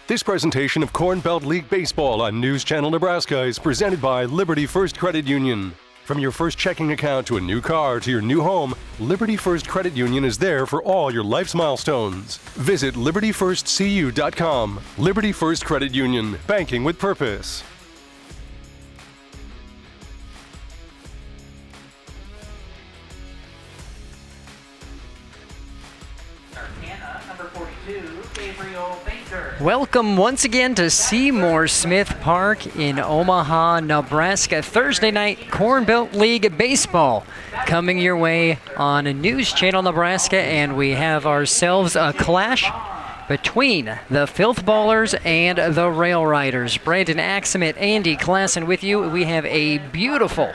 This presentation of Corn Belt League Baseball on News Channel Nebraska is presented by Liberty First Credit Union. From your first checking account to a new car to your new home, Liberty First Credit Union is there for all your life's milestones. Visit libertyfirstcu.com. Liberty First Credit Union, banking with purpose. Welcome once again to Seymour Smith Park in Omaha, Nebraska. Thursday night Corn Belt League Baseball coming your way on News Channel Nebraska, and we have ourselves a clash between the Filthballers and the Rail Riders. Brandon Axemet, Andy Klassen with you. We have a beautiful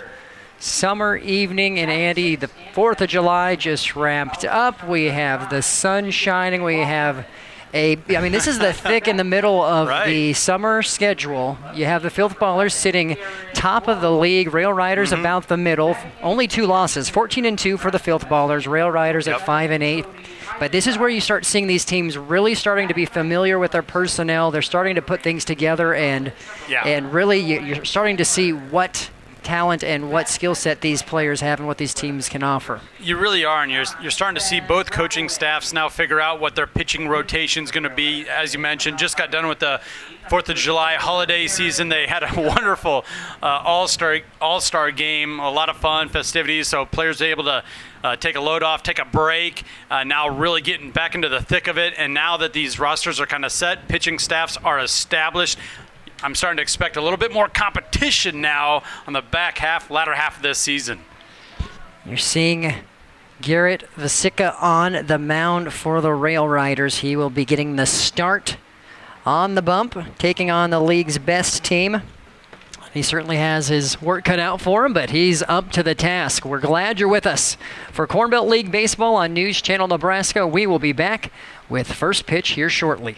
summer evening, and Andy, the 4th of July just wrapped up. We have the sun shining. We have this is the thick in the middle of the summer schedule. You have the Filthballers sitting top of the league, Rail Riders about the middle. Only 2 losses, 14-2 for the Filthballers, Rail Riders at 5-8. But this is where you start seeing these teams really starting to be familiar with their personnel. They're starting to put things together, and really you're starting to see what talent and what skill set these players have and what these teams can offer. You really are, and you're starting to see both coaching staffs now figure out what their pitching rotation is going to be. As you mentioned, just got done with the 4th of July holiday season. They had a wonderful all-star game, a lot of fun, festivities, so players are able to take a load off, take a break, now really getting back into the thick of it. And now that these rosters are kind of set, pitching staffs are established, I'm starting to expect a little bit more competition now on the latter half of this season. You're seeing Garrett Vasicka on the mound for the Rail Riders. He will be getting the start on the bump, taking on the league's best team. He certainly has his work cut out for him, but he's up to the task. We're glad you're with us for Corn Belt League Baseball on News Channel Nebraska. We will be back with first pitch here shortly.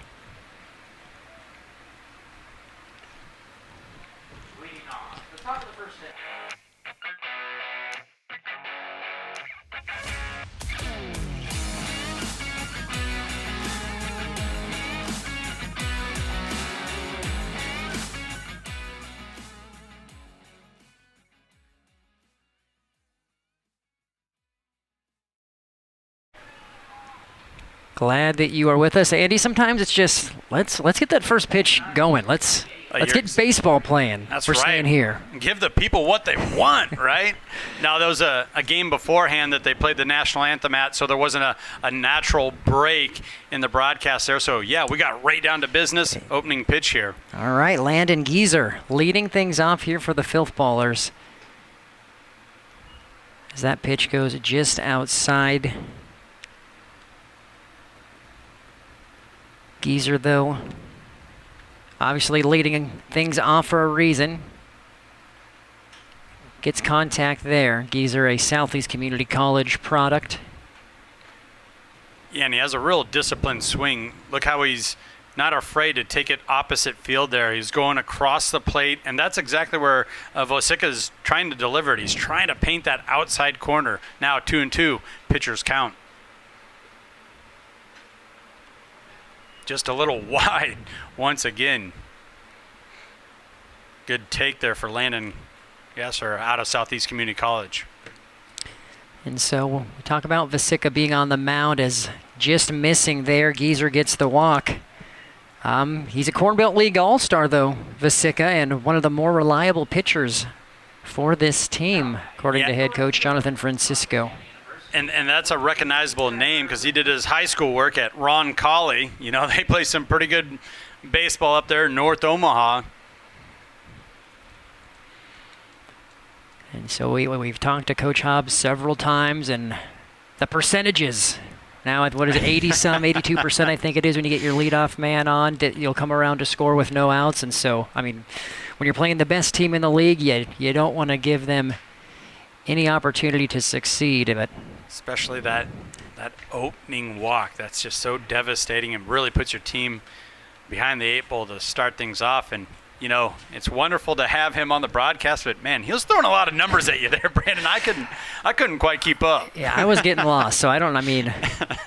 Glad that you are with us, Andy. Sometimes it's just let's get that first pitch going. Let's get baseball playing. That's We're right. staying here. Give the people what they want, right? Now, there was a game beforehand that they played the national anthem at, so there wasn't a natural break in the broadcast there. So, yeah, we got right down to business. Opening pitch here. All right, Landon Gieser leading things off here for the Filthballers. As that pitch goes just outside. Gieser, though, obviously leading things off for a reason. Gets contact there. Gieser, a Southeast Community College product. Yeah, and he has a real disciplined swing. Look how he's not afraid to take it opposite field there. He's going across the plate, and that's exactly where Vasicka is trying to deliver it. He's trying to paint that outside corner. Now 2-2, pitchers count. Just a little wide once again. Good take there for Landon Gasser out of Southeast Community College. And so we talk about Vasicka being on the mound as just missing there. Gieser gets the walk. He's a Corn Belt League All-Star, though, Vasicka, and one of the more reliable pitchers for this team, according to head coach Jonathan Francisco. And that's a recognizable name because he did his high school work at Ron Colley. You know, they play some pretty good baseball up there in North Omaha. And so we've talked to Coach Hobbs several times, and the percentages. Now, what is it, 80-some, 82% I think it is when you get your leadoff man on, that you'll come around to score with no outs. And so, I mean, when you're playing the best team in the league, you don't want to give them any opportunity to succeed. But especially that opening walk, that's just so devastating and really puts your team behind the 8 ball to start things off. And it's wonderful to have him on the broadcast, but man, he was throwing a lot of numbers at you there, Brandon. I couldn't quite keep up. Yeah, I was getting lost. So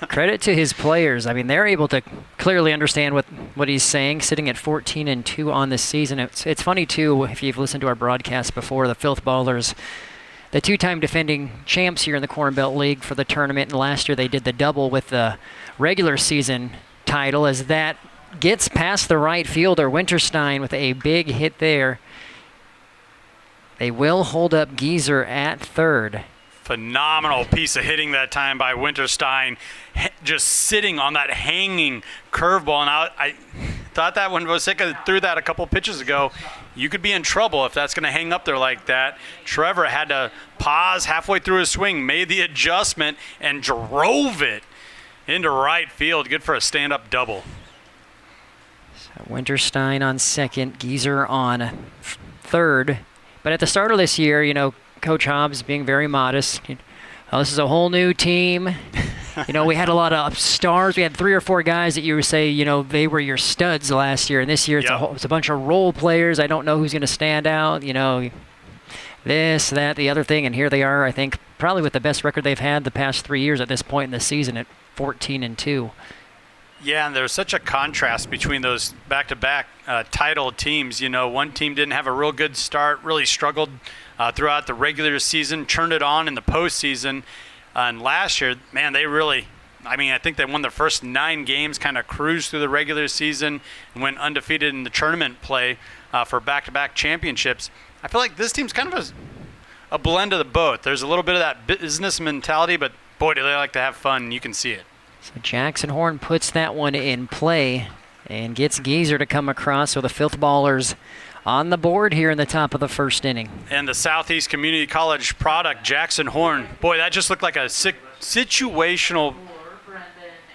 credit to his players. They're able to clearly understand what he's saying, sitting at 14-2 on the season. It's funny, too, if you've listened to our broadcast before, the Filthballers, the two-time defending champs here in the Corn Belt League for the tournament, and last year they did the double with the regular season title. As that gets past the right fielder, Winterstein, with a big hit there. They will hold up Geezer at third. Phenomenal piece of hitting that time by Winterstein, just sitting on that hanging curveball. And I thought that when Vosica threw that a couple pitches ago, you could be in trouble if that's going to hang up there like that. Trevor had to pause halfway through his swing, made the adjustment, and drove it into right field. Good for a stand-up double. Winterstein on second, Geezer on third. But at the start of this year, Coach Hobbs being very modest. This is a whole new team. We had a lot of stars. We had 3 or 4 guys that you would say, they were your studs last year. And this year it's a bunch of role players. I don't know who's going to stand out. This, that, the other thing. And here they are, I think, probably with the best record they've had the past 3 years at this point in the season at 14-2. Yeah, and there's such a contrast between those back-to-back title teams. One team didn't have a real good start, really struggled throughout the regular season, turned it on in the postseason. And last year, man, they really, I think they won their first 9 games, kind of cruised through the regular season, and went undefeated in the tournament play for back-to-back championships. I feel like this team's kind of a blend of the both. There's a little bit of that business mentality, but boy, do they like to have fun, and you can see it. So Jackson Horn puts that one in play and gets Geezer to come across. So the Filthballers on the board here in the top of the first inning. And the Southeast Community College product, Jackson Horn. Boy, that just looked like a situational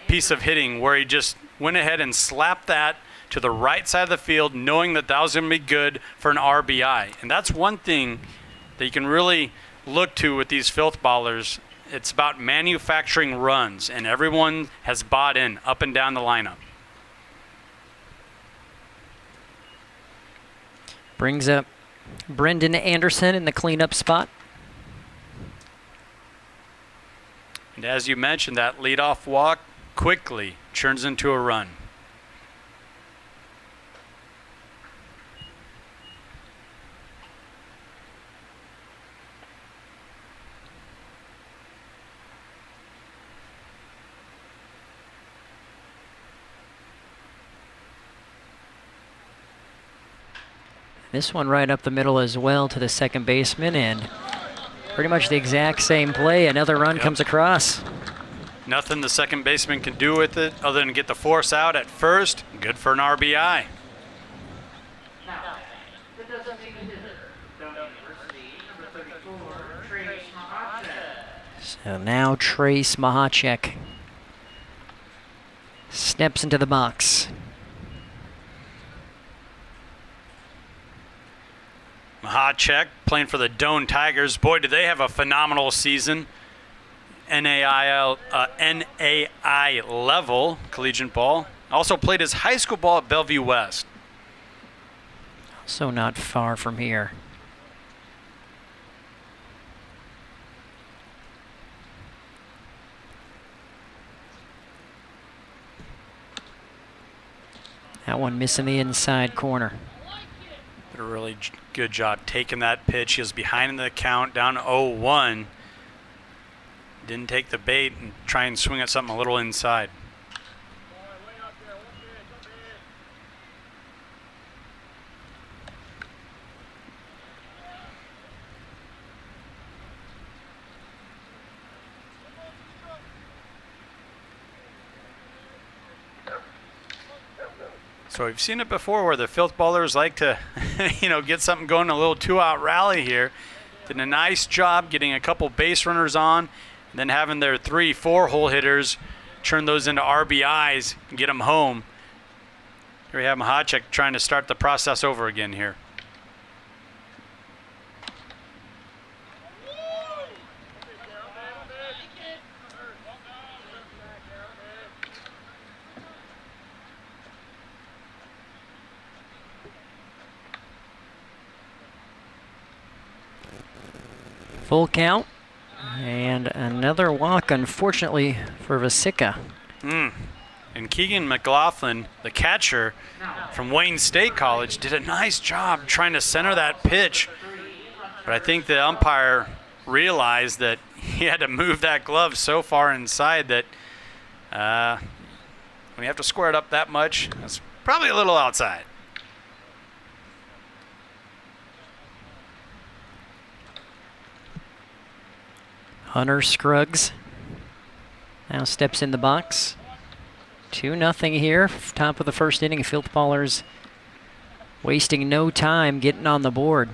piece of hitting where he just went ahead and slapped that to the right side of the field, knowing that was going to be good for an RBI. And that's one thing that you can really look to with these Filthballers. It's about manufacturing runs, and everyone has bought in up and down the lineup. Brings up Brendan Anderson in the cleanup spot. And as you mentioned, that leadoff walk quickly turns into a run. This one right up the middle as well to the second baseman, and pretty much the exact same play. Another run comes across. Nothing the second baseman can do with it other than get the force out at first. Good for an RBI. So now Trace Mahacek steps into the box. Mahacek playing for the Doane Tigers. Boy, do they have a phenomenal season. NAI level collegiate ball. Also played his high school ball at Bellevue West. So not far from here. That one missing the inside corner. Did a really good job taking that pitch. He was behind in the count, down 0-1. Didn't take the bait and try and swing at something a little inside. So we've seen it before where the Filthballers like to, get something going, a little 2-out rally here. Did a nice job getting a couple base runners on, and then having their 3-4 hole hitters turn those into RBIs and get them home. Here we have Mahacek trying to start the process over again here. Full count. And another walk, unfortunately, for Vasicka. And Keegan McLaughlin, the catcher from Wayne State College, did a nice job trying to center that pitch. But I think the umpire realized that he had to move that glove so far inside that when you have to square it up that much, that's probably a little outside. Hunter Scruggs now steps in the box. 2-0 here, top of the first inning. Filthballers wasting no time getting on the board.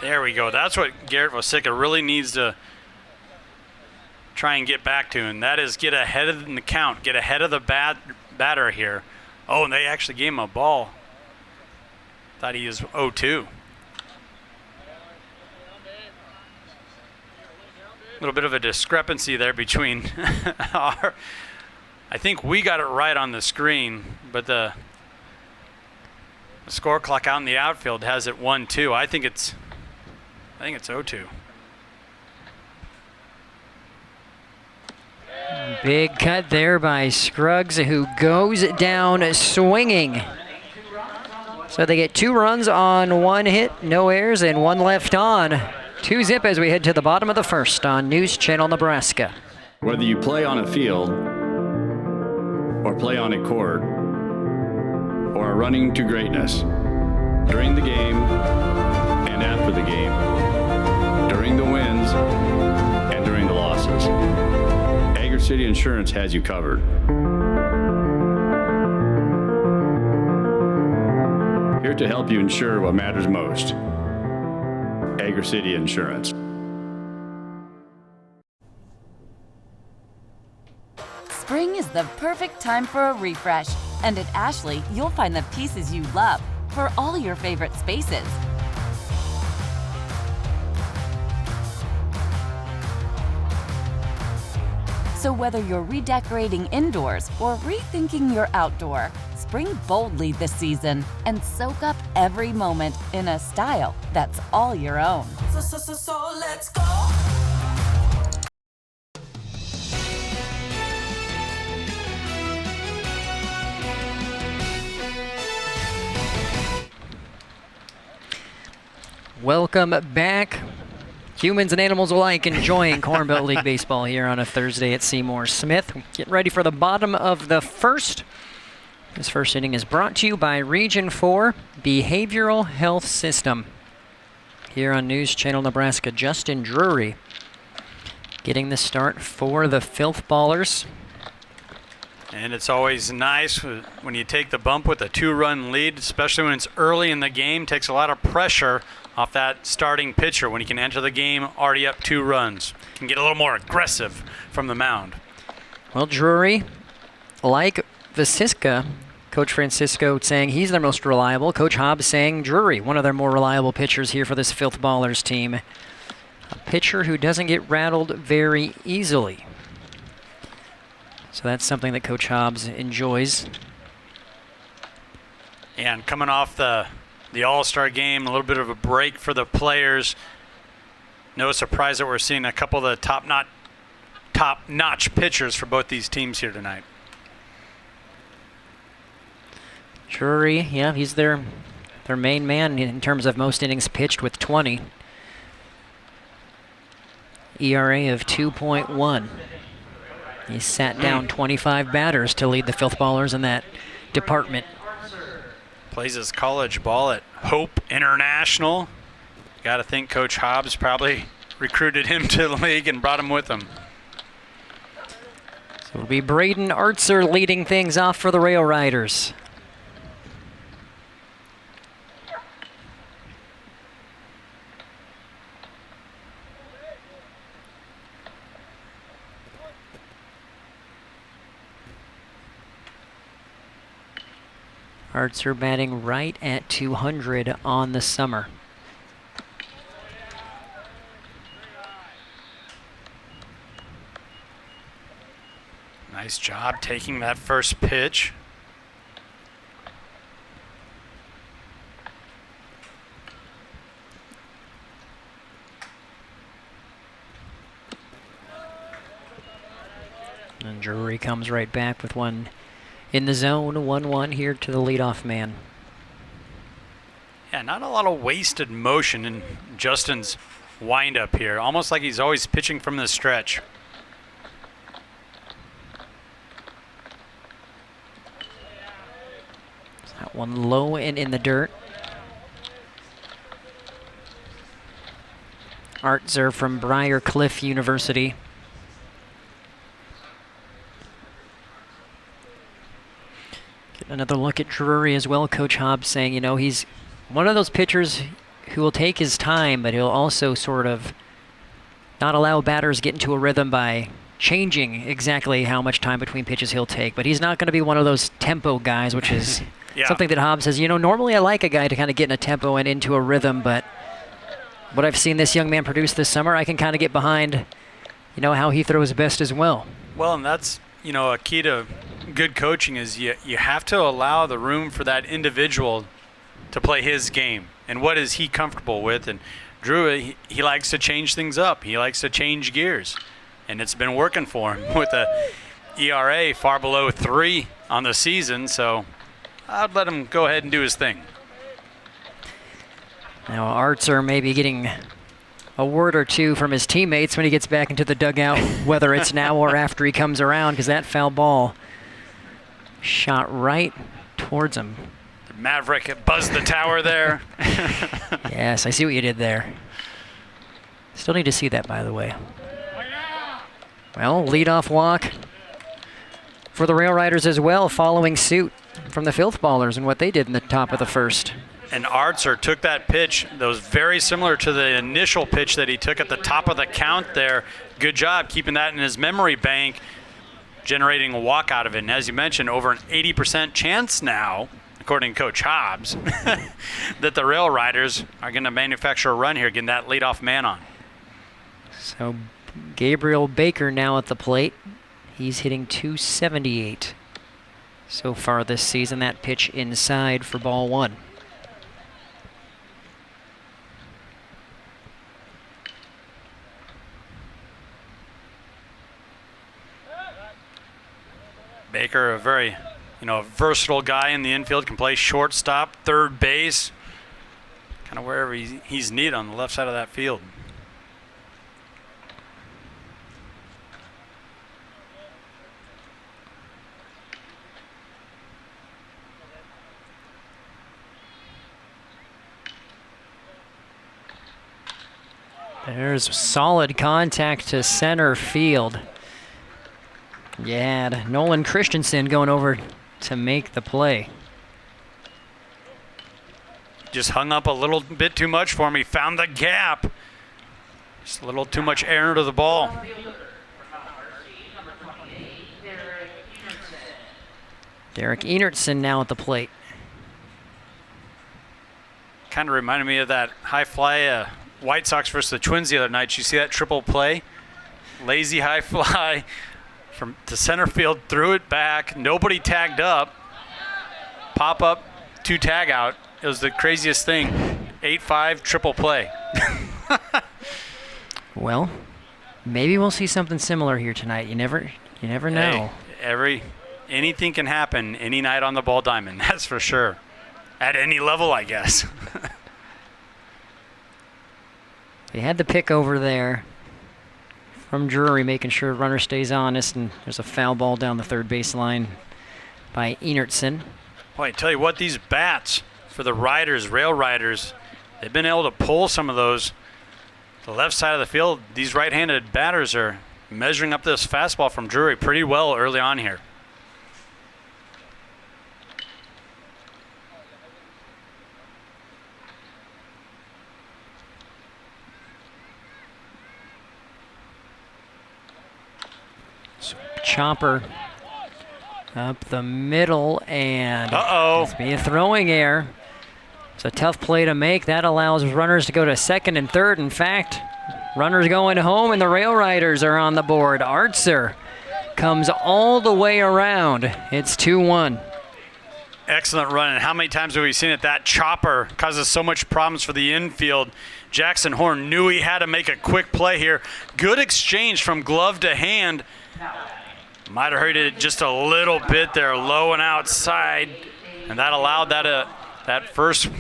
There we go. That's what Garrett Vasicka really needs to try and get back to, and that is get ahead of the count, get ahead of the batter here. Oh, and they actually gave him a ball. Thought he was 0-2. A little bit of a discrepancy there between our. I think we got it right on the screen, but the score clock out in the outfield has it 1-2. I think it's 0-2. Big cut there by Scruggs, who goes down swinging. So they get 2 runs on 1 hit, no errors, and 1 left on. 2-0 as we head to the bottom of the first on News Channel Nebraska. Whether you play on a field or play on a court or are running to greatness, during the game and after the game, during the wins and during the losses, Agri City Insurance has you covered. Here to help you insure what matters most. Agri City Insurance. Spring is the perfect time for a refresh, and at Ashley, you'll find the pieces you love for all your favorite spaces. So whether you're redecorating indoors or rethinking your outdoor, spring boldly this season and soak up every moment in a style that's all your own. So let's go. Welcome back. Humans and animals alike enjoying Corn Belt League Baseball here on a Thursday at Seymour Smith. Getting ready for the bottom of the first. This first inning is brought to you by Region 4 Behavioral Health System. Here on News Channel Nebraska, Justin Drury getting the start for the Filthballers. And it's always nice when you take the bump with a 2-run lead, especially when it's early in the game. Takes a lot of pressure off that starting pitcher when he can enter the game already up 2 runs. Can get a little more aggressive from the mound. Well, Drury, like Vasicka, Coach Francisco saying he's their most reliable. Coach Hobbs saying Drury, one of their more reliable pitchers here for this Filthballers team. A pitcher who doesn't get rattled very easily. So that's something that Coach Hobbs enjoys. And coming off the All-Star game, a little bit of a break for the players. No surprise that we're seeing a couple of the top-notch pitchers for both these teams here tonight. Drury, yeah, he's their main man in terms of most innings pitched with 20. ERA of 2.1. He sat down 25 batters to lead the Filthballers in that department. Plays his college ball at Hope International. Got to think Coach Hobbs probably recruited him to the league and brought him with him. So it'll be Braden Artzer leading things off for the Rail Riders. Artzer batting right at 200 on the summer. Nice job taking that first pitch. And Drury comes right back with one in the zone, 1-1 here to the leadoff man. Yeah, not a lot of wasted motion in Justin's windup here. Almost like he's always pitching from the stretch. That one low and in the dirt. Artzer from Briarcliff University. Get another look at Drury as well. Coach Hobbs saying, you know, he's one of those pitchers who will take his time, but he'll also sort of not allow batters get into a rhythm by changing exactly how much time between pitches he'll take. But he's not going to be one of those tempo guys, which is something that Hobbs says, you know, normally I like a guy to kind of get in a tempo and into a rhythm, but what I've seen this young man produce this summer, I can kind of get behind, you know, how he throws best as well. Well, and that's, you know, a key to good coaching is you have to allow the room for that individual to play his game. And what is he comfortable with? And Drew, he likes to change things up. He likes to change gears. And it's been working for him with a ERA far below 3 on the season. So I'd let him go ahead and do his thing. Now Artzer may be getting a word or two from his teammates when he gets back into the dugout, whether it's now or after he comes around, because that foul ball shot right towards him. The Maverick buzzed the tower there. Yes, I see what you did there. Still need to see that, by the way. Well, leadoff walk for the Rail Riders as well, following suit from the Filthballers and what they did in the top of the first. And Artzer took that pitch that was very similar to the initial pitch that he took at the top of the count there. Good job keeping that in his memory bank, generating a walk out of it. And as you mentioned, over an 80% chance now, according to Coach Hobbs, that the Rail Riders are going to manufacture a run here, getting that leadoff man on. So Gabriel Baker now at the plate. He's hitting .278 so far this season. That pitch inside for ball one. Baker, a very, versatile guy in the infield, can play shortstop, third base, kind of wherever he's needed on the left side of that field. There's solid contact to center field. You had Nolan Christensen going over to make the play. Just hung up a little bit too much for me. Found the gap. Just a little too much air into the ball. Derek Enertson now at the plate. Kind of reminded me of that high fly White Sox versus the Twins the other night. You see that triple play? Lazy high fly from to center field, threw it back. Nobody tagged up. Pop up, 2 tag out. It was the craziest thing. 8-5 triple play. Well, maybe we'll see something similar here tonight. You never know. Hey, anything can happen any night on the ball diamond. That's for sure. At any level, I guess. They had the pick over there from Drury, making sure the runner stays honest, and there's a foul ball down the third baseline by Enertson. Boy, I tell you what, these bats for the Riders, Rail Riders, they've been able to pull some of those. The left side of the field, these right-handed batters are measuring up this fastball from Drury pretty well early on here. Chopper up the middle, and it's be a throwing error. It's a tough play to make. That allows runners to go to second and third. In fact, runners going home, and the Rail Riders are on the board. Artzer comes all the way around. It's 2-1. Excellent run, and how many times have we seen it? That chopper causes so much problems for the infield. Jackson Horn knew he had to make a quick play here. Good exchange from glove to hand. Might have hurt it just a little bit there, low and outside, and that allowed that first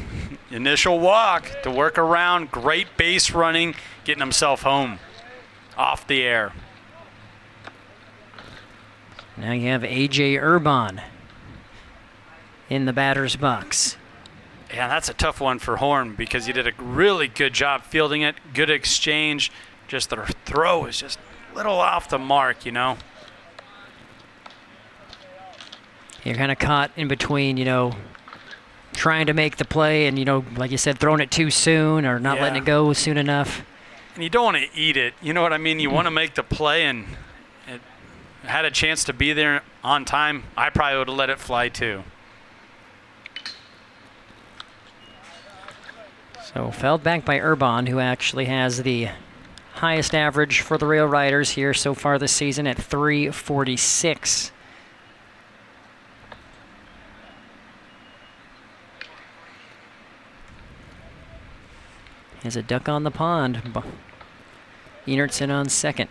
initial walk to work around. Great base running, getting himself home off the air. Now you have A.J. Urban in the batter's box. Yeah, that's a tough one for Horn because he did a really good job fielding it. Good exchange. Just the throw is just a little off the mark, you know. You're kind of caught in between, you know, trying to make the play and, you know, like you said, throwing it too soon or not letting it go soon enough. And you don't want to eat it. You know what I mean? You want to make the play, and it had a chance to be there on time. I probably would have let it fly too. So fouled back by Urban, who actually has the highest average for the Rail Riders here so far this season at .346. There's a duck on the pond. Enertson on second.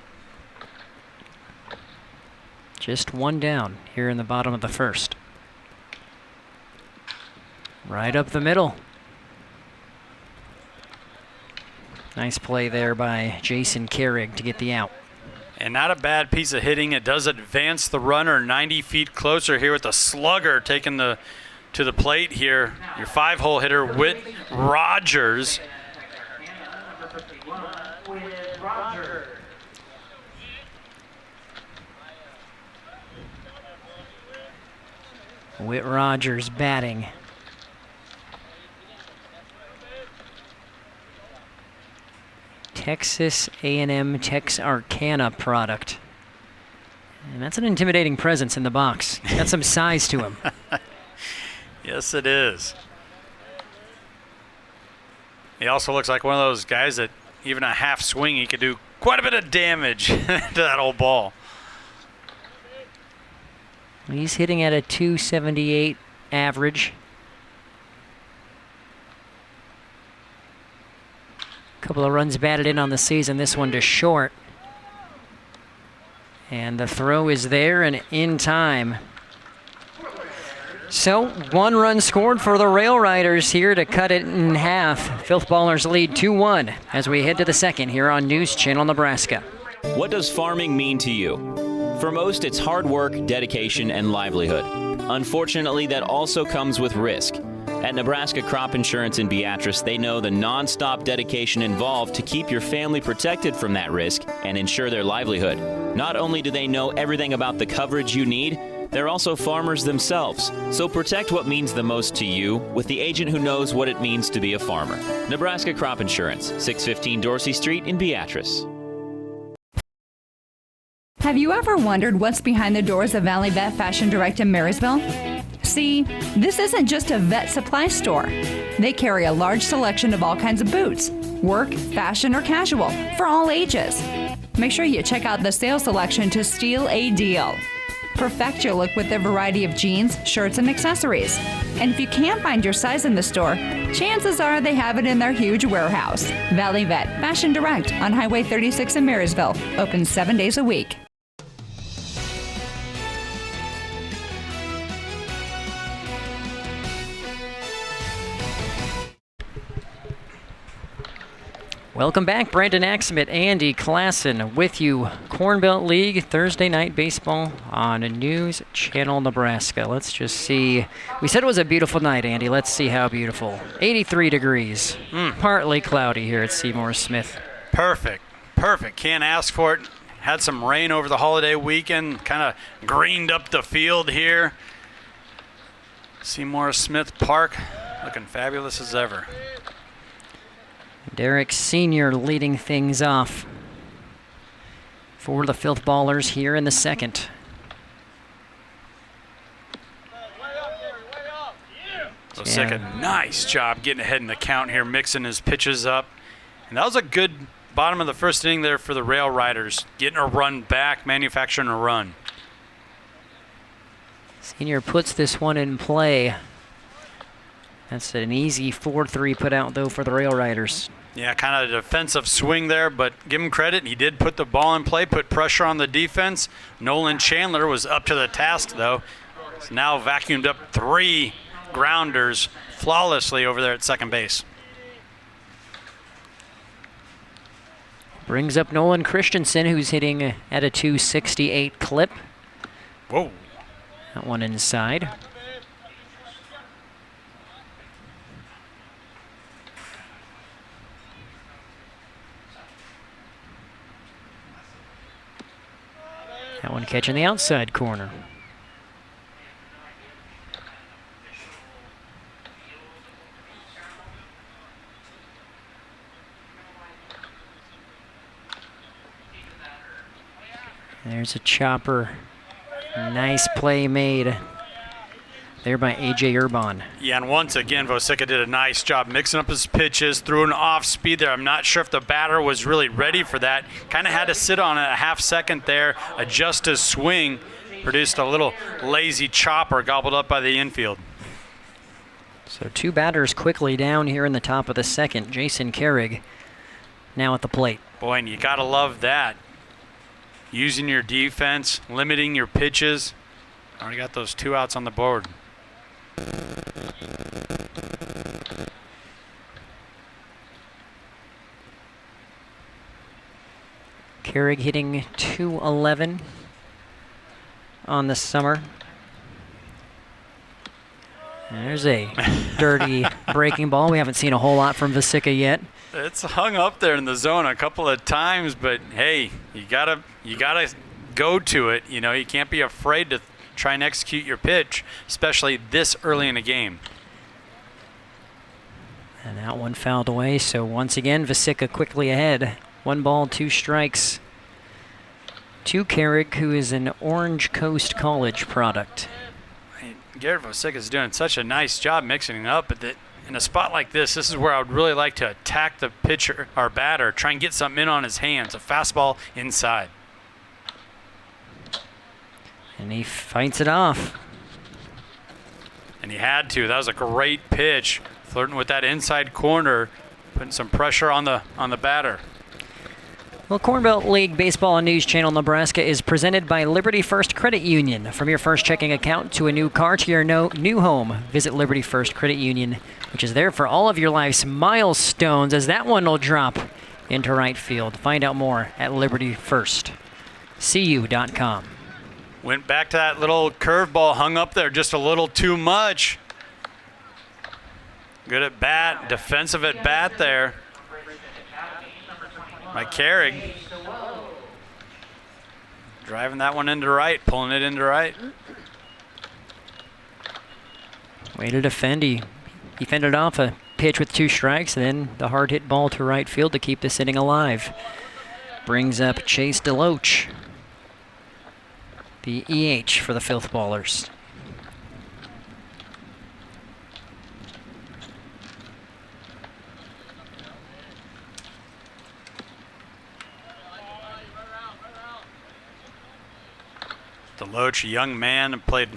Just one down here in the bottom of the first. Right up the middle. Nice play there by Jason Carrig to get the out. And not a bad piece of hitting. It does advance the runner 90 feet closer here with the slugger taking to the plate here. Your 5-hole hitter, Whit Rogers. Whit Rogers batting. Texas A&M Texarkana product. And that's an intimidating presence in the box. Got some size to him. Yes, it is. He also looks like one of those guys that even a half swing, he could do quite a bit of damage to that old ball. He's hitting at a .278 average. Couple of runs batted in on the season, this one to short. And the throw is there and in time. So, 1 run scored for the Rail Riders here to cut it in half. Filthballers lead 2-1 as we head to the second here on News Channel Nebraska. What does farming mean to you? For most, it's hard work, dedication, and livelihood. Unfortunately, that also comes with risk. At Nebraska Crop Insurance in Beatrice, they know the nonstop dedication involved to keep your family protected from that risk and ensure their livelihood. Not only do they know everything about the coverage you need, they're also farmers themselves. So protect what means the most to you with the agent who knows what it means to be a farmer. Nebraska Crop Insurance, 615 Dorsey Street in Beatrice. Have you ever wondered what's behind the doors of Valley Vet Fashion Direct in Marysville? See, this isn't just a vet supply store. They carry a large selection of all kinds of boots, work, fashion, or casual, for all ages. Make sure you check out the sales selection to steal a deal. Perfect your look with a variety of jeans, shirts, and accessories. And if you can't find your size in the store, chances are they have it in their huge warehouse. Valley Vet Fashion Direct on Highway 36 in Marysville, open 7 days a week. Welcome back, Brandon Axmit, Andy Klassen with you. Corn Belt League Thursday night baseball on News Channel Nebraska. Let's just see. We said it was a beautiful night, Andy. Let's see how beautiful. 83 degrees. Partly cloudy here at Seymour Smith. Perfect. Perfect. Can't ask for it. Had some rain over the holiday weekend. Kind of greened up the field here. Seymour Smith Park looking fabulous as ever. Derek Sr. leading things off for the Filthballers here in the second. Osika, nice job getting ahead in the count here, mixing his pitches up. And that was a good bottom of the first inning there for the Rail Riders, getting a run back, manufacturing a run. Senior puts this one in play. That's an easy 4-3 put out, though, for the Rail Riders. Yeah, kind of a defensive swing there, but give him credit. He did put the ball in play, put pressure on the defense. Nolan Chandler was up to the task, though. He's now vacuumed up 3 grounders flawlessly over there at second base. Brings up Nolan Christensen, who's hitting at a 268 clip. Whoa. That one inside. That one catching the outside corner. There's a chopper. Nice play made there by A.J. Urban. Yeah, and once again, Vosica did a nice job mixing up his pitches, threw an off speed there. I'm not sure if the batter was really ready for that. Kind of had to sit on it a half second there, adjust his swing, produced a little lazy chopper gobbled up by the infield. So 2 batters quickly down here in the top of the second. Jason Carrig now at the plate. Boy, and you got to love that. Using your defense, limiting your pitches. Already got those 2 outs on the board. Carrig hitting .211 on the summer. There's a dirty breaking ball. We haven't seen a whole lot from Vosica yet. It's hung up there in the zone a couple of times, but hey, you gotta go to it. You know, you can't be afraid to try and execute your pitch, especially this early in the game. And that one fouled away, so once again, Vosica quickly ahead. 1 ball, 2 strikes to Carrig, who is an Orange Coast College product. Garrett Vosica is doing such a nice job mixing it up, but that in a spot like this is where I would really like to attack the pitcher or batter, try and get something in on his hands, a fastball inside. And he fights it off. And he had to. That was a great pitch, flirting with that inside corner, putting some pressure on the batter. Well, Corn Belt League Baseball on News Channel Nebraska is presented by Liberty First Credit Union. From your first checking account to a new car to your new home, visit Liberty First Credit Union, which is there for all of your life's milestones, as that one will drop into right field. Find out more at libertyfirstcu.com. Went back to that little curveball, hung up there just a little too much. Good at bat, defensive at bat there by Carrig. Driving that one into right, pulling it into right. Way to defend. He fended off a pitch with 2 strikes, and then the hard hit ball to right field to keep this inning alive. Brings up Chase DeLoach, the EH for the Filthballers. DeLoach, a young man, played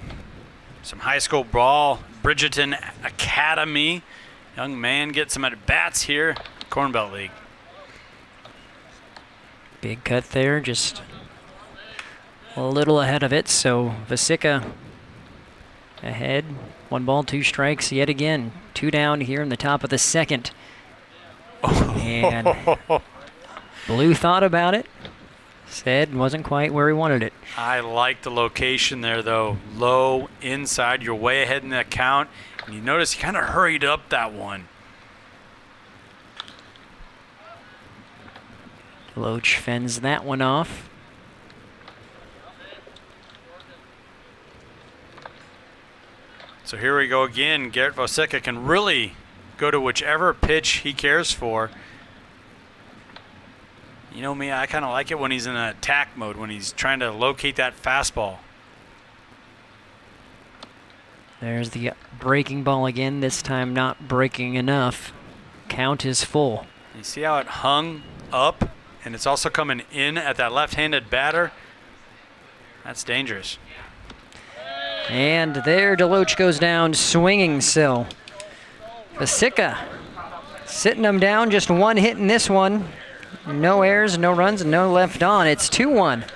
some high school ball, Bridgeton Academy. Young man gets some at-bats here, Corn Belt League. Big cut there, just a little ahead of it, so Vosica ahead. 1 ball, 2 strikes yet again. 2 down here in the top of the second. And Blue thought about it. Said wasn't quite where he wanted it. I like the location there, though. Low, inside, you're way ahead in the count. And you notice he kind of hurried up that one. Loach fends that one off. So here we go again. Garrett Vosica can really go to whichever pitch he cares for. You know me, I kind of like it when he's in attack mode, when he's trying to locate that fastball. There's the breaking ball again, this time not breaking enough. Count is full. You see how it hung up, and it's also coming in at that left-handed batter? That's dangerous. And there, DeLoach goes down swinging still. Vosica Sitting them down, just one hit in this one. No errors, no runs, and no left on. It's 2-1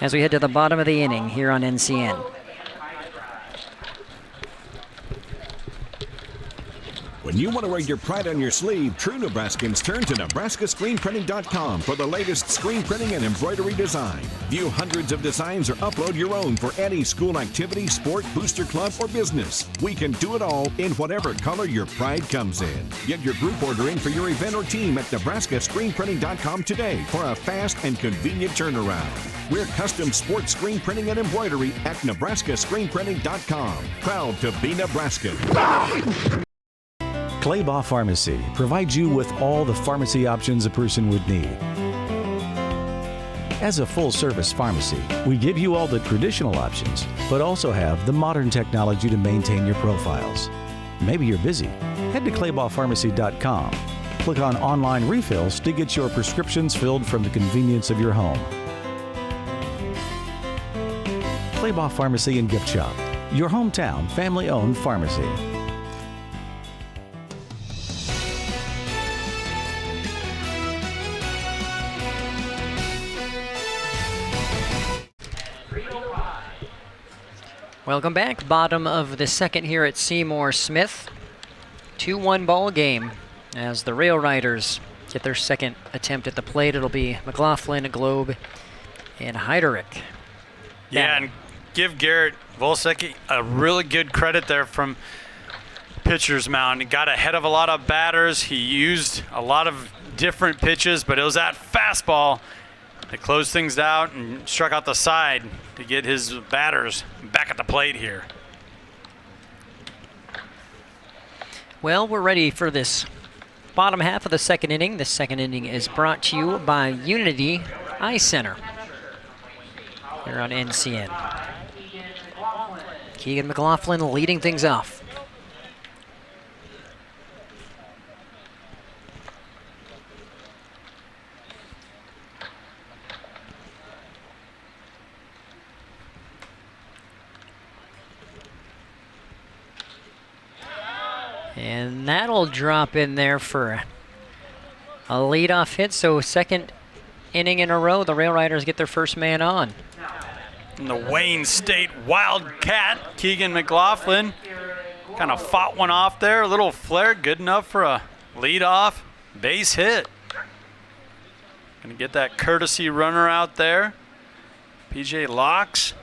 as we head to the bottom of the inning here on NCN. When you want to wear your pride on your sleeve, true Nebraskans turn to NebraskaScreenPrinting.com for the latest screen printing and embroidery design. View hundreds of designs or upload your own for any school activity, sport, booster club, or business. We can do it all in whatever color your pride comes in. Get your group order in for your event or team at NebraskaScreenPrinting.com today for a fast and convenient turnaround. We're custom sports screen printing and embroidery at NebraskaScreenPrinting.com. Proud to be Nebraska. Claybaugh Pharmacy provides you with all the pharmacy options a person would need. As a full-service pharmacy, we give you all the traditional options, but also have the modern technology to maintain your profiles. Maybe you're busy. Head to ClaybaughPharmacy.com. Click on Online Refills to get your prescriptions filled from the convenience of your home. Claybaugh Pharmacy and Gift Shop, your hometown family-owned pharmacy. Welcome back. Bottom of the second here at Seymour Smith. 2-1 ball game as the Rail Riders get their second attempt at the plate. It'll be McLaughlin, Globe, and Heiderich. Yeah, and give Garrett Volsecki a really good credit there from pitcher's mound. He got ahead of a lot of batters. He used a lot of different pitches, but it was that fastball that closed things out and struck out the side to get his batters back at the plate here. Well, we're ready for this bottom half of the second inning. The second inning is brought to you by Unity Eye Center here on NCN. Keegan McLaughlin leading things off. And that'll drop in there for a leadoff hit. So second inning in a row, the Rail Riders get their first man on. And the Wayne State Wildcat, Keegan McLaughlin, kind of fought one off there. A little flare, good enough for a leadoff base hit. Gonna get that courtesy runner out there. PJ Locks.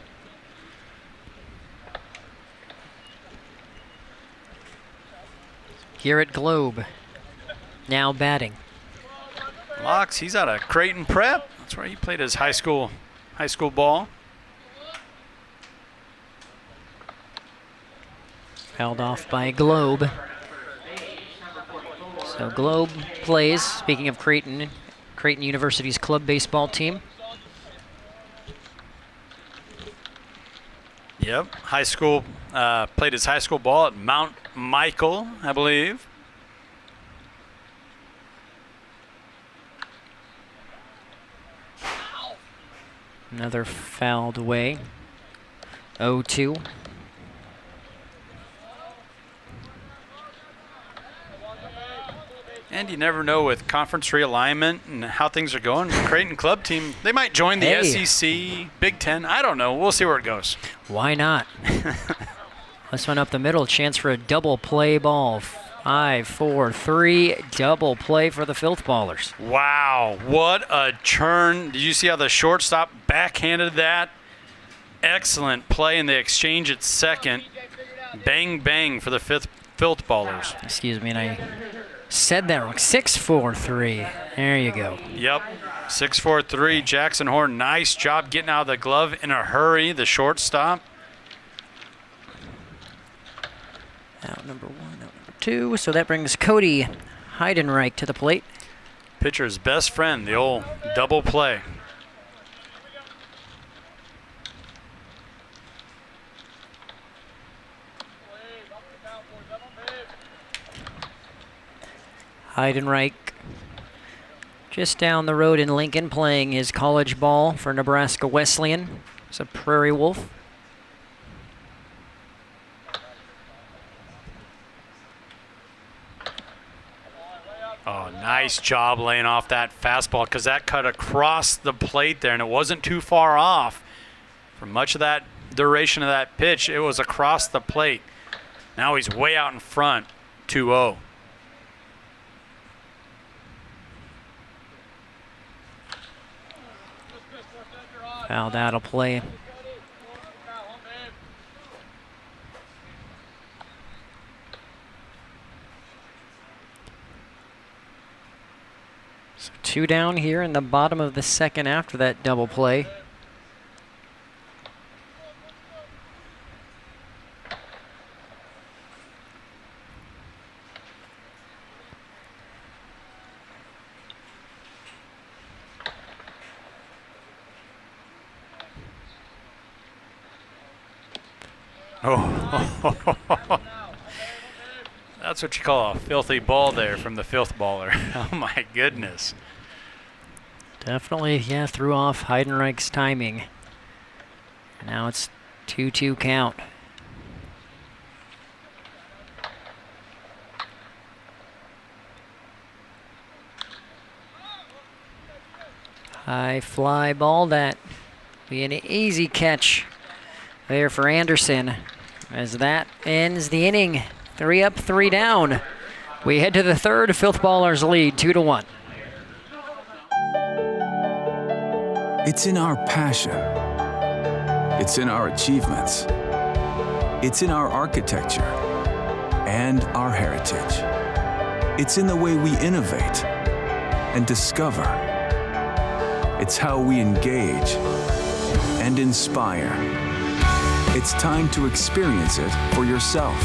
Garrett Globe now batting. Locks, he's out of Creighton Prep. That's where he played his high school ball. Held off by Globe. So Globe plays, speaking of Creighton University's club baseball team. Yep, high school, played his high school ball at Mount Michael, I believe. Another fouled away. 0-2. And you never know with conference realignment and how things are going. The Creighton club team, they might join the SEC, Big Ten. I don't know. We'll see where it goes. Why not? This one up the middle. Chance for a double play ball. 5-4-3. Double play for the Filthballers. Wow. What a turn. Did you see how the shortstop backhanded that? Excellent play in the exchange at second. Bang, bang for the Filthballers. Excuse me, and I said that wrong. 6-4-3. There you go. Yep. 6-4-3. Jackson Horn, nice job getting out of the glove in a hurry, the shortstop. Out number one, out number two. So that brings Cody Heidenreich to the plate. Pitcher's best friend, the old double play. Heidenreich just down the road in Lincoln playing his college ball for Nebraska Wesleyan. He's a Prairie Wolf. Nice job laying off that fastball because that cut across the plate there, and it wasn't too far off. For much of that duration of that pitch, it was across the plate. Now he's way out in front, 2-0. Fouled out of play. So 2 down here in the bottom of the second after that double play. Oh, that's what you call a filthy ball there from the Filthballer. Oh my goodness. Definitely, yeah, threw off Heidenreich's timing. Now it's 2-2 count. High fly ball, that be an easy catch there for Anderson as that ends the inning. 3 up, 3 down. We head to the third. Filthballers lead 2-1. It's in our passion. It's in our achievements. It's in our architecture and our heritage. It's in the way we innovate and discover. It's how we engage and inspire. It's time to experience it for yourself.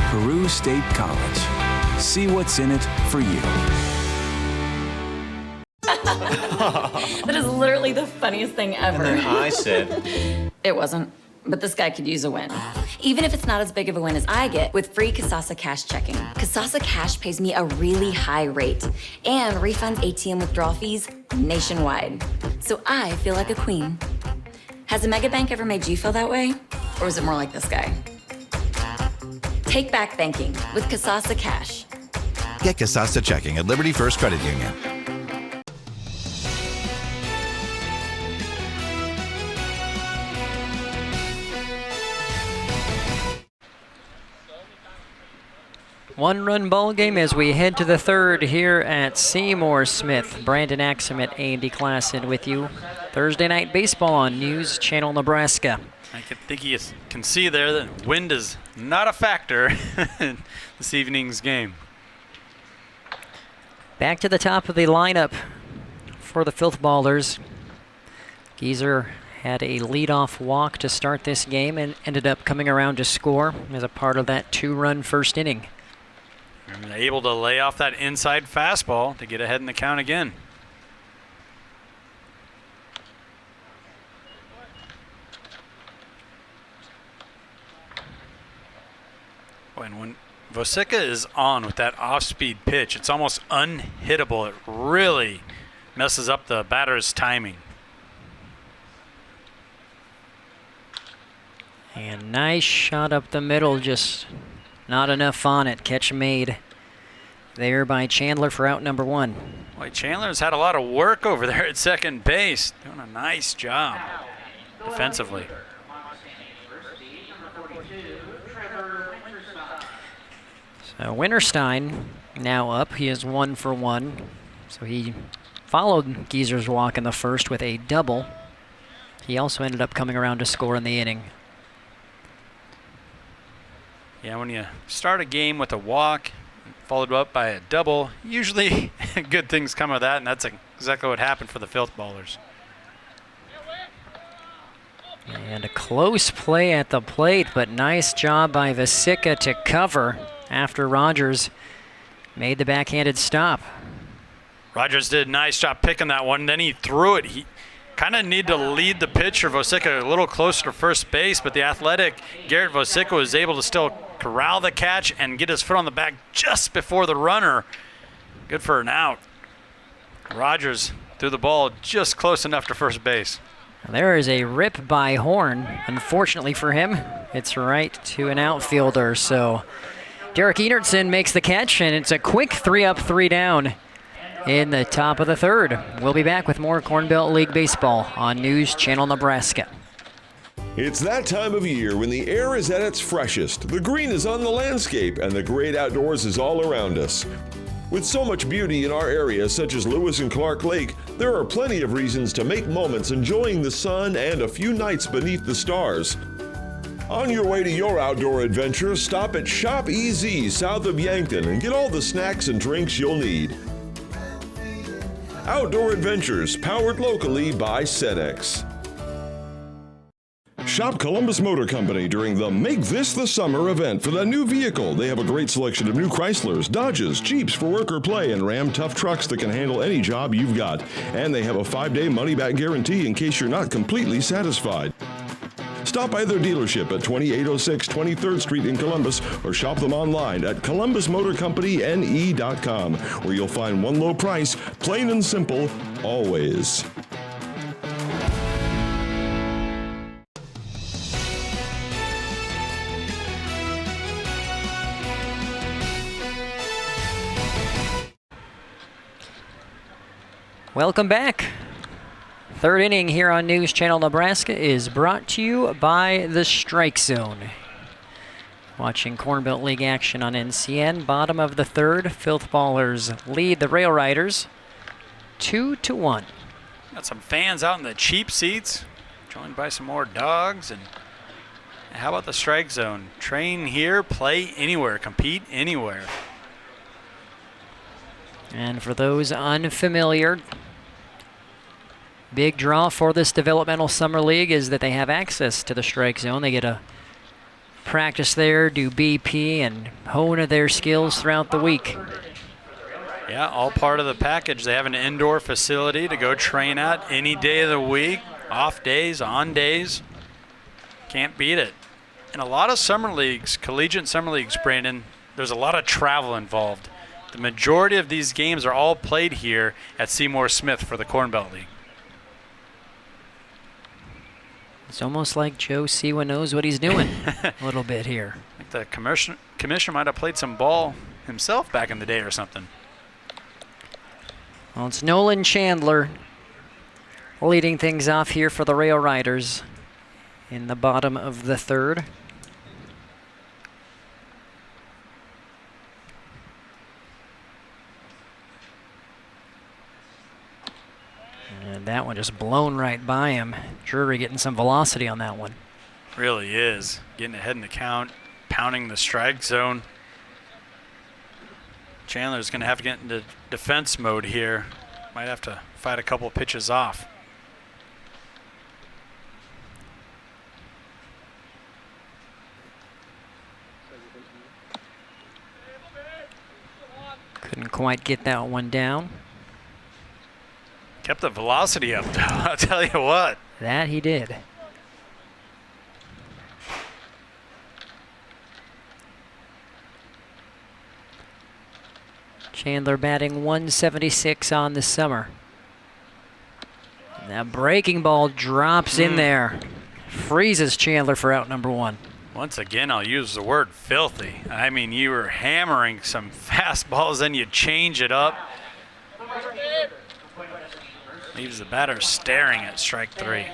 Peru State College. See what's in it for you. That is literally the funniest thing ever. And then I said, It wasn't, but this guy could use a win. Even if it's not as big of a win as I get with free Kasasa Cash checking. Kasasa Cash pays me a really high rate and refunds ATM withdrawal fees nationwide. So I feel like a queen. Has a mega bank ever made you feel that way? Or is it more like this guy? Take back banking with Kasasa Cash. Get Kasasa checking at Liberty First Credit Union. One-run ball game as we head to the third here at Seymour Smith. Brandon Axum, Andy Klassen with you. Thursday night baseball on News Channel Nebraska. I think you can see there that wind is not a factor in this evening's game. Back to the top of the lineup for the Filthballers. Geezer had a leadoff walk to start this game and ended up coming around to score as a part of that 2-run first inning. And able to lay off that inside fastball to get ahead in the count again. And when Vosica is on with that off-speed pitch, it's almost unhittable. It really messes up the batter's timing. And nice shot up the middle, just not enough on it. Catch made there by Chandler for out number 1. Boy, Chandler's had a lot of work over there at second base. Doing a nice job defensively. So Winterstein now up. He is 1 for 1. So he followed Geezer's walk in the first with a double. He also ended up coming around to score in the inning. Yeah, when you start a game with a walk, followed up by a double, usually good things come of that, and that's exactly what happened for the Filthballers. And a close play at the plate, but nice job by Vosica to cover after Rogers made the backhanded stop. Rogers did a nice job picking that one, then he threw it. He kind of need to lead the pitcher, Vosica, a little closer to first base, but the athletic Garrett Vosica was able to still corral the catch and get his foot on the bag just before the runner. Good for an out. Rogers threw the ball just close enough to first base. There is a rip by Horn. Unfortunately for him, it's right to an outfielder. So Derek Enertson makes the catch, and it's a quick 3 up, 3 down in the top of the third. We'll be back with more Corn Belt League baseball on News Channel Nebraska. It's that time of year when the air is at its freshest, the green is on the landscape, and the great outdoors is all around us. With so much beauty in our area, such as Lewis and Clark Lake, there are plenty of reasons to make moments enjoying the sun and a few nights beneath the stars. On your way to your outdoor adventure, stop at Shop EZ south of Yankton and get all the snacks and drinks you'll need. Outdoor Adventures, powered locally by Sedex. Shop Columbus Motor Company during the Make This the Summer event for the new vehicle. They have a great selection of new Chryslers, Dodges, Jeeps for work or play, and Ram tough trucks that can handle any job you've got. And they have a 5-day money-back guarantee in case you're not completely satisfied. Stop by their dealership at 2806 23rd Street in Columbus or shop them online at columbusmotorcompanyne.com, where you'll find one low price, plain and simple, always. Welcome back. Third inning here on News Channel Nebraska is brought to you by the Strike Zone. Watching Corn Belt League action on NCN. Bottom of the third, Filthballers lead the Rail Riders 2-1. Got some fans out in the cheap seats, joined by some more dogs. And how about the Strike Zone? Train here, play anywhere, compete anywhere. And for those unfamiliar, big draw for this developmental summer league is that they have access to the Strike Zone. They get to practice there, do BP, and hone their skills throughout the week. Yeah, all part of the package. They have an indoor facility to go train at any day of the week, off days, on days. Can't beat it. In a lot of summer leagues, collegiate summer leagues, Brandon, there's a lot of travel involved. The majority of these games are all played here at Seymour Smith for the Corn Belt League. It's almost like Joe Siwa knows what he's doing a little bit here. I think the commissioner might have played some ball himself back in the day or something. Well, it's Nolan Chandler leading things off here for the Rail Riders in the bottom of the third. And that one just blown right by him. Drury getting some velocity on that one. Really is. Getting ahead in the count, pounding the strike zone. Chandler's going to have to get into defense mode here. Might have to fight a couple pitches off. Couldn't quite get that one down. Kept the velocity up, though. I'll tell you what. That he did. Chandler batting 176 on the summer. And that breaking ball drops in there. Freezes Chandler for out number one. Once again, I'll use the word filthy. I mean, you were hammering some fastballs, then you change it up. Leaves the batter staring at strike three.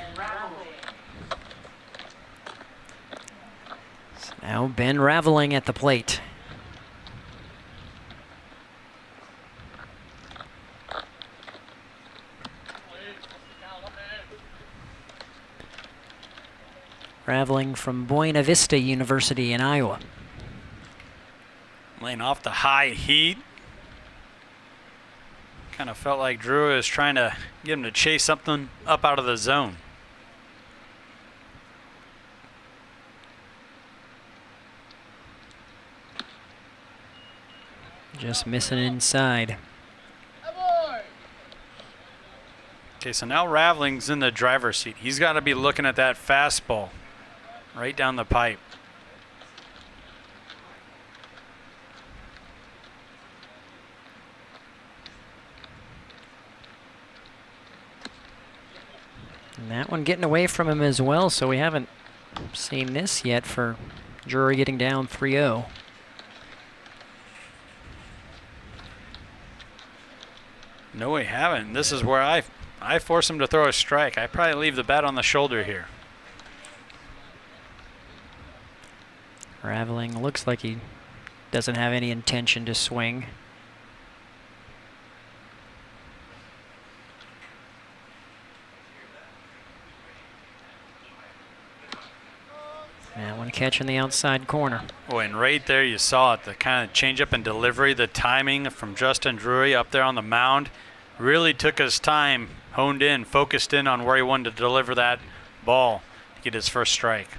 So now Ben Raveling at the plate. Raveling from Buena Vista University in Iowa. Laying off the high heat. Kind of felt like Drew was trying to get him to chase something up out of the zone. Just missing inside. Okay, so now Raveling's in the driver's seat. He's got to be looking at that fastball right down the pipe. And that one getting away from him as well, so we haven't seen this yet for Drury getting down 3-0. . . . . . . . . . . . . . . . . . . . . . . . . . . . . . . . . . . . . . . . . . . . . . . . . . . . . . . . . . . . No, we haven't. This is where I force him to throw a strike. I probably leave the bat on the shoulder here. Raveling looks like he doesn't have any intention to swing. That one catching the outside corner. Oh, and right there you saw it, the kind of change-up and delivery, the timing from Justin Drury up there on the mound. Really took his time, honed in, focused in on where he wanted to deliver that ball to get his first strike.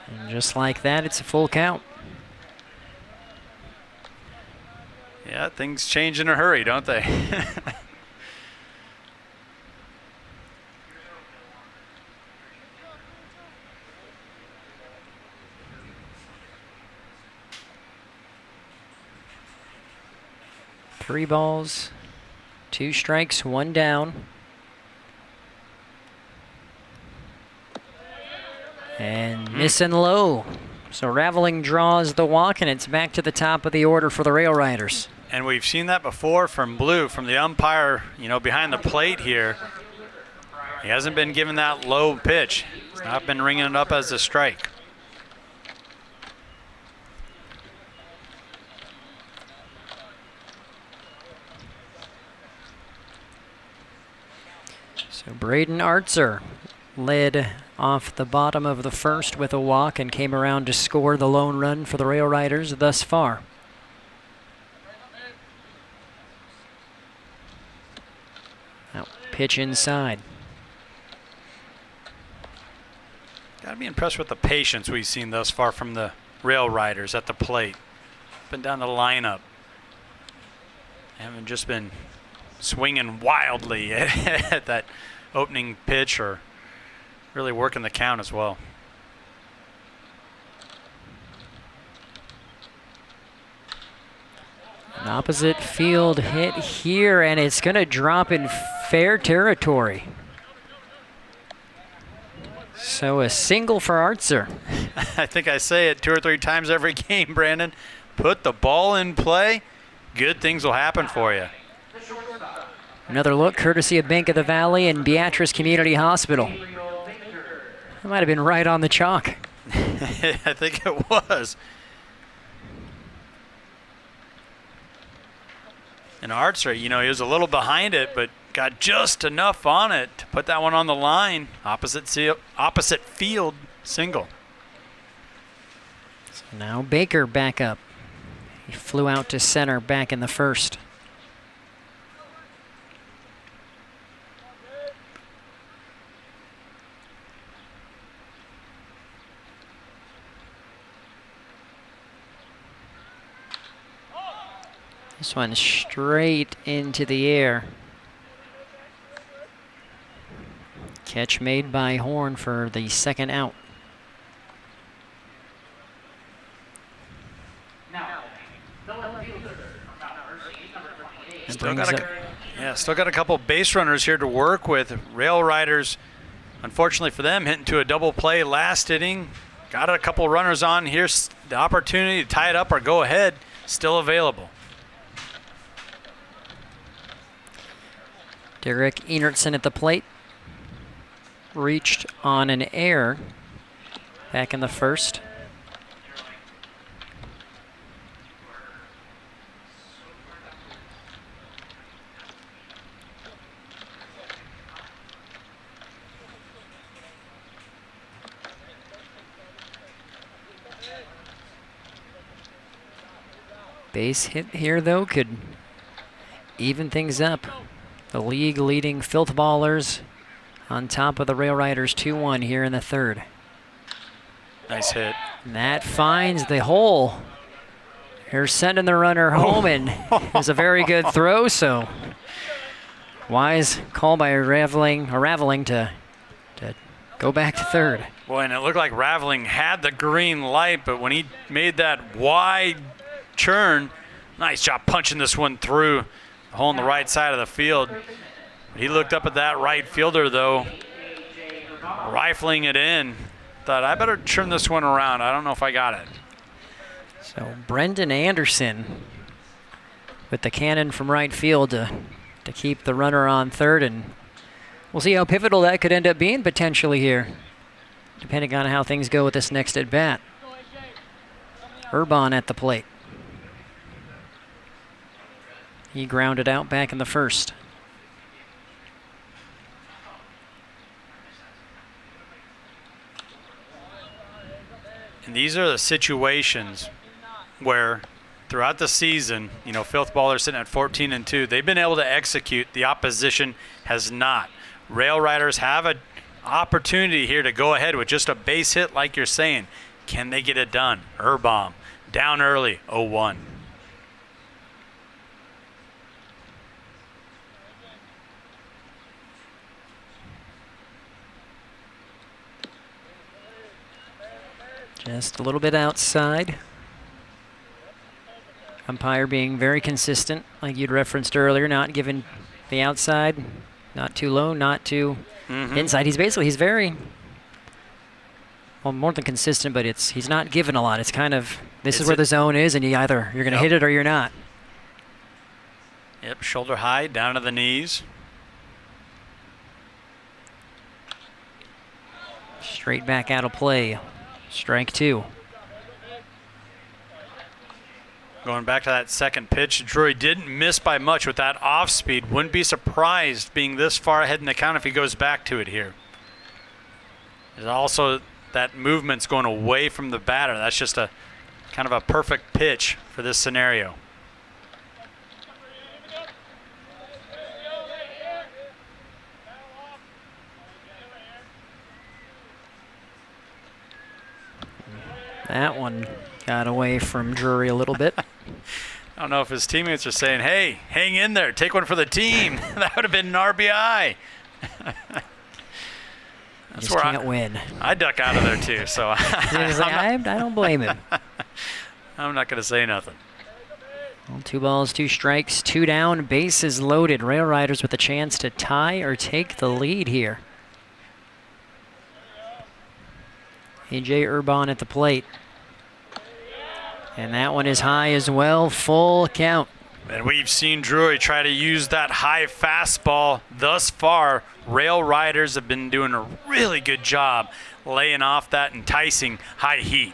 And just like that, it's a full count. Yeah, things change in a hurry, don't they? 3 balls, 2 strikes, 1 down. And missing low. So Raveling draws the walk, and it's back to the top of the order for the Rail Riders. And we've seen that before from Blue, from the umpire, behind the plate here. He hasn't been given that low pitch. He's not been ringing it up as a strike. So Braden Artzer led off the bottom of the first with a walk and came around to score the lone run for the Rail Riders thus far. Now pitch inside. Got to be impressed with the patience we've seen thus far from the Rail Riders at the plate. Up and down the lineup. They haven't just been swinging wildly at that opening pitch or really working the count as well. An opposite field hit here, and it's going to drop in fair territory. So a single for Artzer. I think I say it 2 or 3 times every game, Brandon. Put the ball in play, good things will happen for you. Another look courtesy of Bank of the Valley and Beatrice Community Hospital. That might have been right on the chalk. I think it was. And Artzer, he was a little behind it, but got just enough on it to put that one on the line. Opposite field single. So now Baker back up. He flew out to center back in the first. This one straight into the air. Catch made by Horn for the second out. Still got a couple base runners here to work with. Rail Riders, unfortunately for them, hitting to a double play last inning. Got a couple runners on. Here's the opportunity to tie it up or go ahead. Still available. Derek Enertson at the plate. Reached on an error back in the first. Base hit here, though, could even things up. The league-leading Filthballers on top of the Rail Riders 2-1 here in the third. Nice hit. And that finds the hole. They're sending the runner home, and it was a very good throw, so wise call by Raveling to go back to third. Boy, and it looked like Raveling had the green light, but when he made that wide turn, nice job punching this one through the hole on the right side of the field. He looked up at that right fielder, though, rifling it in. thought I better turn this one around. I don't know if I got it. So Brendan Anderson with the cannon from right field to keep the runner on third, and we'll see how pivotal that could end up being potentially here, depending on how things go with this next at bat. Urban at the plate. He grounded out back in the first. And these are the situations where throughout the season, you know, Filthballers sitting at 14-2, they've been able to execute. The opposition has not. Rail Riders have an opportunity here to go ahead with just a base hit like you're saying. Can they get it done? Urban down early, 0-1. Just a little bit outside. Umpire being very consistent, like you'd referenced earlier, not giving the outside, not too low, not too inside. He's very, well, more than consistent, but he's not giving a lot. It's kind of, this is where the zone is, and you're going to hit it or you're not. Yep, shoulder high, down to the knees. Straight back out of play. Strike two. Going back to that second pitch, Drury didn't miss by much with that off speed. Wouldn't be surprised being this far ahead in the count if he goes back to it here. There's also that movement's going away from the batter. That's just a kind of a perfect pitch for this scenario. That one got away from Drury a little bit. I don't know if his teammates are saying, hey, hang in there, take one for the team. That would have been an RBI. That's Just can't win. I duck out of there too, so I don't blame him. I'm not going to say nothing. Well, 2 balls, 2 strikes, 2 down, bases loaded. Rail Riders with a chance to tie or take the lead here. A.J. Urban at the plate. And that one is high as well, full count. And we've seen Drury try to use that high fastball thus far. Rail Riders have been doing a really good job laying off that enticing high heat.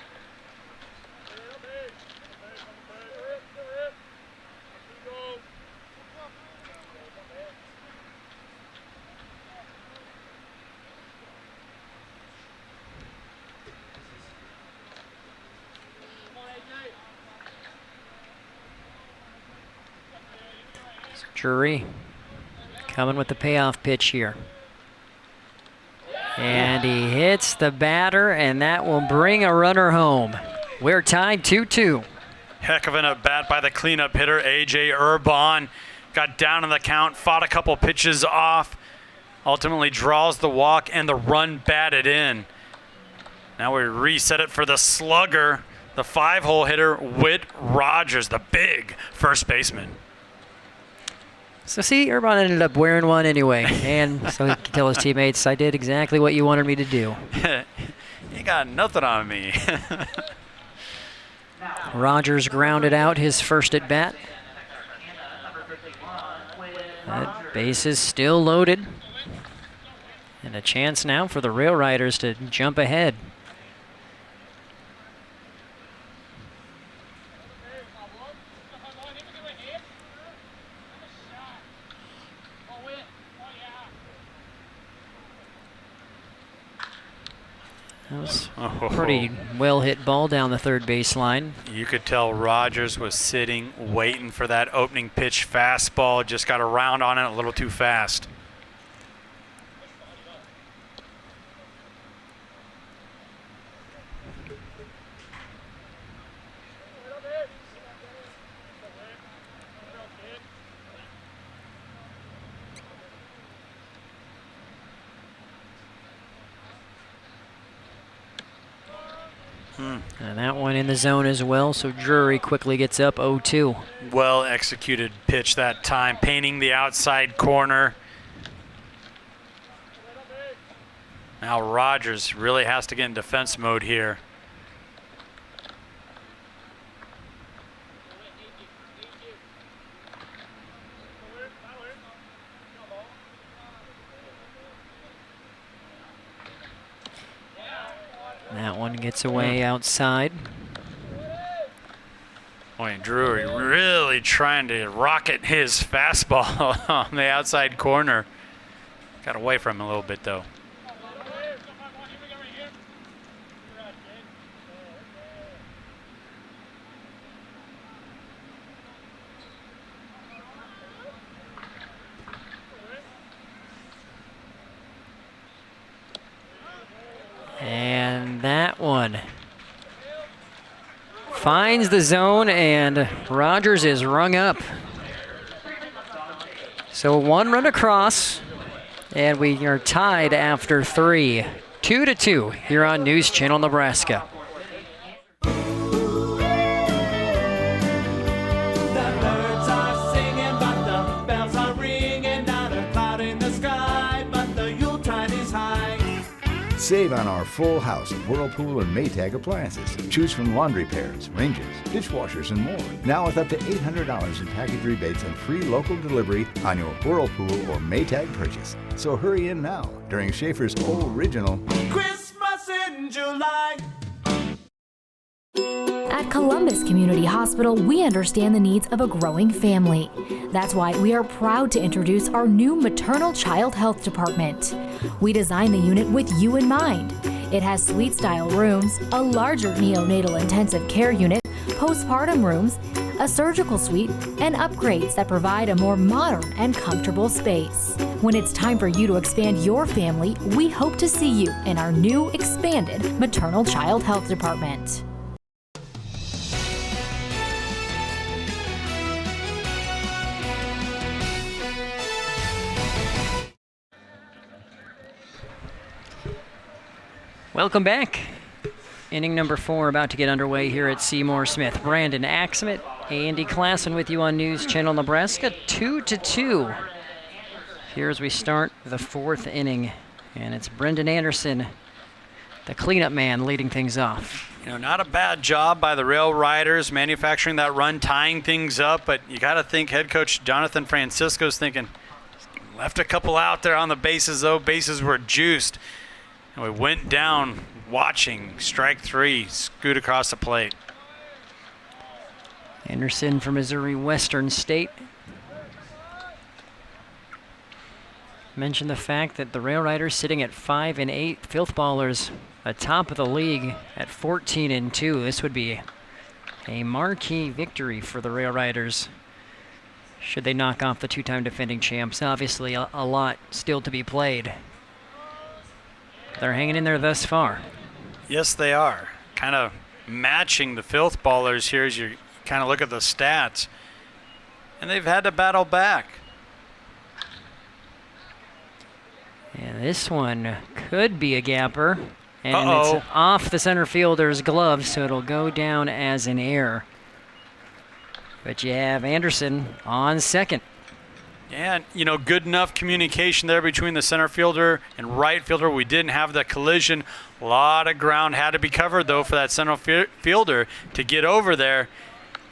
Drury coming with the payoff pitch here. And he hits the batter, and that will bring a runner home. We're tied 2-2. Heck of an at-bat by the cleanup hitter, A.J. Urban. Got down on the count, fought a couple pitches off, ultimately draws the walk and the run batted in. Now we reset it for the slugger, the 5-hole hitter, Whit Rogers, the big first baseman. So see, Urban ended up wearing one anyway, and so he could tell his teammates, I did exactly what you wanted me to do. You got nothing on me. Rogers grounded out his first at bat. That base is still loaded. And a chance now for the Rail Riders to jump ahead. That was a pretty well-hit ball down the third baseline. You could tell Rogers was sitting, waiting for that opening pitch fastball. Just got around on it a little too fast. And that one in the zone as well, so Drury quickly gets up 0-2. Well executed pitch that time, painting the outside corner. Now Rogers really has to get in defense mode here. That one gets away outside. Boy, Drury really trying to rocket his fastball on the outside corner. Got away from him a little bit, though. And that one finds the zone, and Rogers is rung up. So 1 run across, and we are tied after 3. 2-2 here on News Channel Nebraska. Save on our full house of Whirlpool and Maytag appliances. Choose from laundry pairs, ranges, dishwashers, and more. Now with up to $800 in package rebates and free local delivery on your Whirlpool or Maytag purchase. So hurry in now during Schaefer's original Christmas in July. At Columbus Community Hospital, we understand the needs of a growing family. That's why we are proud to introduce our new maternal child health department. We designed the unit with you in mind. It has suite-style rooms, a larger neonatal intensive care unit, postpartum rooms, a surgical suite, and upgrades that provide a more modern and comfortable space. When it's time for you to expand your family, we hope to see you in our new expanded maternal child health department. Welcome back. Inning number 4 about to get underway here at Seymour Smith. Brandon Axmet, Andy Klassen with you on News Channel Nebraska. 2-2 here as we start the 4th inning. And it's Brendan Anderson, the cleanup man, leading things off. You know, not a bad job by the Rail Riders manufacturing that run, tying things up, but you got to think head coach Jonathan Francisco's thinking, left a couple out there on the bases, though. Bases were juiced. And we went down watching strike 3 scoot across the plate. Anderson from Missouri Western State. Mentioned the fact that the Rail Riders sitting at 5-8, Filthballers atop of the league at 14-2. This would be a marquee victory for the Rail Riders should they knock off the 2-time defending champs. Obviously a lot still to be played. They're hanging in there thus far. Yes, they are. Kind of matching the Filthballers here as you kind of look at the stats. And they've had to battle back. And this one could be a gapper. And it's off the center fielder's glove, so it'll go down as an error. But you have Anderson on second. Yeah, you know, good enough communication there between the center fielder and right fielder. We didn't have the collision. A lot of ground had to be covered, though, for that center fielder to get over there.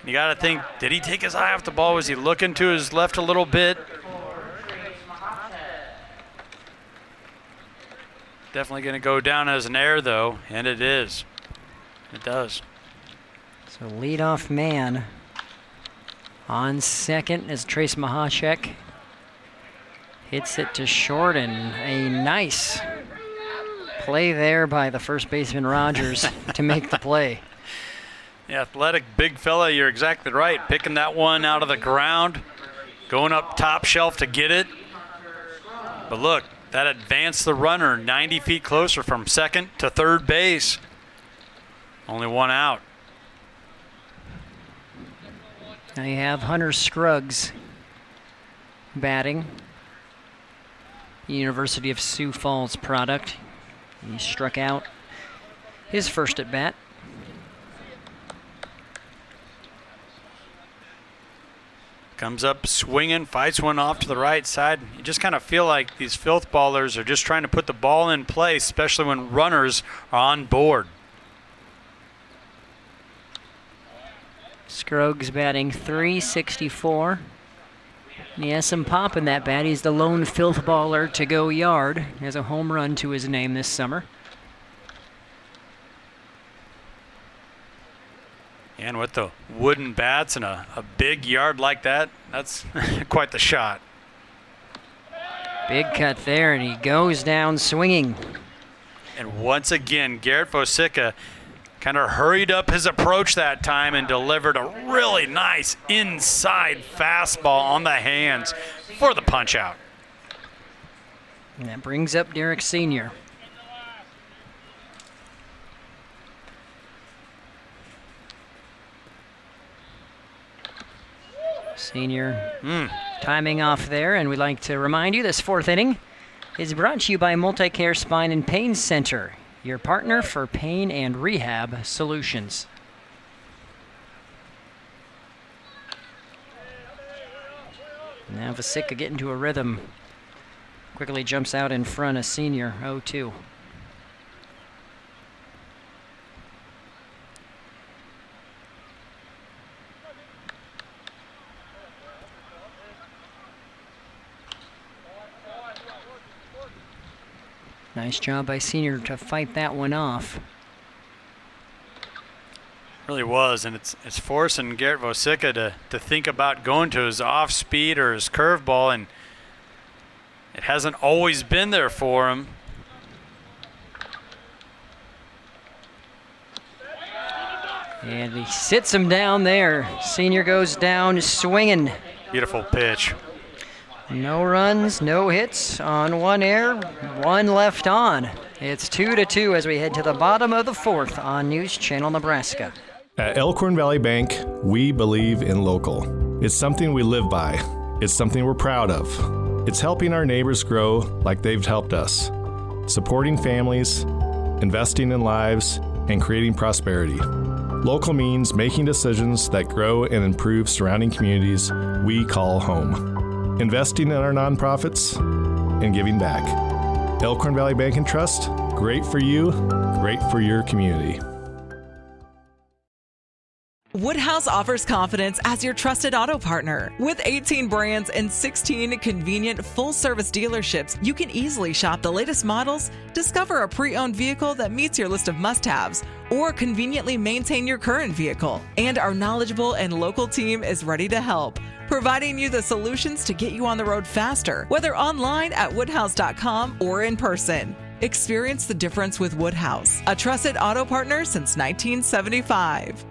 You got to think, did he take his eye off the ball? Was he looking to his left a little bit? Definitely going to go down as an error, though, and it is. It does. So leadoff man on second is Trace Mahachek. Hits it to short, and a nice play there by the first baseman Rogers to make the play. The athletic big fella, you're exactly right. Picking that one out of the ground, going up top shelf to get it. But look, that advanced the runner 90 feet closer from second to third base. Only one out. Now you have Hunter Scruggs batting. University of Sioux Falls product. He struck out his first at bat. Comes up swinging, fights one off to the right side. You just kind of feel like these Filthballers are just trying to put the ball in place, especially when runners are on board. Scruggs batting .364. He has some pop in that bat. He's the lone Filthballer to go yard. He has a home run to his name this summer. And with the wooden bats and a big yard like that, that's quite the shot. Big cut there, and he goes down swinging. And once again, Garrett Vosica kind of hurried up his approach that time and delivered a really nice inside fastball on the hands for the punch out. And that brings up Derek Sr. Senior timing off there, and we'd like to remind you this fourth inning is brought to you by Multicare Spine and Pain Center, your partner for pain and rehab solutions. Now Vasica getting to a rhythm. Quickly jumps out in front of Senior 0-2. Nice job by Senior to fight that one off. Really was, and it's forcing Garrett Vosica to think about going to his off speed or his curveball, and it hasn't always been there for him. And he sits him down there. Senior goes down swinging. Beautiful pitch. No runs, no hits on one air, one left on. It's 2-2 as we head to the bottom of the fourth on News Channel Nebraska. At Elkhorn Valley Bank, we believe in local. It's something we live by. It's something we're proud of. It's helping our neighbors grow like they've helped us. Supporting families, investing in lives, and creating prosperity. Local means making decisions that grow and improve surrounding communities we call home. Investing in our nonprofits and giving back. Elkhorn Valley Bank and Trust, great for you, great for your community. Woodhouse offers confidence as your trusted auto partner. With 18 brands and 16 convenient full-service dealerships, you can easily shop the latest models, discover a pre-owned vehicle that meets your list of must-haves, or conveniently maintain your current vehicle. And our knowledgeable and local team is ready to help, providing you the solutions to get you on the road faster, whether online at woodhouse.com or in person. Experience the difference with Woodhouse, a trusted auto partner since 1975.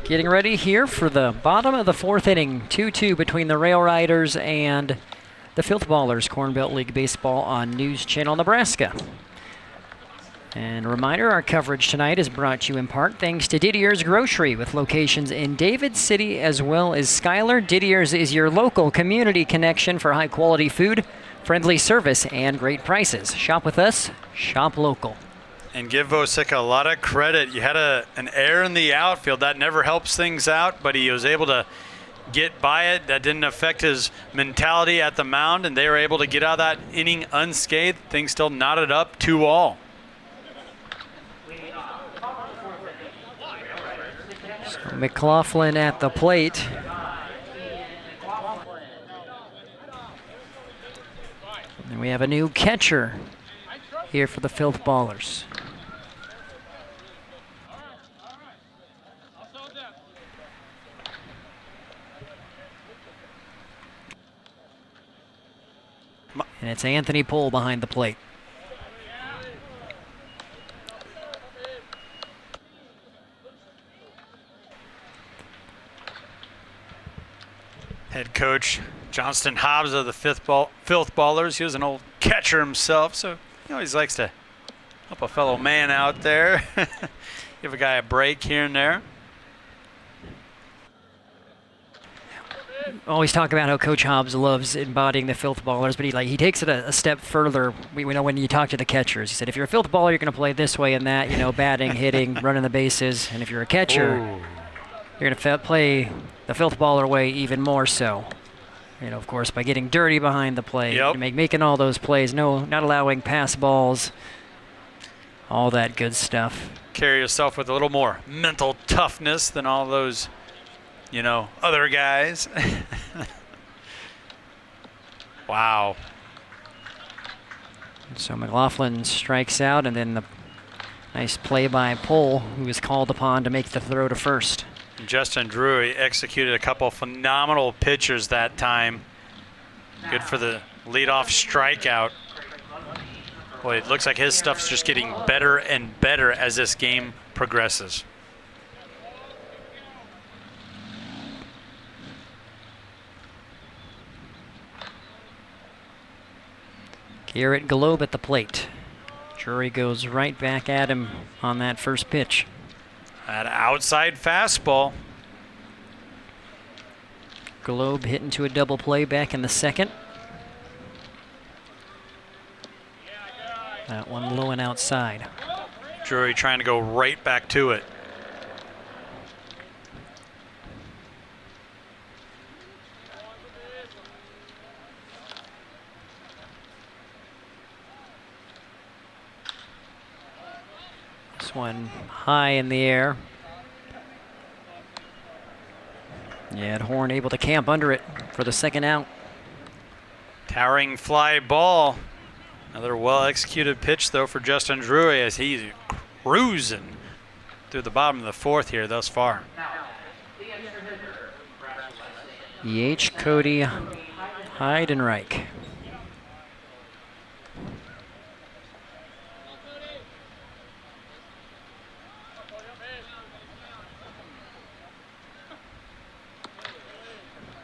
Getting ready here for the bottom of the fourth inning. 2-2 between the Rail Riders and the Filthballers. Corn Belt League Baseball on News Channel Nebraska. And a reminder, our coverage tonight is brought to you in part thanks to Didier's Grocery, with locations in David City as well as Schuyler. Didier's is your local community connection for high-quality food, friendly service, and great prices. Shop with us, shop local. And give Vosica a lot of credit. You had an error in the outfield. That never helps things out, but he was able to get by it. That didn't affect his mentality at the mound, and they were able to get out of that inning unscathed. Things still knotted up 2-2. So McLaughlin at the plate. And we have a new catcher here for the Filthballers. And it's Anthony Pohl behind the plate. Head coach Johnston Hobbs of the Filthballers. He was an old catcher himself, so he always likes to help a fellow man out there. Give a guy a break here and there. always talk about how Coach Hobbs loves embodying the Filthballers, but he takes it a step further. We know when you talk to the catchers, he said, if you're a Filthballer, you're going to play this way and that, batting, hitting, running the bases. And if you're a catcher, you're going to play the Filthballer way even more so. Of course, by getting dirty behind the plate, making all those plays, not allowing pass balls, all that good stuff. Carry yourself with a little more mental toughness than all those, other guys. Wow. So McLaughlin strikes out, and then the nice play by Pohl, who was called upon to make the throw to first. Justin Drury executed a couple phenomenal pitches that time. Good for the leadoff strikeout. Boy, it looks like his stuff's just getting better and better as this game progresses. Garrett Globe at the plate. Drury goes right back at him on that first pitch. That outside fastball. Globe hit into a double play back in the second. That one low and outside. Drury trying to go right back to it. This one high in the air. Yeah, Horn able to camp under it for the second out. Towering fly ball. Another well-executed pitch, though, for Justin Drury as he's cruising through the bottom of the fourth here thus far. E.H. Cody Heidenreich.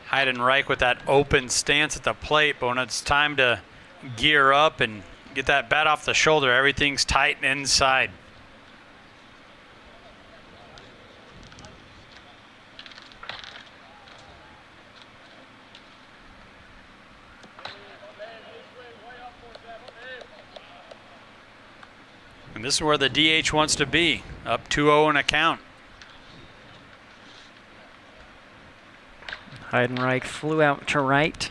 Heidenreich with that open stance at the plate, but when it's time to gear up and get that bat off the shoulder, everything's tight and inside. And this is where the DH wants to be, up 2-0 in a count. Heidenreich flew out to right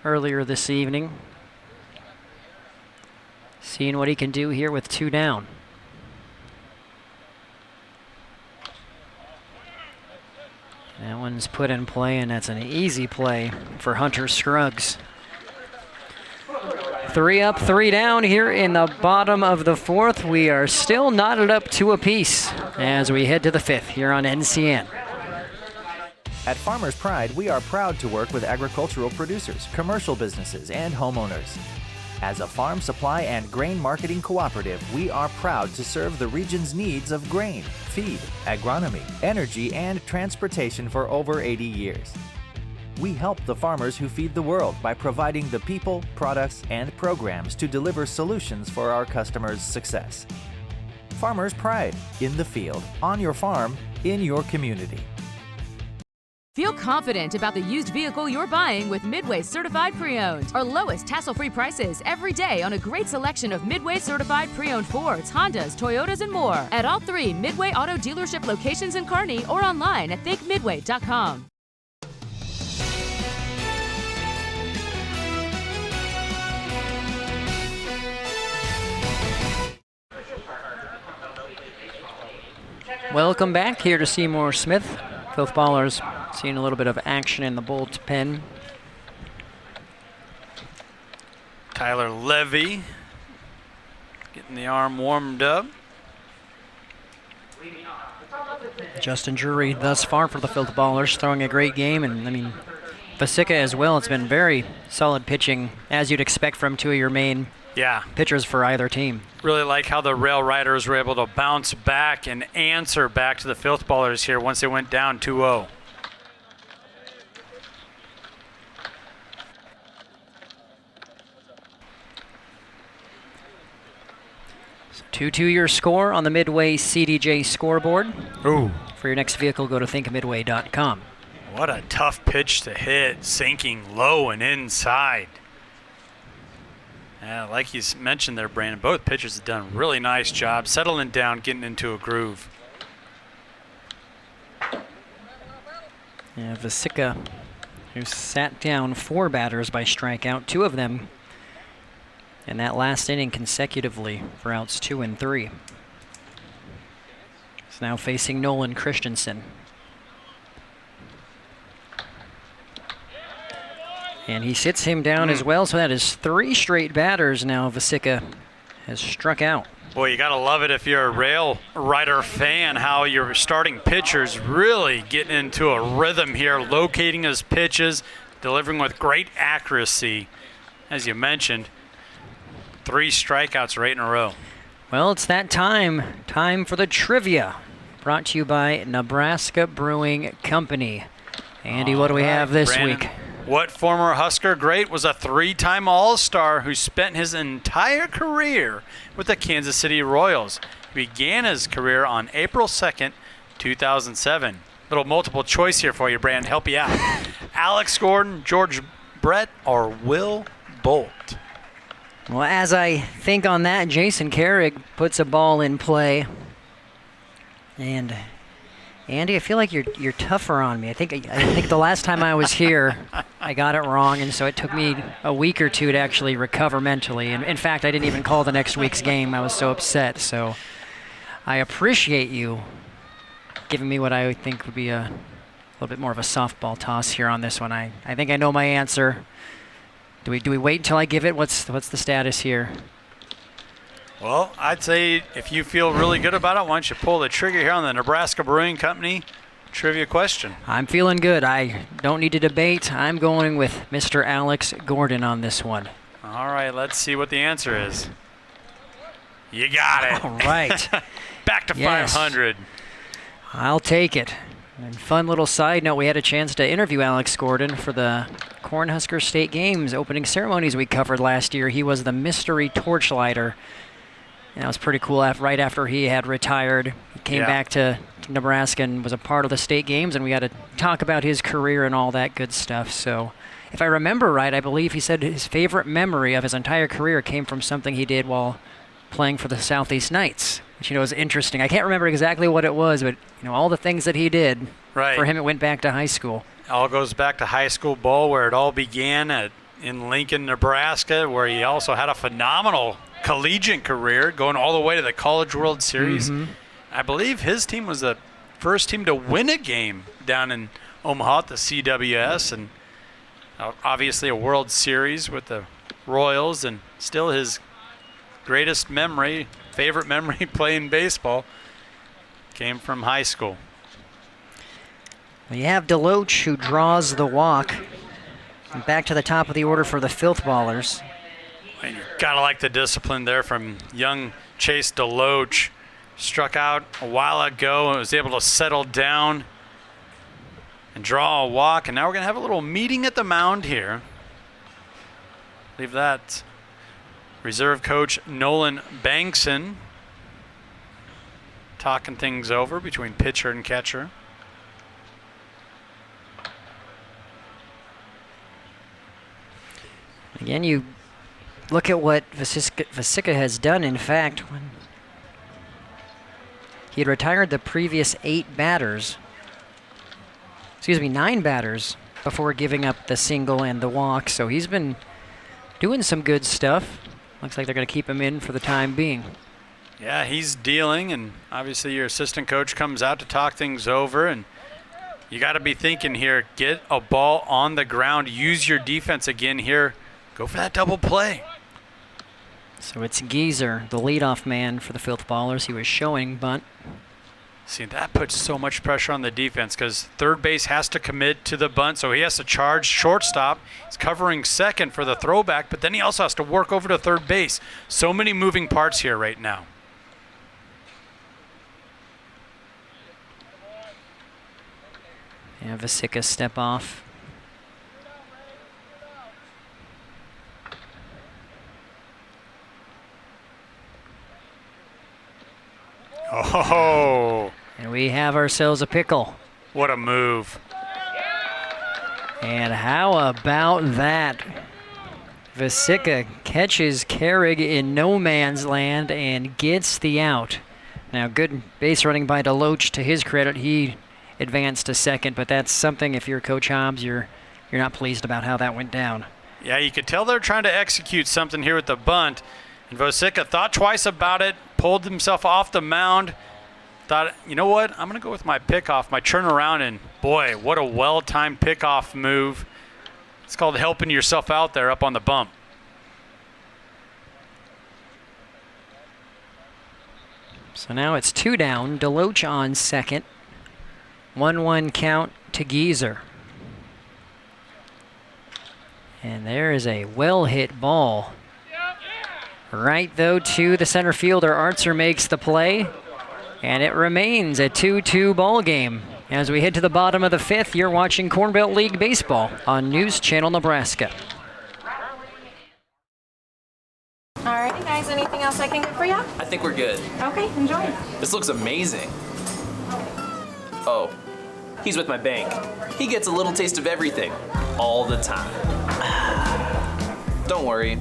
earlier this evening. Seeing what he can do here with 2 down. That one's put in play, and that's an easy play for Hunter Scruggs. 3 up, 3 down here in the bottom of the fourth. We are still knotted up 2 apiece as we head to the 5th here on NCN. At Farmers Pride, we are proud to work with agricultural producers, commercial businesses, and homeowners. As a farm supply and grain marketing cooperative, we are proud to serve the region's needs of grain, feed, agronomy, energy, and transportation for over 80 years. We help the farmers who feed the world by providing the people, products, and programs to deliver solutions for our customers' success. Farmers Pride, in the field, on your farm, in your community. Feel confident about the used vehicle you're buying with Midway Certified Pre-Owned. Our lowest tassel-free prices every day on a great selection of Midway Certified Pre-Owned Fords, Hondas, Toyotas, and more at all 3 Midway Auto dealership locations in Kearney or online at thinkmidway.com. Welcome back here to Seymour Smith. Filthballers seeing a little bit of action in the bullpen. Tyler Levy getting the arm warmed up. Justin Drury thus far for the Filthballers, throwing a great game, and Vasica as well. It's been very solid pitching, as you'd expect from 2 of your main pitchers for either team. Really like how the Rail Riders were able to bounce back and answer back to the Filthballers here once they went down 2-0. So 2-2 your score on the Midway CDJ scoreboard. Ooh. For your next vehicle, go to thinkmidway.com. What a tough pitch to hit, sinking low and inside. Yeah, like you mentioned there, Brandon, both pitchers have done a really nice job settling down, getting into a groove. Yeah, Vasicka, who sat down 4 batters by strikeout, 2 of them in that last inning consecutively for outs 2 and 3. He's now facing Nolan Christensen. And he sits him down as well, so that is 3 straight batters now Vasicka has struck out. Boy, you got to love it if you're a rail rider fan, how your starting pitcher's really getting into a rhythm here, locating his pitches, delivering with great accuracy. As you mentioned, 3 strikeouts right in a row. Well, it's that time. Time for the trivia. Brought to you by Nebraska Brewing Company. Andy, what do we have this Brandon, week? What former Husker great was a 3-time All-Star who spent his entire career with the Kansas City Royals? He began his career on April 2nd, 2007. Little multiple choice here for you, Brand. Help you out. Alex Gordon, George Brett, or Will Bolt? Well, as I think on that, Jason Carrig puts a ball in play. And Andy, I feel like you're tougher on me. I think the last time I was here, I got it wrong, and so it took me a week or 2 to actually recover mentally. And in fact, I didn't even call the next week's game. I was so upset. So I appreciate you giving me what I think would be a little bit more of a softball toss here on this one. I think I know my answer. Do we wait until I give it? What's the status here? Well, I'd say if you feel really good about it, why don't you pull the trigger here on the Nebraska Brewing Company trivia question. I'm feeling good. I don't need to debate. I'm going with Mr. Alex Gordon on this one. All right, let's see what the answer is. You got it. All right. Back to Yes. 500. I'll take it. And fun little side note, we had a chance to interview Alex Gordon for the Cornhusker State Games opening ceremonies we covered last year. He was the mystery torchlighter. And that was pretty cool. Right after he had retired, he came back to Nebraska and was a part of the state games, and we got to talk about his career and all that good stuff. So if I remember right, I believe he said his favorite memory of his entire career came from something he did while playing for the Southeast Knights, which, is interesting. I can't remember exactly what it was, but, all the things that he did, for him it went back to high school. All goes back to high school ball, where it all began in Lincoln, Nebraska, where he also had a phenomenal collegiate career, going all the way to the College World Series. Mm-hmm. I believe his team was the first team to win a game down in Omaha at the CWS, and obviously a World Series with the Royals, and still his greatest memory, favorite memory playing baseball came from high school. You have Deloach, who draws the walk. And back to the top of the order for the Filthballers. And you gotta like the discipline there from young Chase Deloach. Struck out a while ago and was able to settle down and draw a walk. And now we're gonna have a little meeting at the mound here. I believe that reserve coach Nolan Bankson talking things over between pitcher and catcher. Again, you look at what Vasicka has done. In fact, when he had retired the previous 9 batters before giving up the single and the walk. So he's been doing some good stuff. Looks like they're going to keep him in for the time being. Yeah, he's dealing, and obviously your assistant coach comes out to talk things over, and you got to be thinking here, get a ball on the ground, use your defense again here. Go for that double play. So it's Geezer, the leadoff man for the Filthballers. He was showing bunt. See, that puts so much pressure on the defense because third base has to commit to the bunt, so he has to charge shortstop. He's covering second for the throwback, but then he also has to work over to third base. So many moving parts here right now. Yeah, Vasicka step off. Oh. And we have ourselves a pickle. What a move. And how about that? Vasicka catches Carrig in no man's land and gets the out. Now, good base running by Deloach. To his credit, he advanced to second, but that's something, if you're Coach Hobbs, you're not pleased about how that went down. Yeah, you could tell they're trying to execute something here with the bunt. And Vasicka thought twice about it, pulled himself off the mound, thought, you know what, I'm going to go with my pickoff, my turnaround, and boy, what a well-timed pickoff move. It's called helping yourself out there up on the bump. So now it's 2 down. Deloach on second. 1-1 count to Geezer. And there is a well-hit ball. Right, though, to the center fielder. Artzer makes the play. And it remains a 2-2 ball game. As we head to the bottom of the 5th, you're watching Corn Belt League Baseball on News Channel Nebraska. Alrighty, guys. Anything else I can get for you? I think we're good. Okay, enjoy. This looks amazing. Oh, he's with my bank. He gets a little taste of everything, all the time. Don't worry,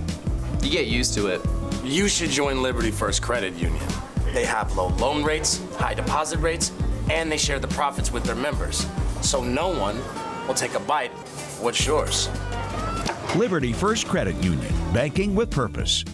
you get used to it. You should join Liberty First Credit Union. They have low loan rates, high deposit rates, and they share the profits with their members. So no one will take a bite of what's yours. Liberty First Credit Union, banking with purpose.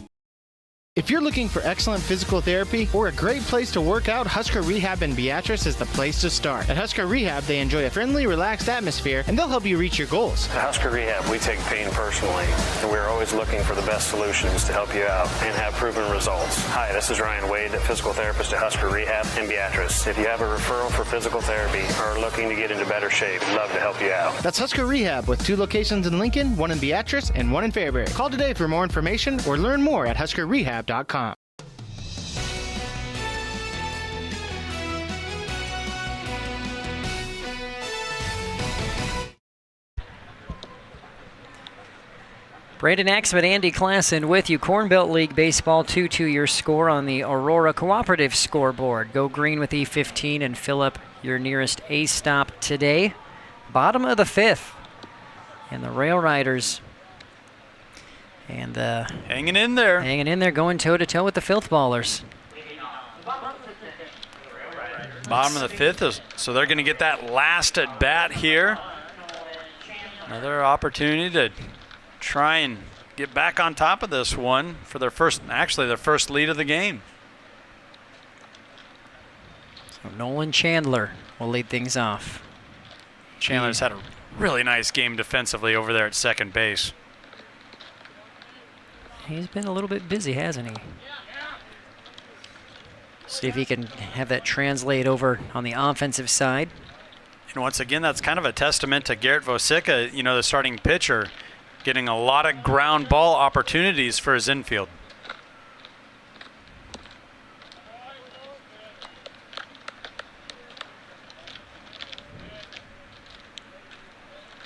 If you're looking for excellent physical therapy or a great place to work out, Husker Rehab in Beatrice is the place to start. At Husker Rehab, they enjoy a friendly, relaxed atmosphere, and they'll help you reach your goals. At Husker Rehab, we take pain personally, and we're always looking for the best solutions to help you out and have proven results. Hi, this is Ryan Wade, a physical therapist at Husker Rehab in Beatrice. If you have a referral for physical therapy or are looking to get into better shape, we'd love to help you out. That's Husker Rehab with 2 locations in Lincoln, 1 in Beatrice, and 1 in Fairbury. Call today for more information or learn more at huskerrehab.com. Braden Axman, Andy Klassen with you. Corn Belt League Baseball 2-2 your score on the Aurora Cooperative scoreboard. Go green with E15 and fill up your nearest A stop today. Bottom of the 5th. And the Rail Riders and hanging in there. Hanging in there, going toe-to-toe with the Filthballers. Bottom of the 5th, so they're going to get that last at bat here. Another opportunity to try and get back on top of this one for their first lead of the game. So Nolan Chandler will lead things off. Chandler's had a really nice game defensively over there at second base. He's been a little bit busy, hasn't he? See if he can have that translate over on the offensive side. And once again, that's kind of a testament to Garrett Vasicka, the starting pitcher, getting a lot of ground ball opportunities for his infield.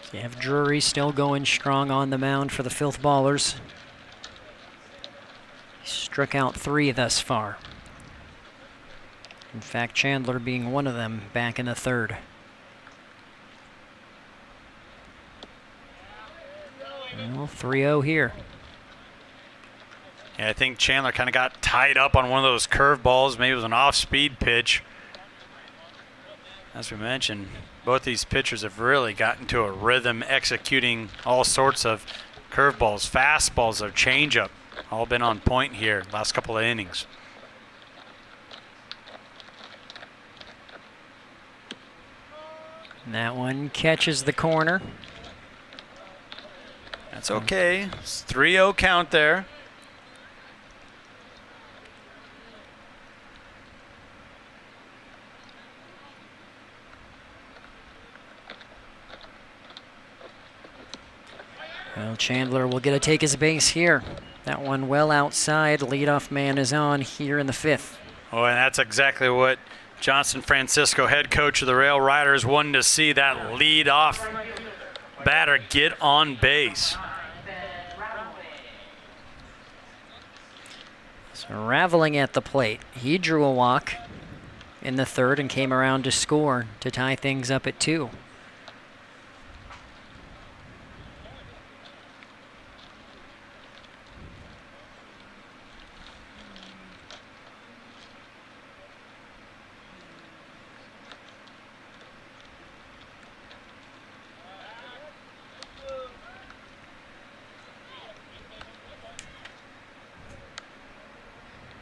So you have Drury still going strong on the mound for the Filthballers. He struck out 3 thus far. In fact, Chandler being one of them back in the 3rd. Well, 3-0 here. Yeah, I think Chandler kind of got tied up on one of those curveballs. Maybe it was an off-speed pitch. As we mentioned, both these pitchers have really gotten to a rhythm executing all sorts of curveballs, fastballs, or changeup. All been on point here last couple of innings. And that one catches the corner. That's okay. It's 3-0 count there. Well, Chandler will get to take his base here. That one well outside. Leadoff man is on here in the 5th. Oh, and that's exactly what Johnson Francisco, head coach of the Rail Riders, wanted to see, that lead-off batter get on base. So Raveling at the plate. He drew a walk in the 3rd and came around to score to tie things up at 2.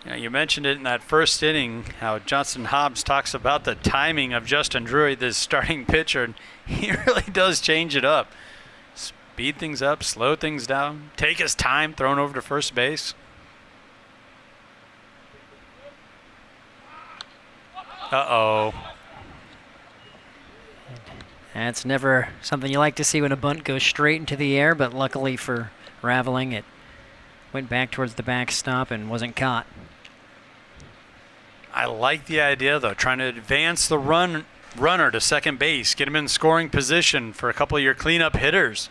Yeah, you mentioned it in that first inning, how Johnson Hobbs talks about the timing of Justin Drury, this starting pitcher, and he really does change it up. Speed things up, slow things down, take his time, thrown over to first base. Uh-oh. That's never something you like to see when a bunt goes straight into the air, but luckily for Raveling, it went back towards the backstop and wasn't caught. I like the idea, though, trying to advance the runner to second base, get him in scoring position for a couple of your cleanup hitters.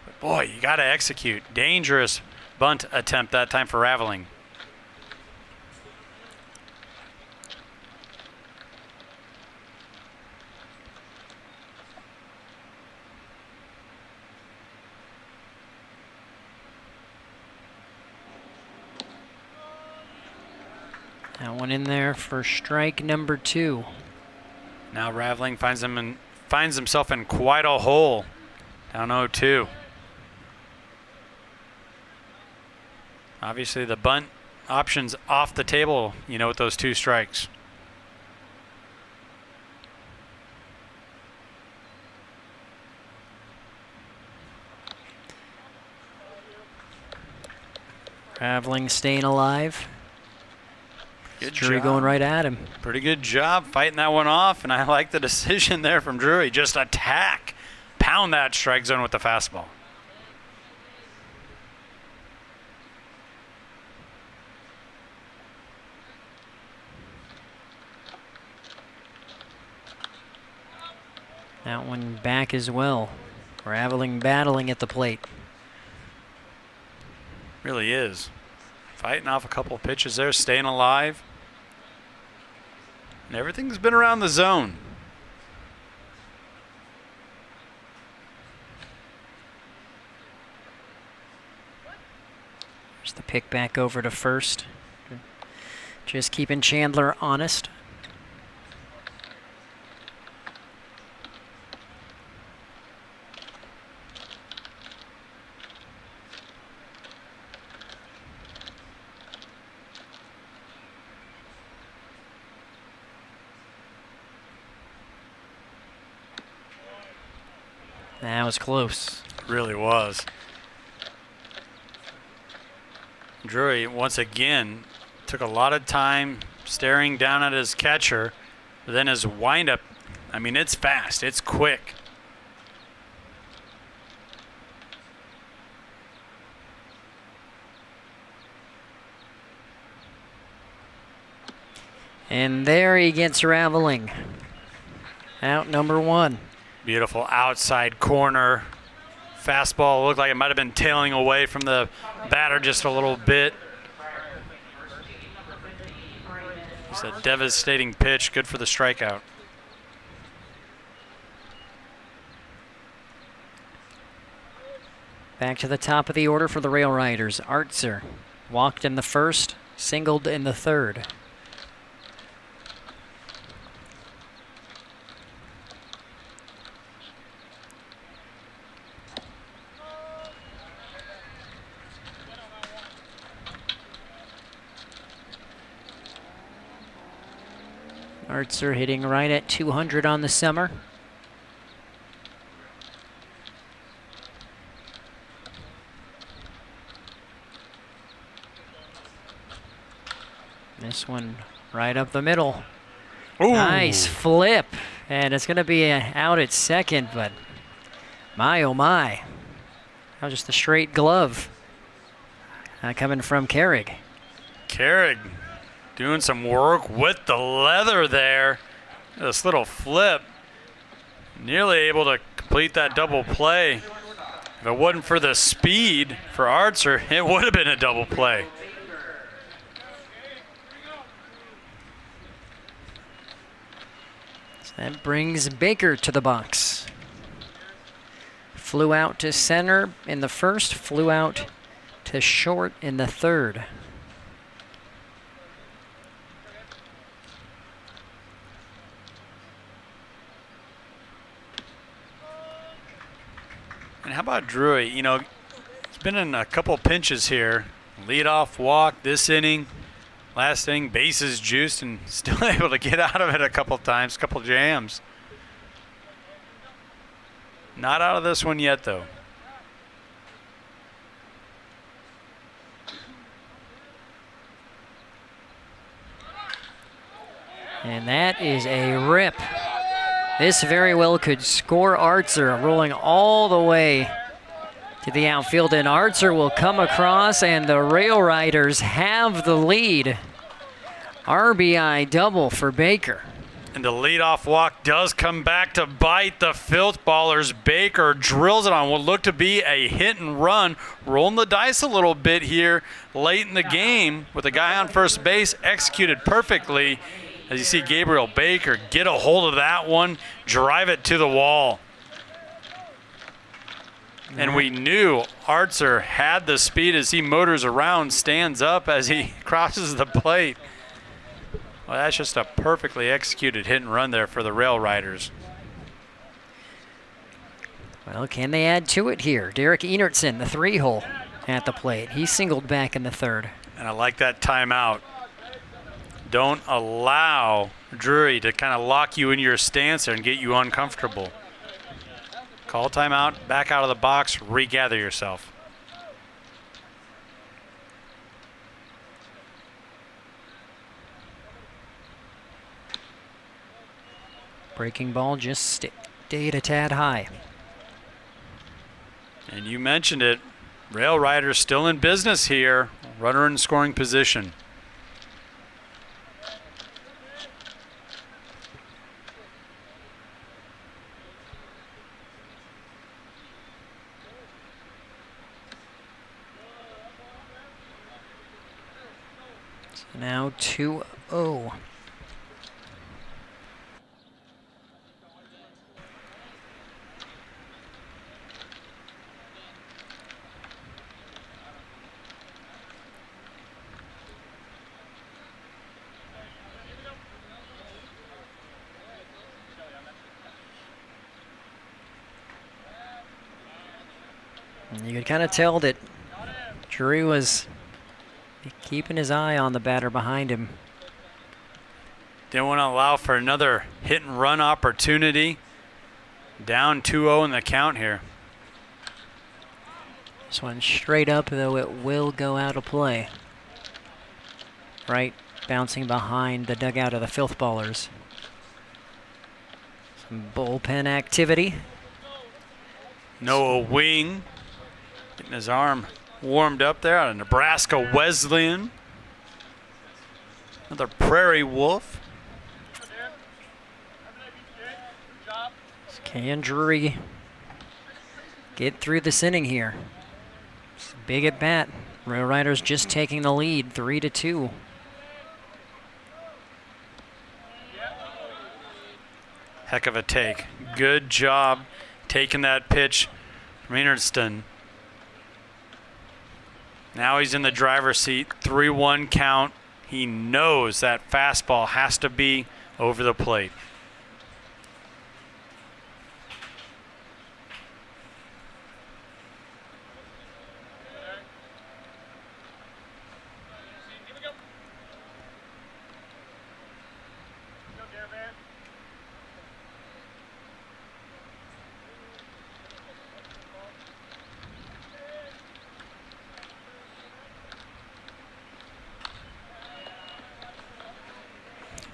But boy, you got to execute. Dangerous bunt attempt that time for Raveling. That one in there for strike number 2. Now Raveling finds himself in quite a hole. Down 0-2. Obviously the bunt option's off the table, with those 2 strikes. Raveling staying alive. Good Drury job. going right at him. Pretty good job fighting that one off, and I like the decision there from Drury. Just attack. Pound that strike zone with the fastball. That one back as well. Raveling battling at the plate. Really is. Fighting off a couple of pitches there, staying alive. And everything's been around the zone. There's the pick back over to first. Just keeping Chandler honest. That was close. Really was. Drury, once again, took a lot of time staring down at his catcher. But then his windup, it's fast. It's quick. And there he gets Raveling. Out number 1. Beautiful outside corner. Fastball looked like it might have been tailing away from the batter just a little bit. It's a devastating pitch. Good for the strikeout. Back to the top of the order for the Rail Riders. Artzer walked in the first, singled in the third. Artzer hitting right at 200 on the summer. This one right up the middle. Ooh. Nice flip. And it's going to be out at second, but my oh my. That was just a straight glove coming from Carrig. Carrig doing some work with the leather there. This little flip. Nearly able to complete that double play. If it wasn't for the speed for Artzer, it would have been a double play. So that brings Baker to the box. Flew out to center in the first, flew out to short in the third. And how about Drury? You know, he's been in a couple pinches here. Leadoff walk this inning. Last inning, bases juiced and still able to get out of it a couple times, couple jams. Not out of this one yet, though. And that is a rip. This very well could score Artzer, rolling all the way to the outfield, and Artzer will come across, and the Rail Riders have the lead. RBI double for Baker. And the leadoff walk does come back to bite the Filthballers. Baker drills it on what looked to be a hit and run, rolling the dice a little bit here late in the game with a guy on first base, executed perfectly. As you see Gabriel Baker get a hold of that one, drive it to the wall. And we knew Artzer had the speed as he motors around, stands up as he crosses the plate. Well, that's just a perfectly executed hit and run there for the Rail Riders. Well, can they add to it here? Derek Enertson, the 3-hole at the plate. He singled back in the third. And I like that timeout. Don't allow Drury to kind of lock you in your stance there and get you uncomfortable. Call timeout, back out of the box, regather yourself. Breaking ball just stayed a tad high. And you mentioned it, Rail Riders still in business here, runner in scoring position. Now 2-0. And you could kind of tell that Drury was keeping his eye on the batter behind him. Didn't want to allow for another hit and run opportunity. Down 2-0 in the count here. This one straight up, though it will go out of play. Right, bouncing behind the dugout of the Filthballers. Some bullpen activity. Noah Wing getting his arm warmed up there out of Nebraska Wesleyan. Another Prairie Wolf. Can Drury get through this inning here? It's a big at bat. Rail Riders just taking the lead, 3-2. Heck of a take. Good job taking that pitch from Enertson. Now he's in the driver's seat, 3-1 count. He knows that fastball has to be over the plate.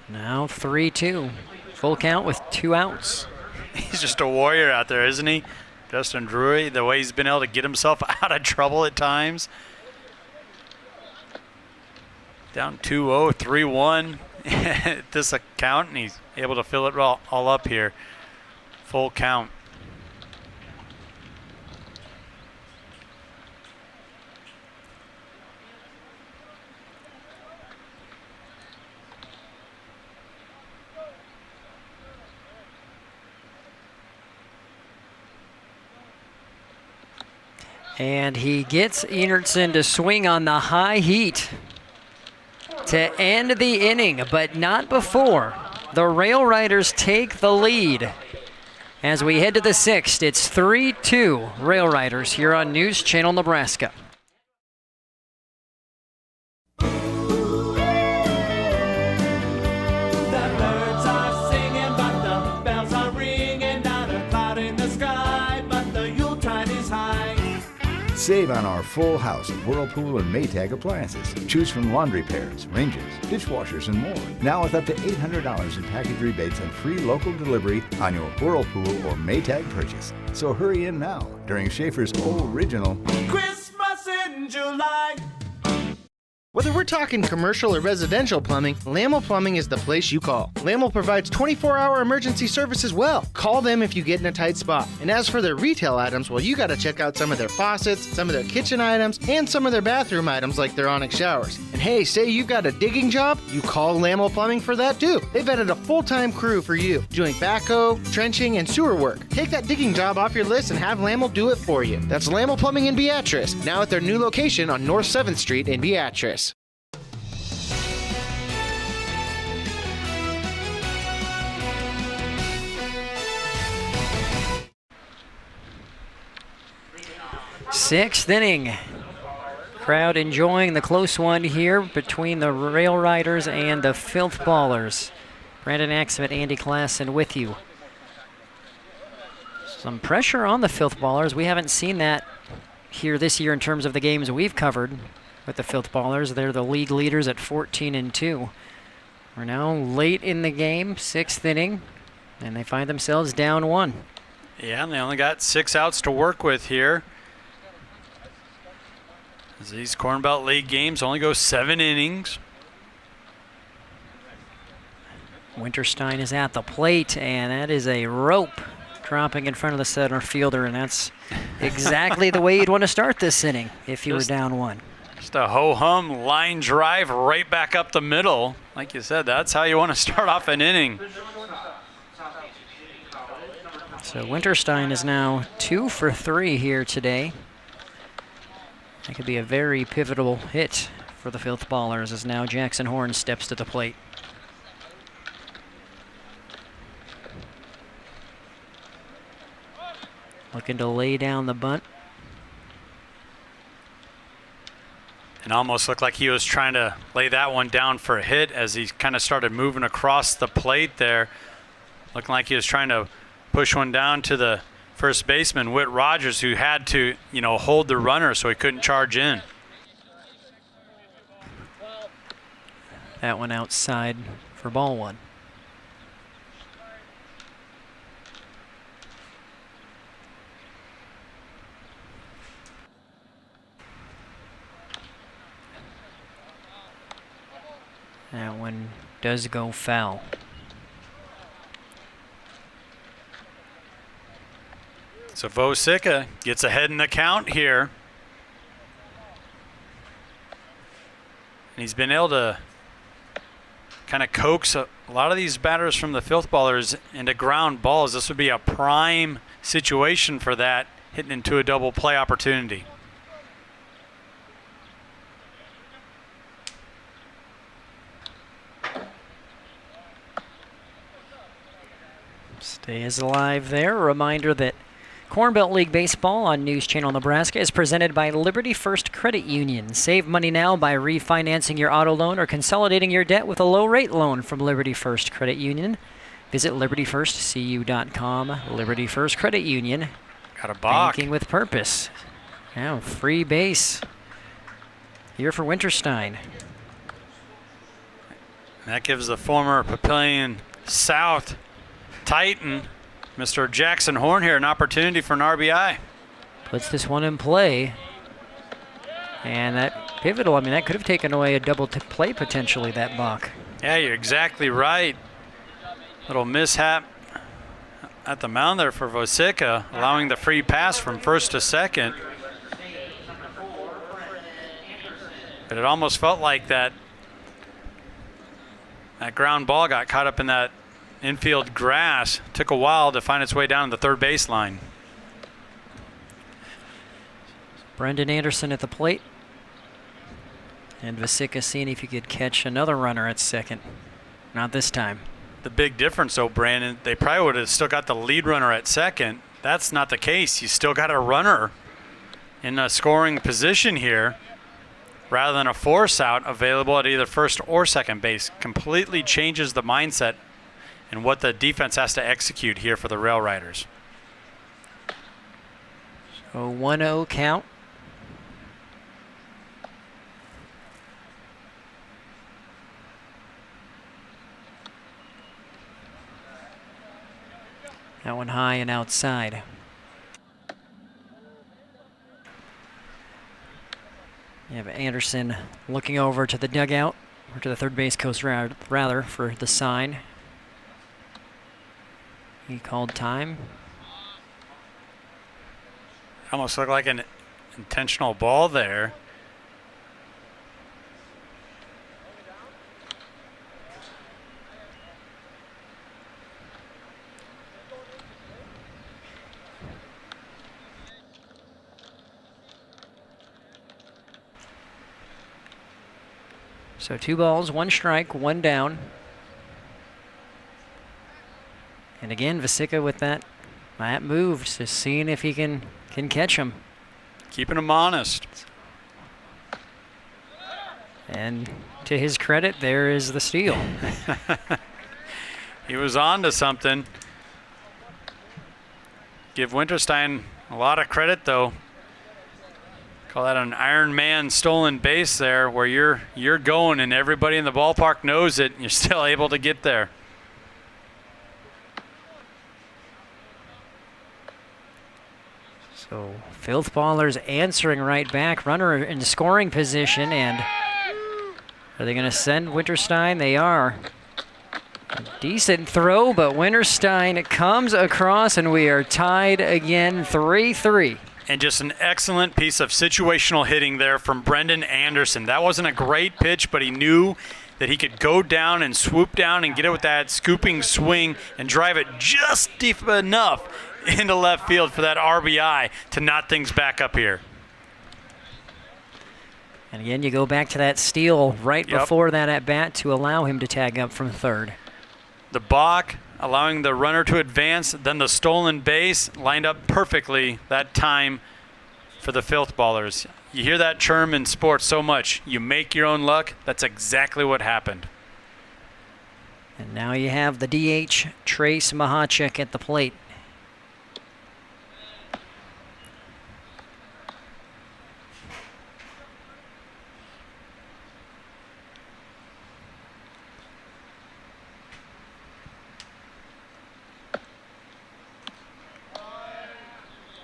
Now 3-2. Full count with 2 outs. He's just a warrior out there, isn't he? Justin Drury, the way he's been able to get himself out of trouble at times. Down 2-0, 3-1 at this account, and he's able to fill it all up here. Full count. And he gets Enertson to swing on the high heat to end the inning, but not before. The Rail Riders take the lead. As we head to the 6th, it's 3-2 Rail Riders here on News Channel Nebraska. Save on our full house of Whirlpool and Maytag appliances. Choose from laundry pairs, ranges, dishwashers, and more. Now with up to $800 in package rebates and free local delivery on your Whirlpool or Maytag purchase. So hurry in now during Schaefer's original Christmas in July. Whether we're talking commercial or residential plumbing, Lamel Plumbing is the place you call. Lamel provides 24-hour emergency service as well. Call them if you get in a tight spot. And as for their retail items, well, you got to check out some of their faucets, some of their kitchen items, and some of their bathroom items like their Onyx showers. And hey, say you've got a digging job, you call Lamel Plumbing for that too. They've added a full-time crew for you, doing backhoe, trenching, and sewer work. Take that digging job off your list and have Lamel do it for you. That's Lamel Plumbing in Beatrice, now at their new location on North 7th Street in Beatrice. Sixth inning. Crowd enjoying the close one here between the Rail Riders and the Filthballers. Brandon Axman, Andy Klassen with you. Some pressure on the Filthballers. We haven't seen that here this year in terms of the games we've covered with the Filthballers. They're the league leaders at 14-2. We're now late in the game, sixth inning, and they find themselves down 1. Yeah, and they only got 6 outs to work with here. These Corn Belt League games only go 7 innings. Winterstein is at the plate, and that is a rope dropping in front of the center fielder, and that's exactly the way you'd want to start this inning if you were down 1. Just a ho-hum line drive right back up the middle. Like you said, that's how you want to start off an inning. So Winterstein is now 2 for 3 here today. That could be a very pivotal hit for the Filthballers as now Jackson Horn steps to the plate. Looking to lay down the bunt. It almost looked like he was trying to lay that one down for a hit as he kind of started moving across the plate there. Looking like he was trying to push one down to the first baseman, Whit Rogers, who had to, hold the runner so he couldn't charge in. That one outside for ball 1. That one does go foul. So Vosica gets ahead in the count here. And he's been able to kind of coax a lot of these batters from the Filthballers into ground balls. This would be a prime situation for that, hitting into a double play opportunity. Stays alive there. A reminder that Corn Belt League Baseball on News Channel Nebraska is presented by Liberty First Credit Union. Save money now by refinancing your auto loan or consolidating your debt with a low-rate loan from Liberty First Credit Union. Visit libertyfirstcu.com. Liberty First Credit Union. Got a balk. Banking with purpose. Now, free base here for Winterstein. That gives the former Papillion South Titan, Mr. Jackson Horn here, an opportunity for an RBI. Puts this one in play. And that pivotal, that could have taken away a double play potentially, that balk. Yeah, you're exactly right. Little mishap at the mound there for Vosica, allowing the free pass from first to second. But it almost felt like that ground ball got caught up in that infield grass. Took a while to find its way down to the third baseline. Brendan Anderson at the plate. And Vosica seeing if he could catch another runner at second. Not this time. The big difference, though, Brandon, they probably would have still got the lead runner at second. That's not the case. You still got a runner in a scoring position here rather than a force out available at either first or second base. Completely changes the mindset and what the defense has to execute here for the Rail Riders. So 1-0 count. That one high and outside. You have Anderson looking over to the dugout, or to the third base coach rather, for the sign. He called time. Almost looked like an intentional ball there. So 2 balls, 1 strike, 1 down. And again, Vasica with that move, just seeing if he can catch him. Keeping him honest. And to his credit, there is the steal. He was on to something. Give Winterstein a lot of credit, though. Call that an Iron Man stolen base there, where you're going and everybody in the ballpark knows it, and you're still able to get there. So Filthballers answering right back. Runner in scoring position, and are they going to send Winterstein? They are. A decent throw, but Winterstein comes across, and we are tied again, 3-3. And just an excellent piece of situational hitting there from Brendan Anderson. That wasn't a great pitch, but he knew that he could go down and swoop down and get it with that scooping swing and drive it just deep enough into left field for that RBI to knot things back up here. And again, you go back to that steal right before that at bat to allow him to tag up from third. The balk, allowing the runner to advance, then the stolen base lined up perfectly that time for the Filthballers. You hear that term in sports so much. You make your own luck. That's exactly what happened. And now you have the DH, Trace Mahachek, at the plate.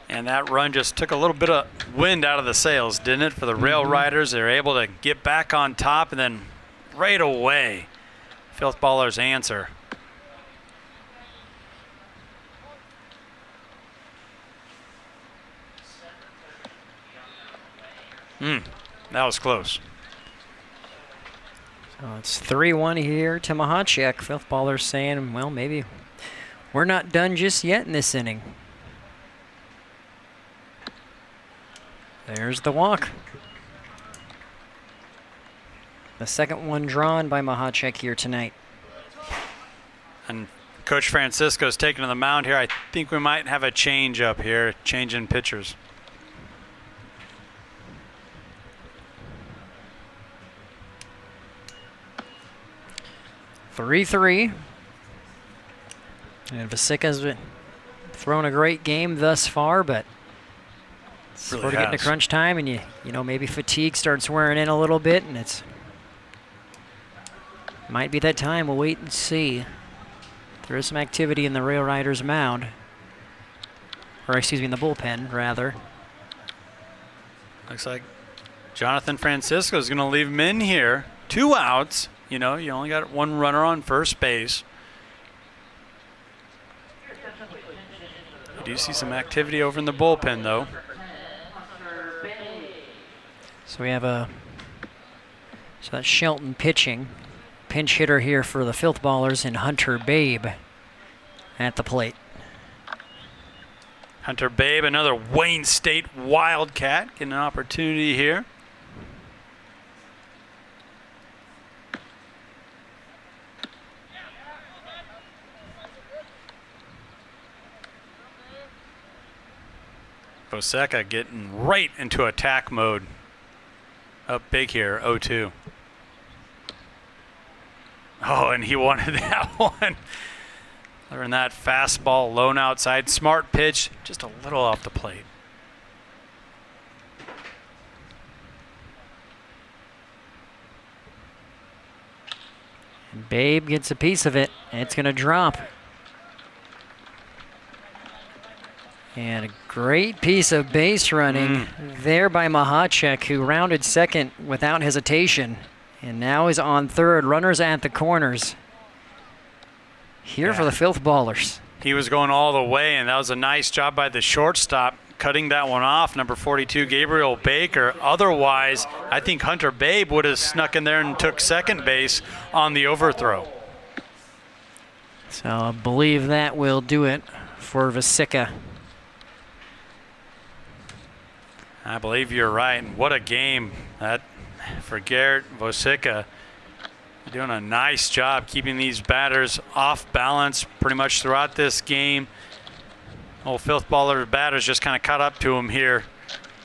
And that run just took a little bit of wind out of the sails, didn't it, for the Rail Riders? They were able to get back on top, and then right away, Filthballers answer. That was close. So it's 3-1 here to Mahachek. Filthballers saying, well, maybe we're not done just yet in this inning. There's the walk. The second one drawn by Mahachek here tonight. And Coach Francisco's taking to the mound here. I think we might have a change up here, change in pitchers. (3-3). And Vasica's thrown a great game thus far, but Really sort of getting to crunch time, and you know, maybe fatigue starts wearing in a little bit, and it's might be that time. We'll wait and see. There is some activity in the Rail Riders mound, or excuse me, in the bullpen rather. Looks like Jonathan Francisco is going to leave him in here. 2 outs. You know, you only got 1 runner on first base. You do see some activity over in the bullpen, though. So we have so that's Shelton pitching. Pinch hitter here for the Filthballers and Hunter Babe at the plate. Hunter Babe, another Wayne State Wildcat, getting an opportunity here. Oseka getting right into attack mode. Up big here, 0-2. Oh, and he wanted that one. Learn that fastball, lone outside. Smart pitch, just a little off the plate. And Babe gets a piece of it, and it's going to drop. And a great piece of base running there by Mahacek, who rounded second without hesitation. And now is on third. Runners at the corners. Here for the Filthballers. He was going all the way, and that was a nice job by the shortstop, cutting that one off, number 42, Gabriel Baker. Otherwise, I think Hunter Babe would have snuck in there and took second base on the overthrow. So I believe that will do it for Vasicka. I believe you're right. And what a game that for Garrett Vasicka. Doing a nice job keeping these batters off balance pretty much throughout this game. Old Filthballer batters just kind of caught up to him here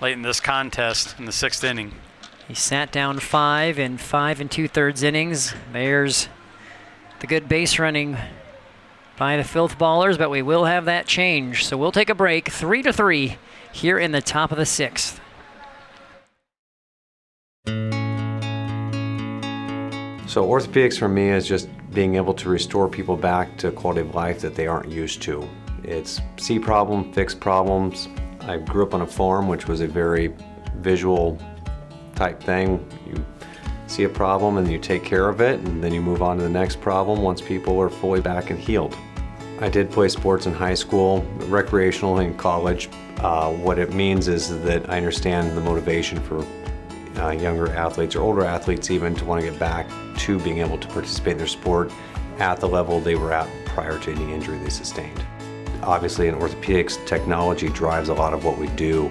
late in this contest in the 6th inning. He sat down 5 in 5 2/3 innings. There's the good base running by the Filthballers, but we will have that change. So we'll take a break, 3-3 here in the top of the 6th. So orthopedics for me is just being able to restore people back to quality of life that they aren't used to. It's see problem, fix problems. I grew up on a farm, which was a very visual type thing. You see a problem and you take care of it, and then you move on to the next problem once people are fully back and healed. I did play sports in high school, recreational in college. What it means is that I understand the motivation for younger athletes or older athletes even to want to get back to being able to participate in their sport at the level they were at prior to any injury they sustained. Obviously in orthopedics, technology drives a lot of what we do,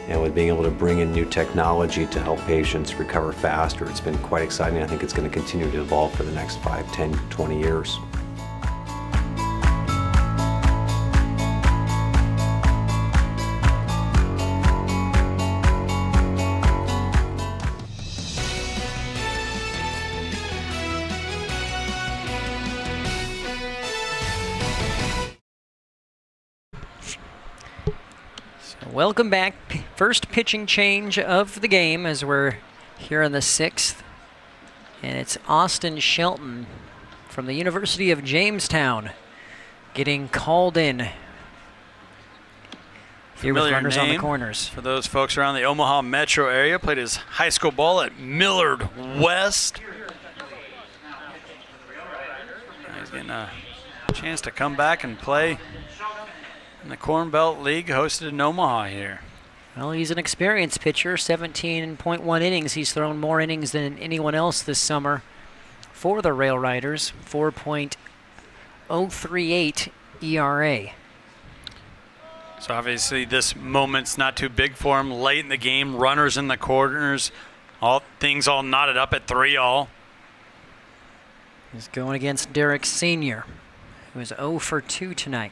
and with being able to bring in new technology to help patients recover faster, it's been quite exciting. I think it's going to continue to evolve for the next 5, 10, 20 years. Welcome back. First pitching change of the game as we're here in the 6th. And it's Austin Shelton from the University of Jamestown getting called in. Here with runners on the corners. For those folks around the Omaha metro area, played his high school ball at Millard West. He's getting a chance to come back and play in the Corn Belt League, hosted in Omaha here. Well, he's an experienced pitcher, 17.1 innings. He's thrown more innings than anyone else this summer for the Rail Riders, 4.038 ERA. So obviously this moment's not too big for him. Late in the game, runners in the corners, things all knotted up at 3-all. He's going against Derek Sr., who is 0 for 2 tonight.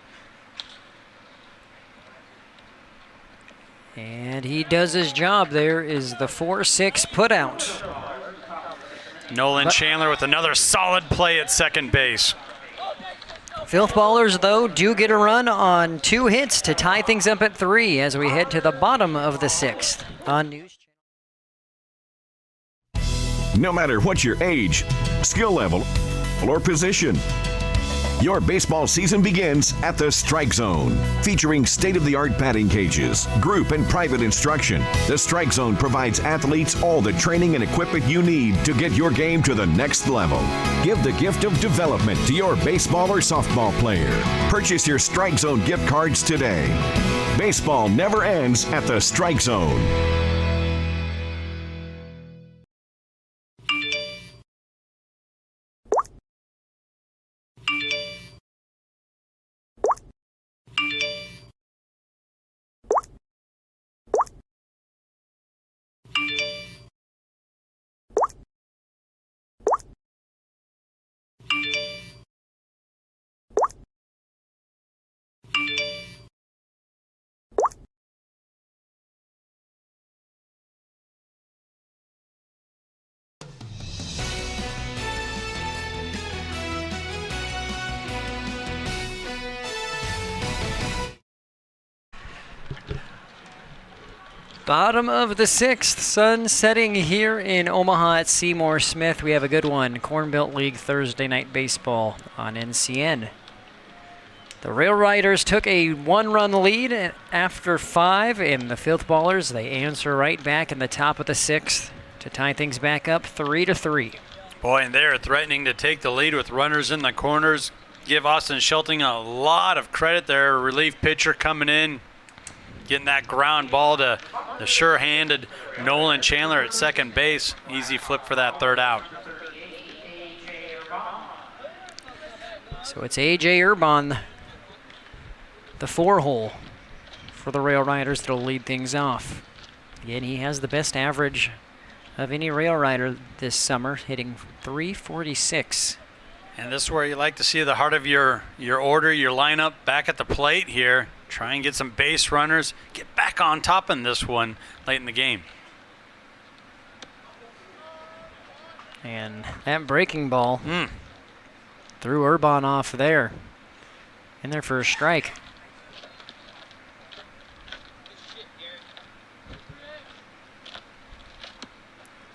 And he does his job. There is the 4-6 putout. Nolan Chandler with another solid play at second base. Filthballers, though, do get a run on 2 hits to tie things up at 3 as we head to the bottom of the 6th on News. No matter what your age, skill level, or position, your baseball season begins at the Strike Zone. Featuring state-of-the-art batting cages, group and private instruction, the Strike Zone provides athletes all the training and equipment you need to get your game to the next level. Give the gift of development to your baseball or softball player. Purchase your Strike Zone gift cards today. Baseball never ends at the Strike Zone. Bottom of the 6th, sun setting here in Omaha at Seymour Smith. We have a good one. Corn Belt League Thursday Night Baseball on NCN. The Rail Riders took a 1-run lead after 5, and the Filthballers, they answer right back in the top of the 6th to tie things back up 3-3. Boy, and they're threatening to take the lead with runners in the corners. Give Austin Shelton a lot of credit there. Relief pitcher coming in, getting that ground ball to the sure-handed Nolan Chandler at second base. Easy flip for that third out. So it's A.J. Urbon, the 4-hole for the Rail Riders that'll lead things off. Again, he has the best average of any Rail Rider this summer, hitting .346. And this is where you like to see the heart of your order, your lineup back at the plate here. Try and get some base runners. Get back on top in this one late in the game. And that breaking ball threw Urbon off there. In there for a strike.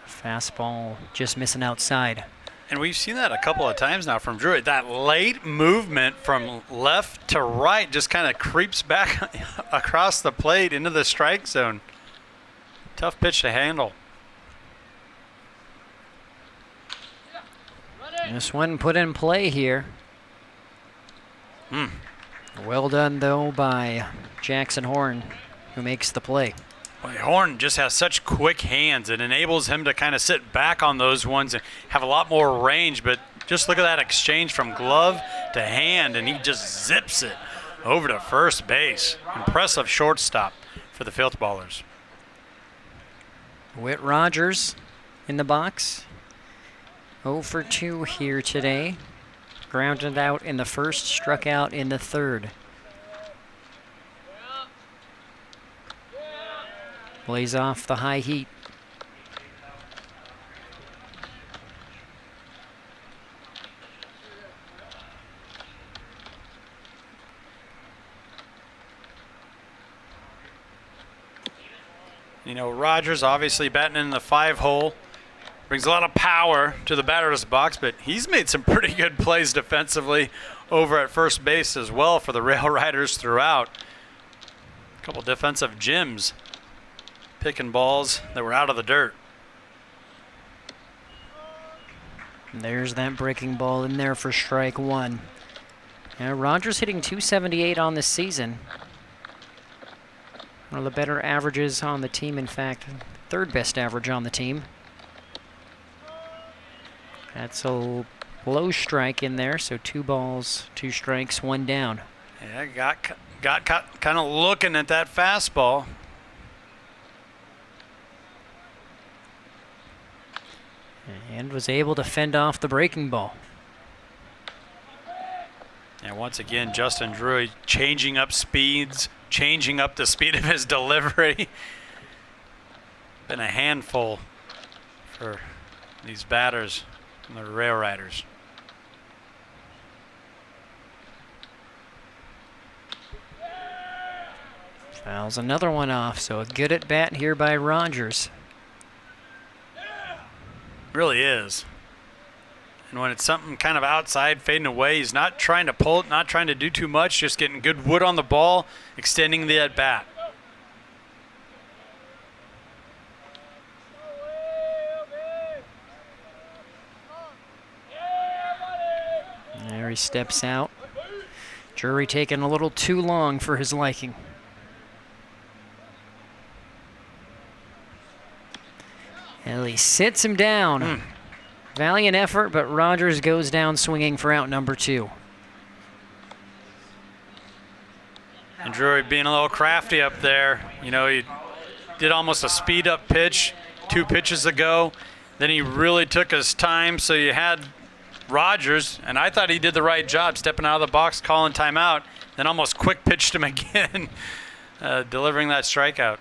Fastball just missing outside. And we've seen that a couple of times now from Drury. That late movement from left to right just kind of creeps back across the plate into the strike zone. Tough pitch to handle. This one put in play here. Well done, though, by Jackson Horn, who makes the play. Boy, Horn just has such quick hands. It enables him to kind of sit back on those ones and have a lot more range. But just look at that exchange from glove to hand, and he just zips it over to first base. Impressive shortstop for the Filthballers. Whit Rogers in the box. 0 for 2 here today. Grounded out in the first, struck out in the third. Blaze off the high heat. You know, Rogers obviously batting in the 5-hole. Brings a lot of power to the batter's box, but he's made some pretty good plays defensively over at first base as well for the Rail Riders throughout. A couple defensive gems. Picking balls that were out of the dirt. And there's that breaking ball in there for strike 1. Yeah, Rogers hitting .278 on this season. One of the better averages on the team, in fact, third best average on the team. That's a low strike in there, so 2 balls, 2 strikes, 1 down. Yeah, got kind of looking at that fastball. And was able to fend off the breaking ball. And once again, Justin Drury changing up speeds, changing up the speed of his delivery. Been a handful for these batters and the Rail Riders. Fouls another one off, so a good at bat here by Rogers. Really is. And when it's something kind of outside, fading away, he's not trying to pull it, not trying to do too much, just getting good wood on the ball, extending the at-bat. There he steps out. Drury taking a little too long for his liking. Well, he sits him down. Valiant effort, but Rogers goes down swinging for out number 2. And Drury being a little crafty up there. You know, he did almost a speed-up pitch 2 pitches ago. Then he really took his time, so you had Rogers, and I thought he did the right job, stepping out of the box, calling timeout, then almost quick pitched him again, delivering that strikeout.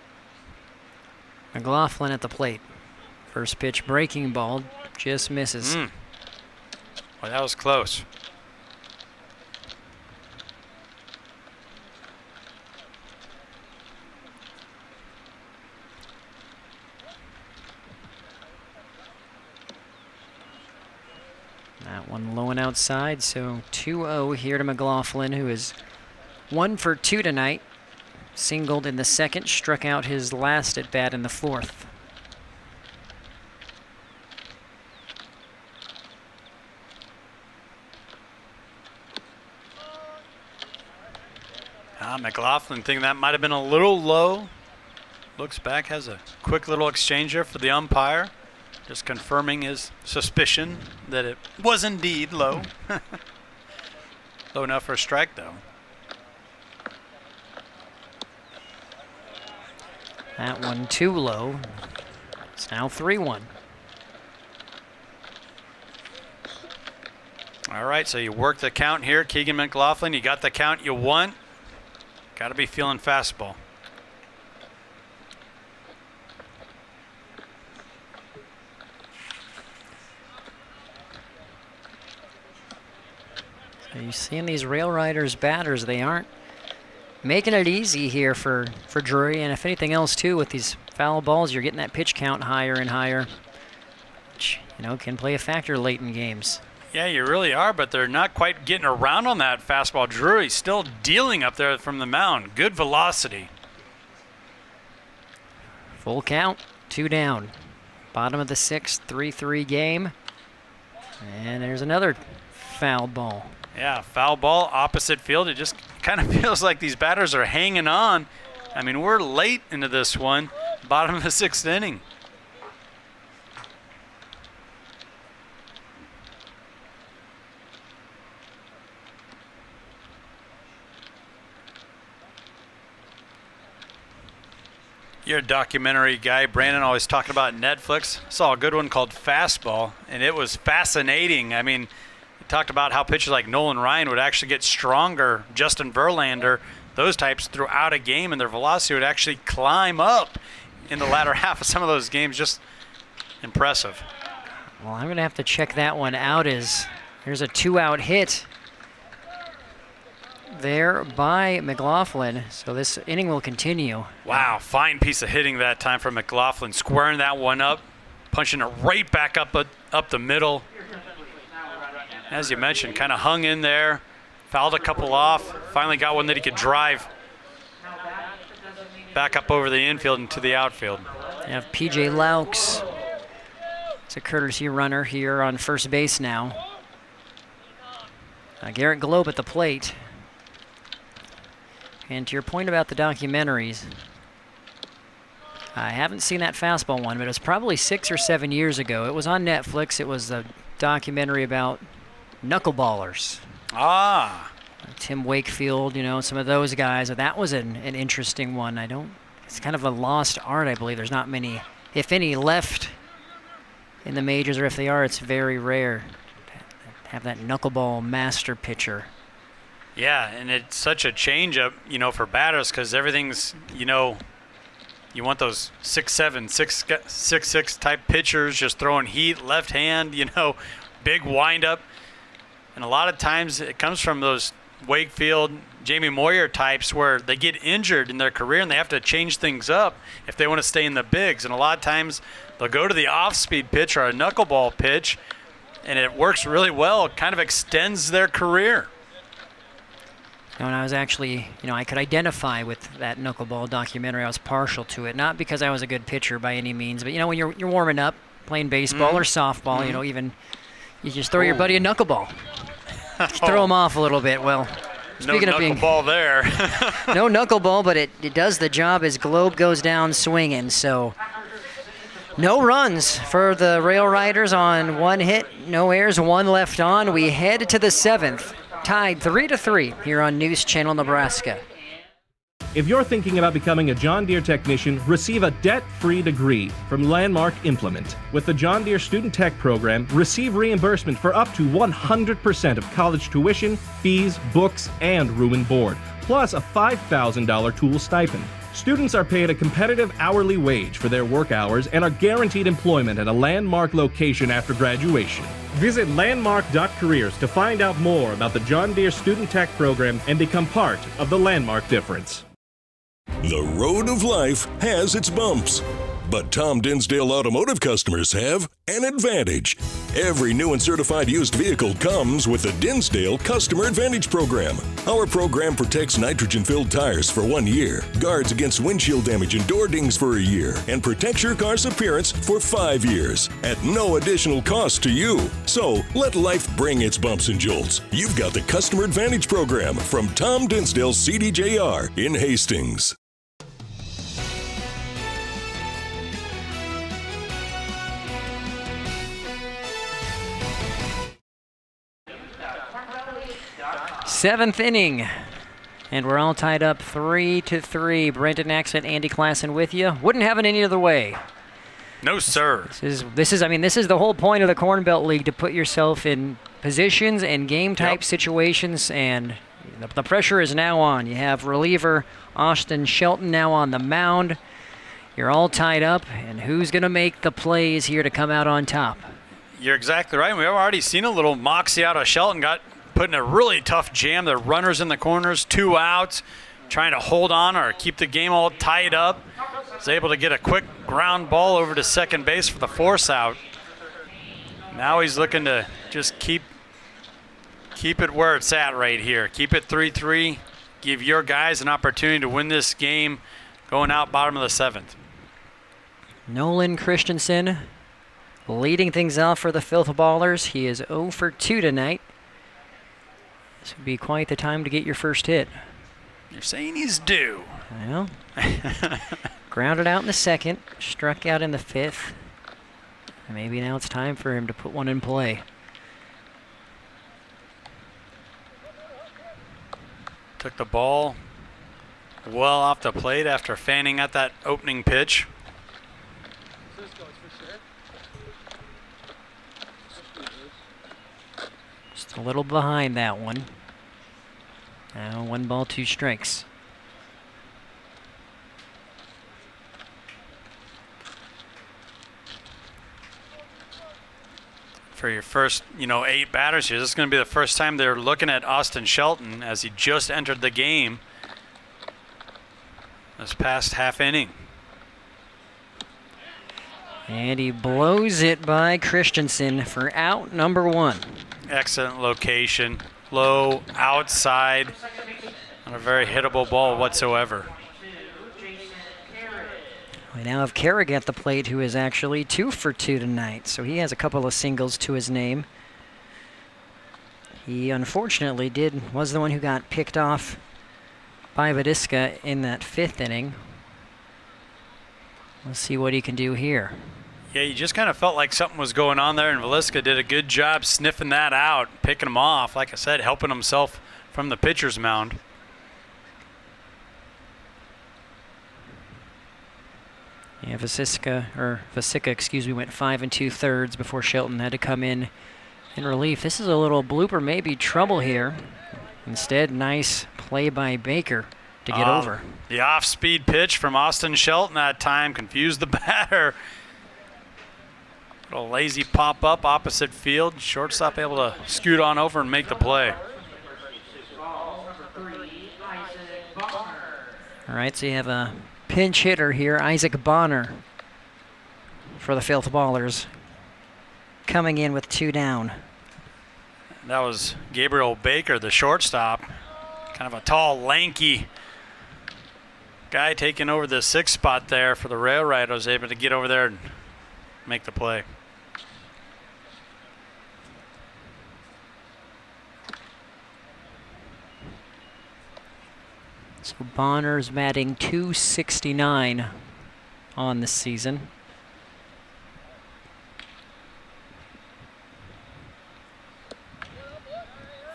McLaughlin at the plate. First pitch breaking ball, just misses. Well, that was close. That one low and outside, so 2-0 here to McLaughlin, who has 1 for 2 tonight. Singled in the second, struck out his last at bat in the fourth. McLaughlin thinking that might have been a little low. Looks back, has a quick little exchange there for the umpire. Just confirming his suspicion that it was indeed low. Low enough for a strike, though. That one too low. It's now 3-1. All right, so you work the count here, Keegan McLaughlin. You got the count you want. Got to be feeling fastball. So you're seeing these Rail Riders batters, they aren't making it easy here for Drury, and if anything else too, with these foul balls, you're getting that pitch count higher and higher, which, you know, can play a factor late in games. Yeah, you really are, but they're not quite getting around on that fastball. Drury still dealing up there from the mound. Good velocity. Full count, 2 down. Bottom of the 6th, 3-3 game. And there's another foul ball. Yeah, foul ball, opposite field. It just kind of feels like these batters are hanging on. I mean, we're late into this one, bottom of the 6th inning. You're a documentary guy, Brandon, always talking about Netflix. Saw a good one called Fastball, and it was fascinating. I mean, it talked about how pitchers like Nolan Ryan would actually get stronger, Justin Verlander, those types throughout a game, and their velocity would actually climb up in the latter half of some of those games. Just impressive. Well, I'm going to have to check that one out. Here's a 2-out hit there by McLaughlin, so this inning will continue. Wow, fine piece of hitting that time from McLaughlin, squaring that one up, punching it right back up the middle. As you mentioned, kind of hung in there, fouled a couple off, finally got one that he could drive back up over the infield into the outfield. You have P.J. Laux. It's a courtesy runner here on first base now. Garrett Globe at the plate. And to your point about the documentaries, I haven't seen that fastball one, but it was probably 6 or 7 years ago. It was on Netflix. It was a documentary about knuckleballers. Ah. Tim Wakefield, you know, some of those guys. That was an interesting one. It's kind of a lost art, I believe. There's not many, if any, left in the majors, or if they are, it's very rare to have that knuckleball master pitcher. Yeah, and it's such a change-up, you know, for batters, because everything's, you know, you want those 6'7", 6'6" type pitchers just throwing heat, left hand, you know, big wind-up. And a lot of times it comes from those Wakefield, Jamie Moyer types where they get injured in their career and they have to change things up if they want to stay in the bigs. And a lot of times they'll go to the off-speed pitch or a knuckleball pitch, and it works really well. It kind of extends their career. And I was actually, you know, I could identify with that knuckleball documentary. I was partial to it, not because I was a good pitcher by any means, but, you know, when you're warming up, playing baseball or softball, you know, even you just throw your buddy a knuckleball. Throw him off a little bit. Well, speaking of being knuckleball there. no knuckleball, but it does the job as Globe goes down swinging. So no runs for the Rail Riders on 1 hit, no errors, 1 left on. We head to the 7th. Tied 3-3 here on News Channel Nebraska. If you're thinking about becoming a John Deere technician, receive a debt-free degree from Landmark Implement. With the John Deere Student Tech program, receive reimbursement for up to 100% of college tuition, fees, books, and room and board, plus a $5,000 tool stipend. Students are paid a competitive hourly wage for their work hours and are guaranteed employment at a Landmark location after graduation. Visit landmark.careers to find out more about the John Deere Student Tech program and become part of the Landmark difference. The road of life has its bumps, but Tom Dinsdale Automotive customers have an advantage. Every new and certified used vehicle comes with the Dinsdale Customer Advantage Program. Our program protects nitrogen-filled tires for 1 year, guards against windshield damage and door dings for a year, and protects your car's appearance for 5 years at no additional cost to you. So let life bring its bumps and jolts. You've got the Customer Advantage Program from Tom Dinsdale CDJR in Hastings. Seventh inning, and we're all tied up 3-3. Brendan Axett, Andy Klassen with you. Wouldn't have it any other way. No, sir. This is the whole point of the Corn Belt League, to put yourself in positions and game type situations, and the pressure is now on. You have reliever Austin Shelton now on the mound. You're all tied up, and who's going to make the plays here to come out on top? You're exactly right. We've already seen a little moxie out of Shelton. Got put in a really tough jam. The runners in the corners, 2 outs, trying to hold on or keep the game all tied up. Was able to get a quick ground ball over to second base for the force out. Now he's looking to just keep it where it's at right here. Keep it 3-3. Give your guys an opportunity to win this game going out bottom of the 7th. Nolan Christensen leading things off for the Filthballers. He is 0 for 2 tonight. This would be quite the time to get your first hit. You're saying he's due. Well, grounded out in the 2nd, struck out in the 5th. And maybe now it's time for him to put one in play. Took the ball well off the plate after fanning at that opening pitch. Just a little behind that one. Now 1 ball, 2 strikes. For your first, 8 batters here, this is going to be the first time they're looking at Austin Shelton as he just entered the game this past half inning. And he blows it by Christensen for out number 1. Excellent location, low, outside, not a very hittable ball whatsoever. We now have Carrick at the plate, who is actually 2 for 2 tonight, so he has a couple of singles to his name. He unfortunately was the one who got picked off by Vadiska in that 5th inning. Let's see what he can do here. Yeah, you just kind of felt like something was going on there, and Valiska did a good job sniffing that out, picking him off, like I said, helping himself from the pitcher's mound. Yeah, Vasica, went 5 2/3 before Shelton had to come in relief. This is a little blooper, maybe trouble here. Instead, nice play by Baker to get over. The off-speed pitch from Austin Shelton that time confused the batter. Little lazy pop-up opposite field. Shortstop able to scoot on over and make the play. All right, so you have a pinch hitter here, Isaac Bonner, for the Filthballers, coming in with 2 down. That was Gabriel Baker, the shortstop. Kind of a tall, lanky guy taking over the 6th spot there for the Rail Riders, able to get over there and make the play. So Bonner's batting .269 on the season.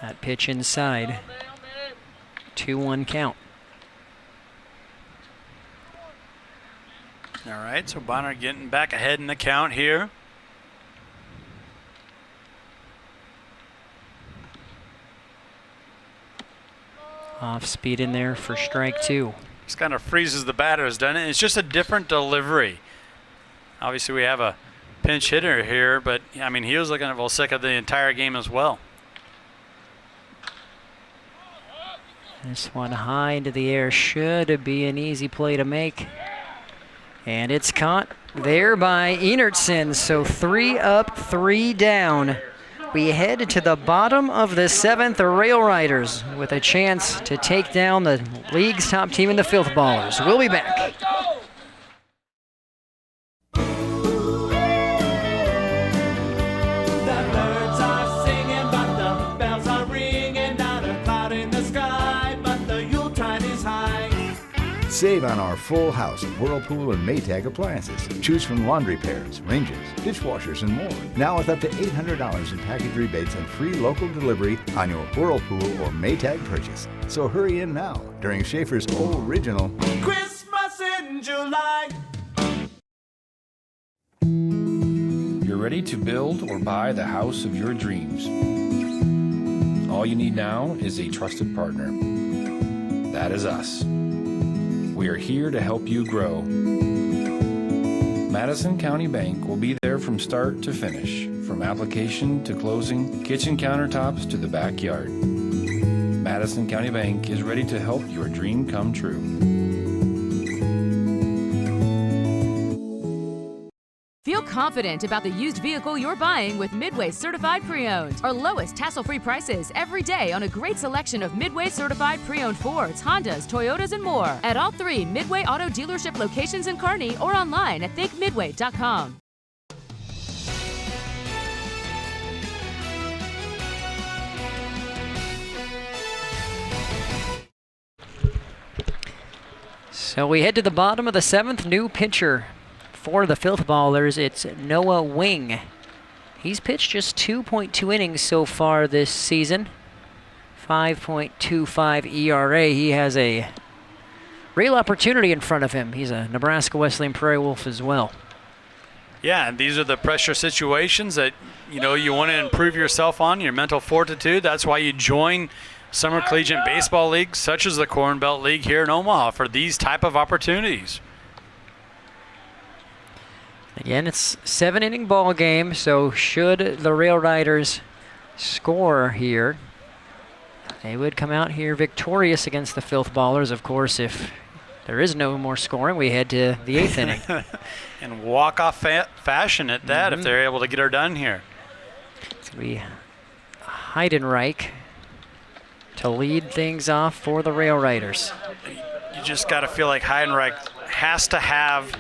That pitch inside. 2-1 count. All right, so Bonner getting back ahead in the count here. Off speed in there for strike 2. Just kind of freezes the batters, doesn't it? It's just a different delivery. Obviously, we have a pinch hitter here, but I mean, he was looking at Volsica the entire game as well. This one high into the air should be an easy play to make. And it's caught there by Enertson. So 3 up, 3 down. We head to the bottom of the 7th. The Rail Riders with a chance to take down the league's top team in the Filthballers. We'll be back. Save on our full house of Whirlpool and Maytag appliances. Choose from laundry pairs, ranges, dishwashers, and more. Now with up to $800 in package rebates and free local delivery on your Whirlpool or Maytag purchase. So hurry in now during Schaefer's original Christmas in July. You're ready to build or buy the house of your dreams. All you need now is a trusted partner. That is us. We are here to help you grow. Madison County Bank will be there from start to finish, from application to closing, kitchen countertops to the backyard. Madison County Bank is ready to help your dream come true. Feel confident about the used vehicle you're buying with Midway Certified Pre-Owned. Our lowest tassel-free prices every day on a great selection of Midway Certified Pre-Owned Fords, Hondas, Toyotas, and more. At all 3 Midway Auto Dealership locations in Kearney or online at thinkmidway.com. So we head to the bottom of the 7th. New pitcher for the Filthballers, it's Noah Wing. He's pitched just 2.2 innings so far this season. 5.25 ERA. He has a real opportunity in front of him. He's a Nebraska Wesleyan Prairie Wolf as well. Yeah, and these are the pressure situations that you want to improve yourself on, your mental fortitude. That's why you join summer collegiate baseball leagues such as the Corn Belt League here in Omaha for these type of opportunities. Again, it's 7-inning ball game, so should the Rail Riders score here, they would come out here victorious against the Filthballers. Of course, if there is no more scoring, we head to the 8th inning. And walk-off fashion at that if they're able to get her done here. It's going to be Heidenreich to lead things off for the Rail Riders. You just got to feel like Heidenreich has to have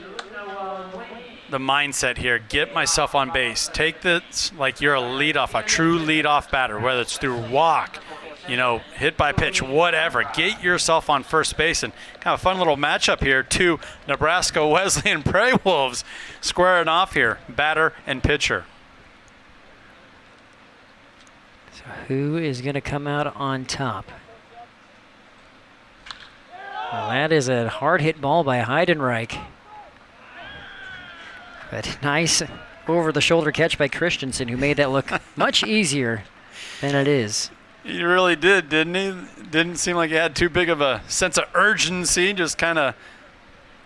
the mindset here, get myself on base. Take this like you're a true leadoff batter, whether it's through walk, hit by pitch, whatever. Get yourself on first base, and kind of a fun little matchup here. 2 Nebraska Wesleyan Prairie Wolves squaring off here, batter and pitcher. So who is going to come out on top? Well, that is a hard hit ball by Heidenreich. But nice over-the-shoulder catch by Christensen, who made that look much easier than it is. He really did, didn't he? Didn't seem like he had too big of a sense of urgency. Just kind of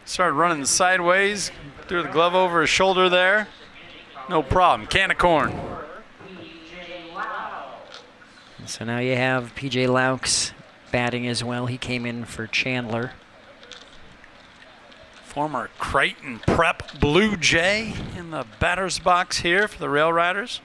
started running sideways, threw the glove over his shoulder there. No problem. Can of corn. So now you have P.J. Laux batting as well. He came in for Chandler. Former Creighton Prep Blue Jay in the batter's box here for the Rail Riders.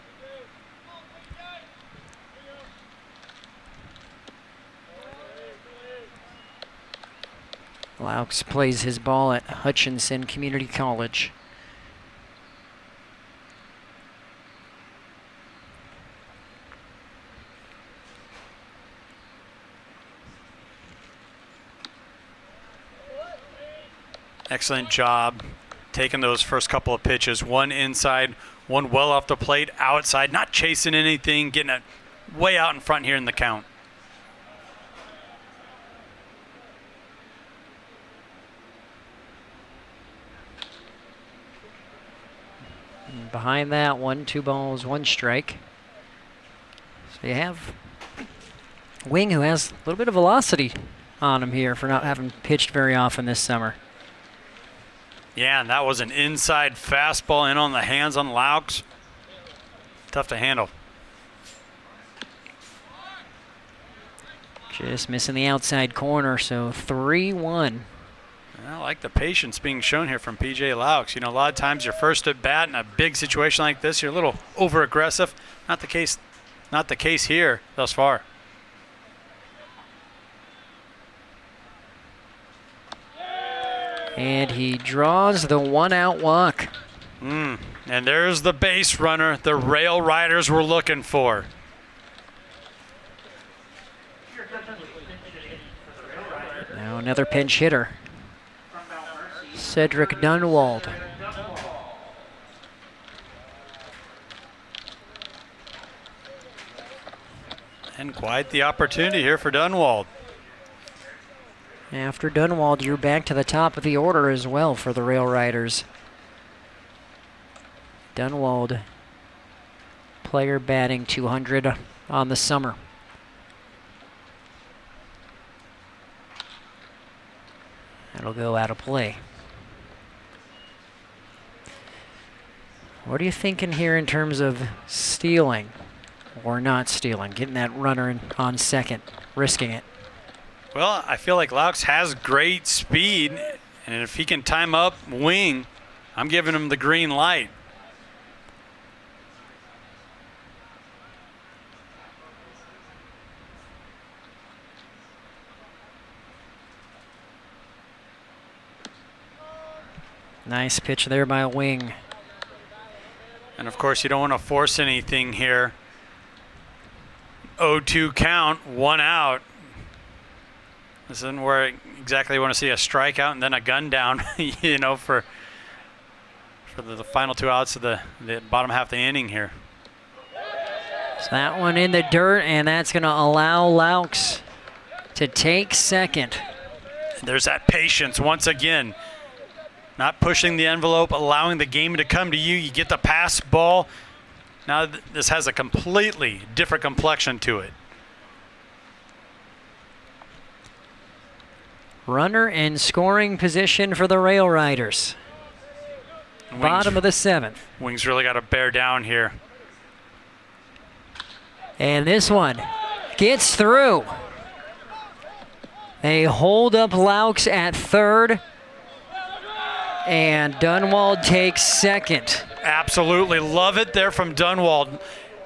Laux plays his ball at Hutchinson Community College. Excellent job taking those first couple of pitches. One inside, one well off the plate, outside, not chasing anything, getting it way out in front here in the count. And behind that, 2 balls, 1 strike. So you have Wing, who has a little bit of velocity on him here for not having pitched very often this summer. Yeah, and that was an inside fastball in on the hands on Laux. Tough to handle. Just missing the outside corner, so 3-1. I like the patience being shown here from PJ Laux. You know, a lot of times you're first at bat in a big situation like this, you're a little over aggressive. Not the case here thus far. And he draws the 1-out walk. And there's the base runner the Rail Riders were looking for. Now another pinch hitter. Cedric Dunwald. And quite the opportunity here for Dunwald. After Dunwald, you're back to the top of the order as well for the Rail Riders. Dunwald, player batting 200 on the summer. That'll go out of play. What are you thinking here in terms of stealing or not stealing? Getting that runner on second, risking it. Well, I feel like Laux has great speed, and if he can time up wing, I'm giving him the green light. Nice pitch there by Wing. And of course, you don't want to force anything here. 0-2 count, 1 out. This isn't where exactly you want to see a strikeout and then a gun down, you know, for the final 2 outs of the bottom half of the inning here. So that one in the dirt, and that's going to allow Laux to take second. There's that patience once again. Not pushing the envelope, allowing the game to come to you. You get the pass ball. Now this has a completely different complexion to it. Runner in scoring position for the Rail Riders. Bottom of the 7th. Wings really got to bear down here. And this one gets through. They hold up Laux at third. And Dunwald takes second. Absolutely love it there from Dunwald.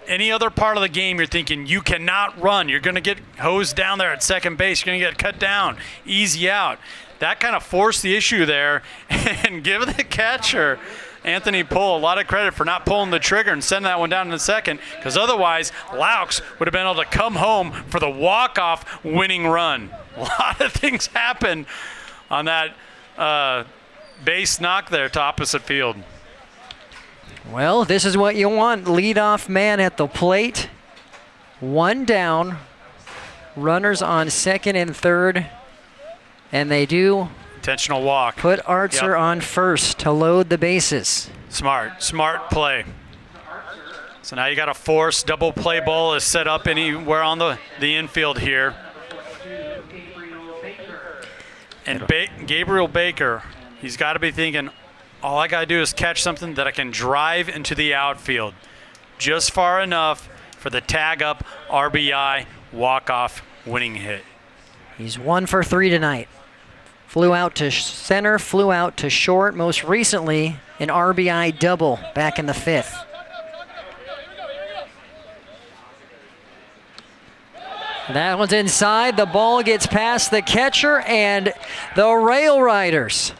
Any other part of the game you're thinking you cannot run. You're going to get hosed down there at second base. You're going to get cut down. Easy out. That kind of forced the issue there and give the catcher, Anthony Pohl, a lot of credit for not pulling the trigger and sending that one down in the second, because otherwise Laux would have been able to come home for the walk-off winning run. A lot of things happened on that base knock there to opposite field. Well, this is what you want. Leadoff man at the plate. 1 down. Runners on second and third. And they do intentional walk. Put Artzer on first to load the bases. Smart play. So now you got a force. Double play ball is set up anywhere on the infield here. And Gabriel Baker, he's got to be thinking, all I got to do is catch something that I can drive into the outfield. Just far enough for the tag up, RBI, walk-off, winning hit. He's 1 for 3 tonight. Flew out to center, flew out to short. Most recently, an RBI double back in the 5th. That one's inside. The ball gets past the catcher, and the Rail Riders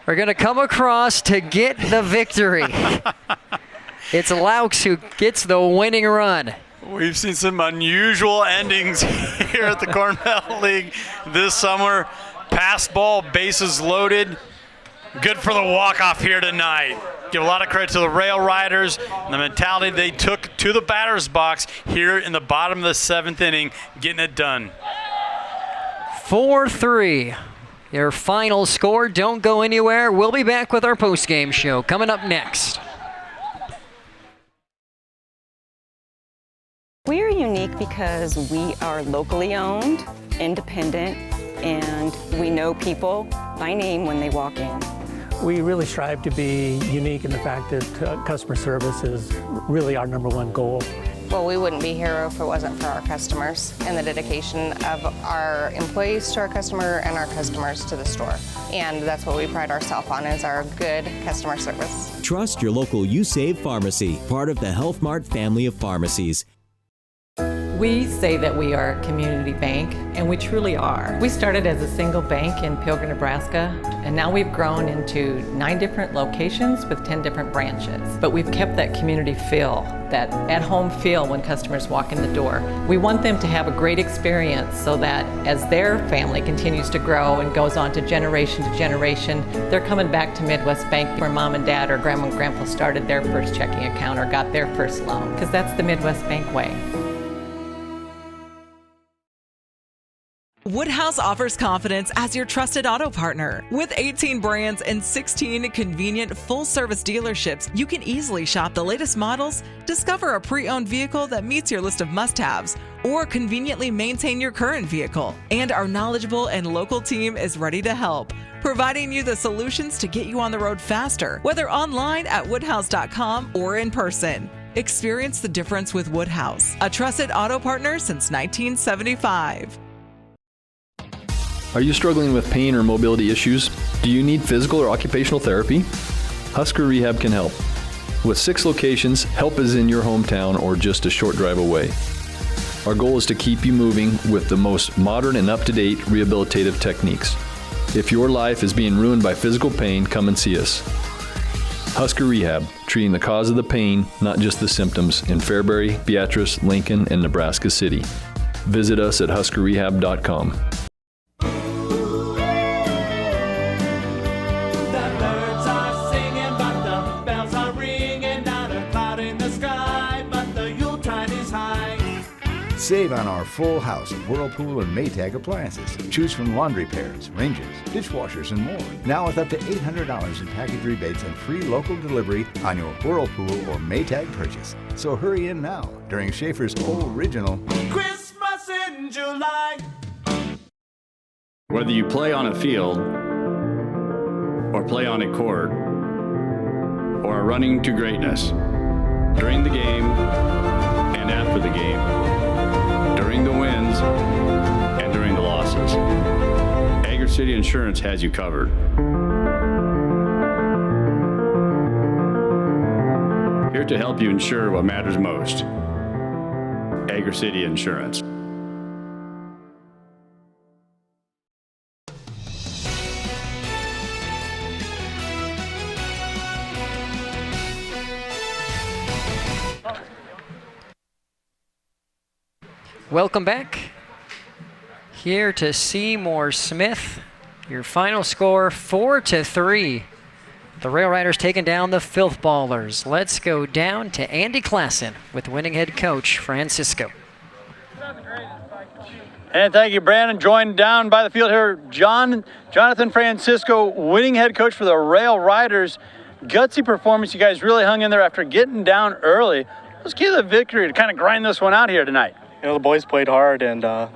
are going to come across to get the victory. It's Laux who gets the winning run. We've seen some unusual endings here at the Corn Belt League this summer. Pass ball, bases loaded. Good for the walk-off here tonight. Give a lot of credit to the Rail Riders and the mentality they took to the batter's box here in the bottom of the 7th inning, getting it done. 4-3. Your final score. Don't go anywhere. We'll be back with our post-game show coming up next. We are unique because we are locally owned, independent, and we know people by name when they walk in. We really strive to be unique in the fact that customer service is really our #1 goal. Well, we wouldn't be here if it wasn't for our customers and the dedication of our employees to our customer and our customers to the store. And that's what we pride ourselves on, is our good customer service. Trust your local You Save Pharmacy, part of the Health Mart family of pharmacies. We say that we are a community bank, and we truly are. We started as a single bank in Pilgrim, Nebraska, and now we've grown into 9 different locations with 10 different branches. But we've kept that community feel, that at-home feel when customers walk in the door. We want them to have a great experience so that as their family continues to grow and goes on to generation, they're coming back to Midwest Bank where mom and dad or grandma and grandpa started their first checking account or got their first loan, because that's the Midwest Bank way. Woodhouse offers confidence as your trusted auto partner. With 18 brands and 16 convenient full-service dealerships, you can easily shop the latest models, discover a pre-owned vehicle that meets your list of must-haves, or conveniently maintain your current vehicle. And our knowledgeable and local team is ready to help, providing you the solutions to get you on the road faster, whether online at woodhouse.com or in person. Experience the difference with Woodhouse, a trusted auto partner since 1975. Are you struggling with pain or mobility issues? Do you need physical or occupational therapy? Husker Rehab can help. With 6 locations, help is in your hometown or just a short drive away. Our goal is to keep you moving with the most modern and up-to-date rehabilitative techniques. If your life is being ruined by physical pain, come and see us. Husker Rehab, treating the cause of the pain, not just the symptoms, in Fairbury, Beatrice, Lincoln, and Nebraska City. Visit us at huskerrehab.com. Save on our full house of Whirlpool and Maytag appliances. Choose from laundry pairs, ranges, dishwashers, and more. Now with up to $800 in package rebates and free local delivery on your Whirlpool or Maytag purchase. So hurry in now during Schaefer's original Christmas in July. Whether you play on a field or play on a court or are running to greatness, during the game and after the game, during the wins and during the losses, Agri City Insurance has you covered. Here to help you insure what matters most. Agri City Insurance. Welcome back. Here to Seymour Smith. Your final score 4-3. The Rail Riders taking down the Filthballers. Let's go down to Andy Klassen with winning head coach Francisco. And thank you, Brandon. Joined down by the field here, Jonathan Francisco, winning head coach for the Rail Riders. Gutsy performance. You guys really hung in there after getting down early. Let's give the victory to kind of grind this one out here tonight. You know, the boys played hard, and I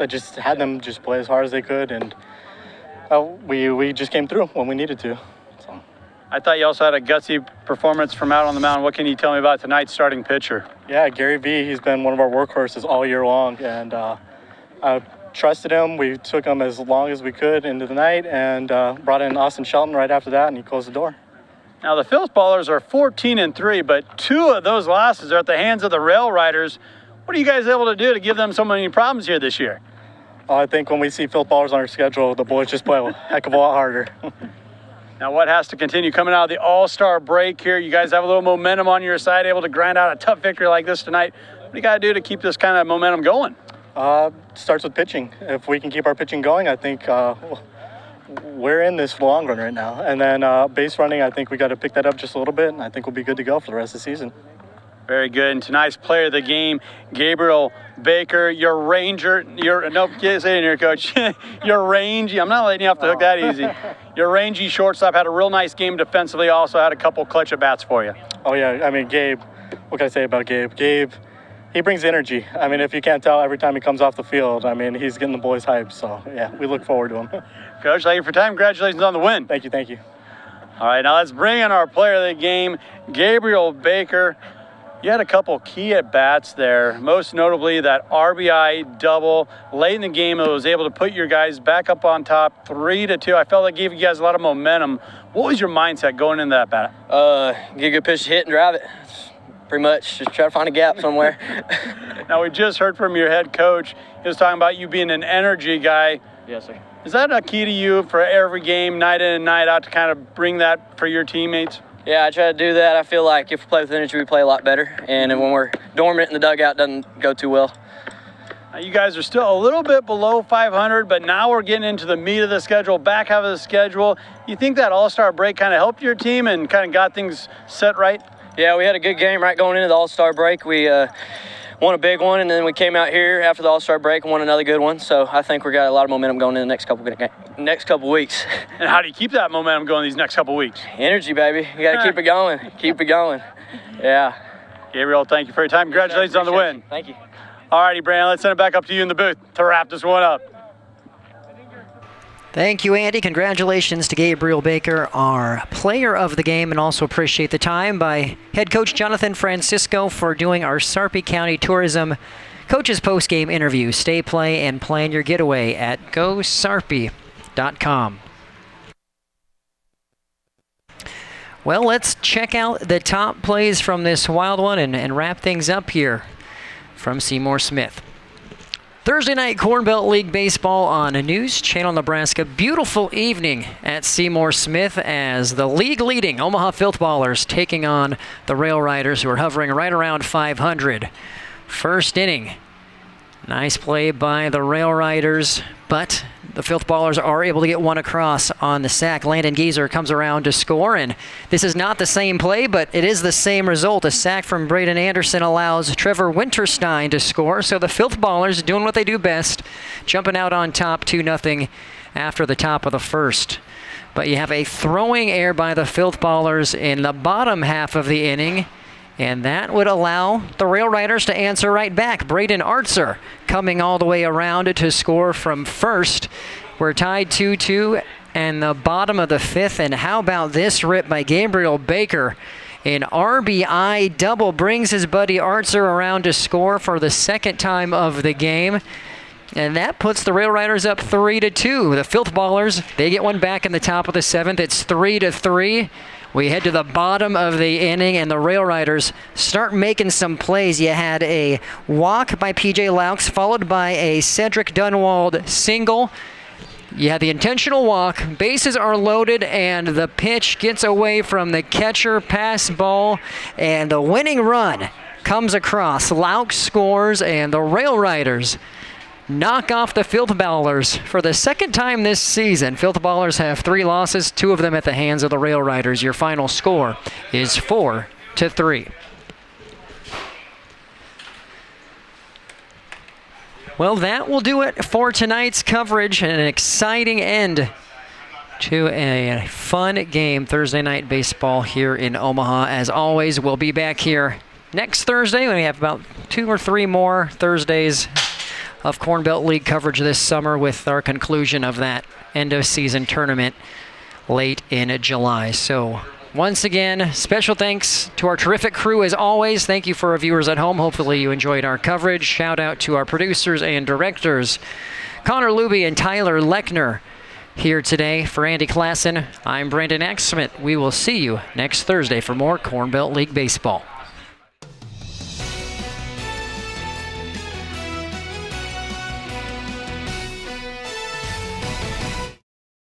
just had them just play as hard as they could, and we just came through when we needed to. So. I thought you also had a gutsy performance from out on the mound. What can you tell me about tonight's starting pitcher? Yeah, Gary V. He's been one of our workhorses all year long, and I trusted him. We took him as long as we could into the night, and brought in Austin Shelton right after that, and he closed the door. Now, the Filthballers are 14-3, but 2 of those losses are at the hands of the Rail Riders. What are you guys able to do to give them so many problems here this year? I think when we see Filthballers on our schedule, the boys just play a heck of a lot harder. Now, what has to continue coming out of the All-Star break here? You guys have a little momentum on your side, able to grind out a tough victory like this tonight. What do you got to do to keep this kind of momentum going? Starts with pitching. If we can keep our pitching going, I think we're in this for the long run right now. And then base running, I think we got to pick that up just a little bit, and I think we'll be good to go for the rest of the season. Very good. And tonight's player of the game, Gabriel Baker, your Ranger. Nope, can't say it in here, Coach. Your rangy. I'm not letting you off the hook that easy. Your rangy shortstop had a real nice game defensively. Also had a couple clutch at bats for you. Oh yeah, I mean Gabe. What can I say about Gabe? Gabe, he brings energy. I mean, if you can't tell, every time he comes off the field, I mean, he's getting the boys hyped. So yeah, we look forward to him. Coach, thank you for your time. Congratulations on the win. Thank you. Thank you. All right, now let's bring in our player of the game, Gabriel Baker. You had a couple key at-bats there, most notably that RBI double late in the game that was able to put your guys back up on top 3-2. I felt like gave you guys a lot of momentum. What was your mindset going into that bat? Get a good pitch to hit and drive it. Pretty much just try to find a gap somewhere. Now, we just heard from your head coach. He was talking about you being an energy guy. Yes, sir. Is that a key to you for every game, night in and night out, to kind of bring that for your teammates? Yeah, I try to do that. I feel like if we play with energy, we play a lot better. And when we're dormant in the dugout, it doesn't go too well. Now, you guys are still a little bit below 500, but now we're getting into the meat of the schedule, back half of the schedule. You think that All-Star break kind of helped your team and kind of got things set right? Yeah, we had a good game right going into the All-Star break. We won a big one, and then we came out here after the All-Star break and won another good one. So I think we got a lot of momentum going in the next couple weeks. And how do you keep that momentum going these next couple weeks? Energy, baby. You got to keep it going. Keep it going. Yeah. Gabriel, thank you for your time. Congratulations on the win. Thank you. All righty, Brandon, let's send it back up to you in the booth to wrap this one up. Thank you, Andy. Congratulations to Gabriel Baker, our player of the game, and also appreciate the time by head coach Jonathan Francisco for doing our Sarpy County Tourism Coaches Post-Game interview. Stay, play, and plan your getaway at GoSarpy.com. Well, let's check out the top plays from this wild one and wrap things up here from Seymour Smith. Thursday night Corn Belt League baseball on News Channel Nebraska. Beautiful evening at Seymour Smith as the league-leading Omaha Filthballers taking on the Rail Riders, who are hovering right around 500. First inning. Nice play by the Rail Riders, but the Filthballers are able to get one across on the sack. Landon Geezer comes around to score, and this is not the same play, but it is the same result. A sack from Braden Anderson allows Trevor Winterstein to score, so the Filthballers doing what they do best, jumping out on top 2-0 after the top of the first. But you have a throwing error by the Filthballers in the bottom half of the inning, and that would allow the Rail Riders to answer right back. Braden Artzer coming all the way around to score from first. We're tied 2-2 and the bottom of the fifth. And how about this rip by Gabriel Baker? An RBI double brings his buddy Artzer around to score for the second time of the game. And that puts the Rail Riders up 3-2. The Filthballers, they get one back in the top of the seventh. It's 3-3. We head to the bottom of the inning, and the Rail Riders start making some plays. You had a walk by P.J. Laux, followed by a Cedric Dunwald single. You had the intentional walk. Bases are loaded, and the pitch gets away from the catcher, pass ball, and the winning run comes across. Laux scores, and the Rail Riders knock off the Filthballers for the second time this season. Filthballers have 3 losses, 2 of them at the hands of the Rail Riders. Your final score is 4-3. Well, that will do it for tonight's coverage, and an exciting end to a fun game, Thursday night baseball here in Omaha. As always, we'll be back here next Thursday. We have about 2 or 3 more Thursdays of Corn Belt League coverage this summer, with our conclusion of that end-of-season tournament late in July. So once again, special thanks to our terrific crew as always. Thank you for our viewers at home. Hopefully you enjoyed our coverage. Shout out to our producers and directors, Connor Luby and Tyler Lechner, here today. For Andy Klassen, I'm Brandon Axsmith. We will see you next Thursday for more Corn Belt League baseball.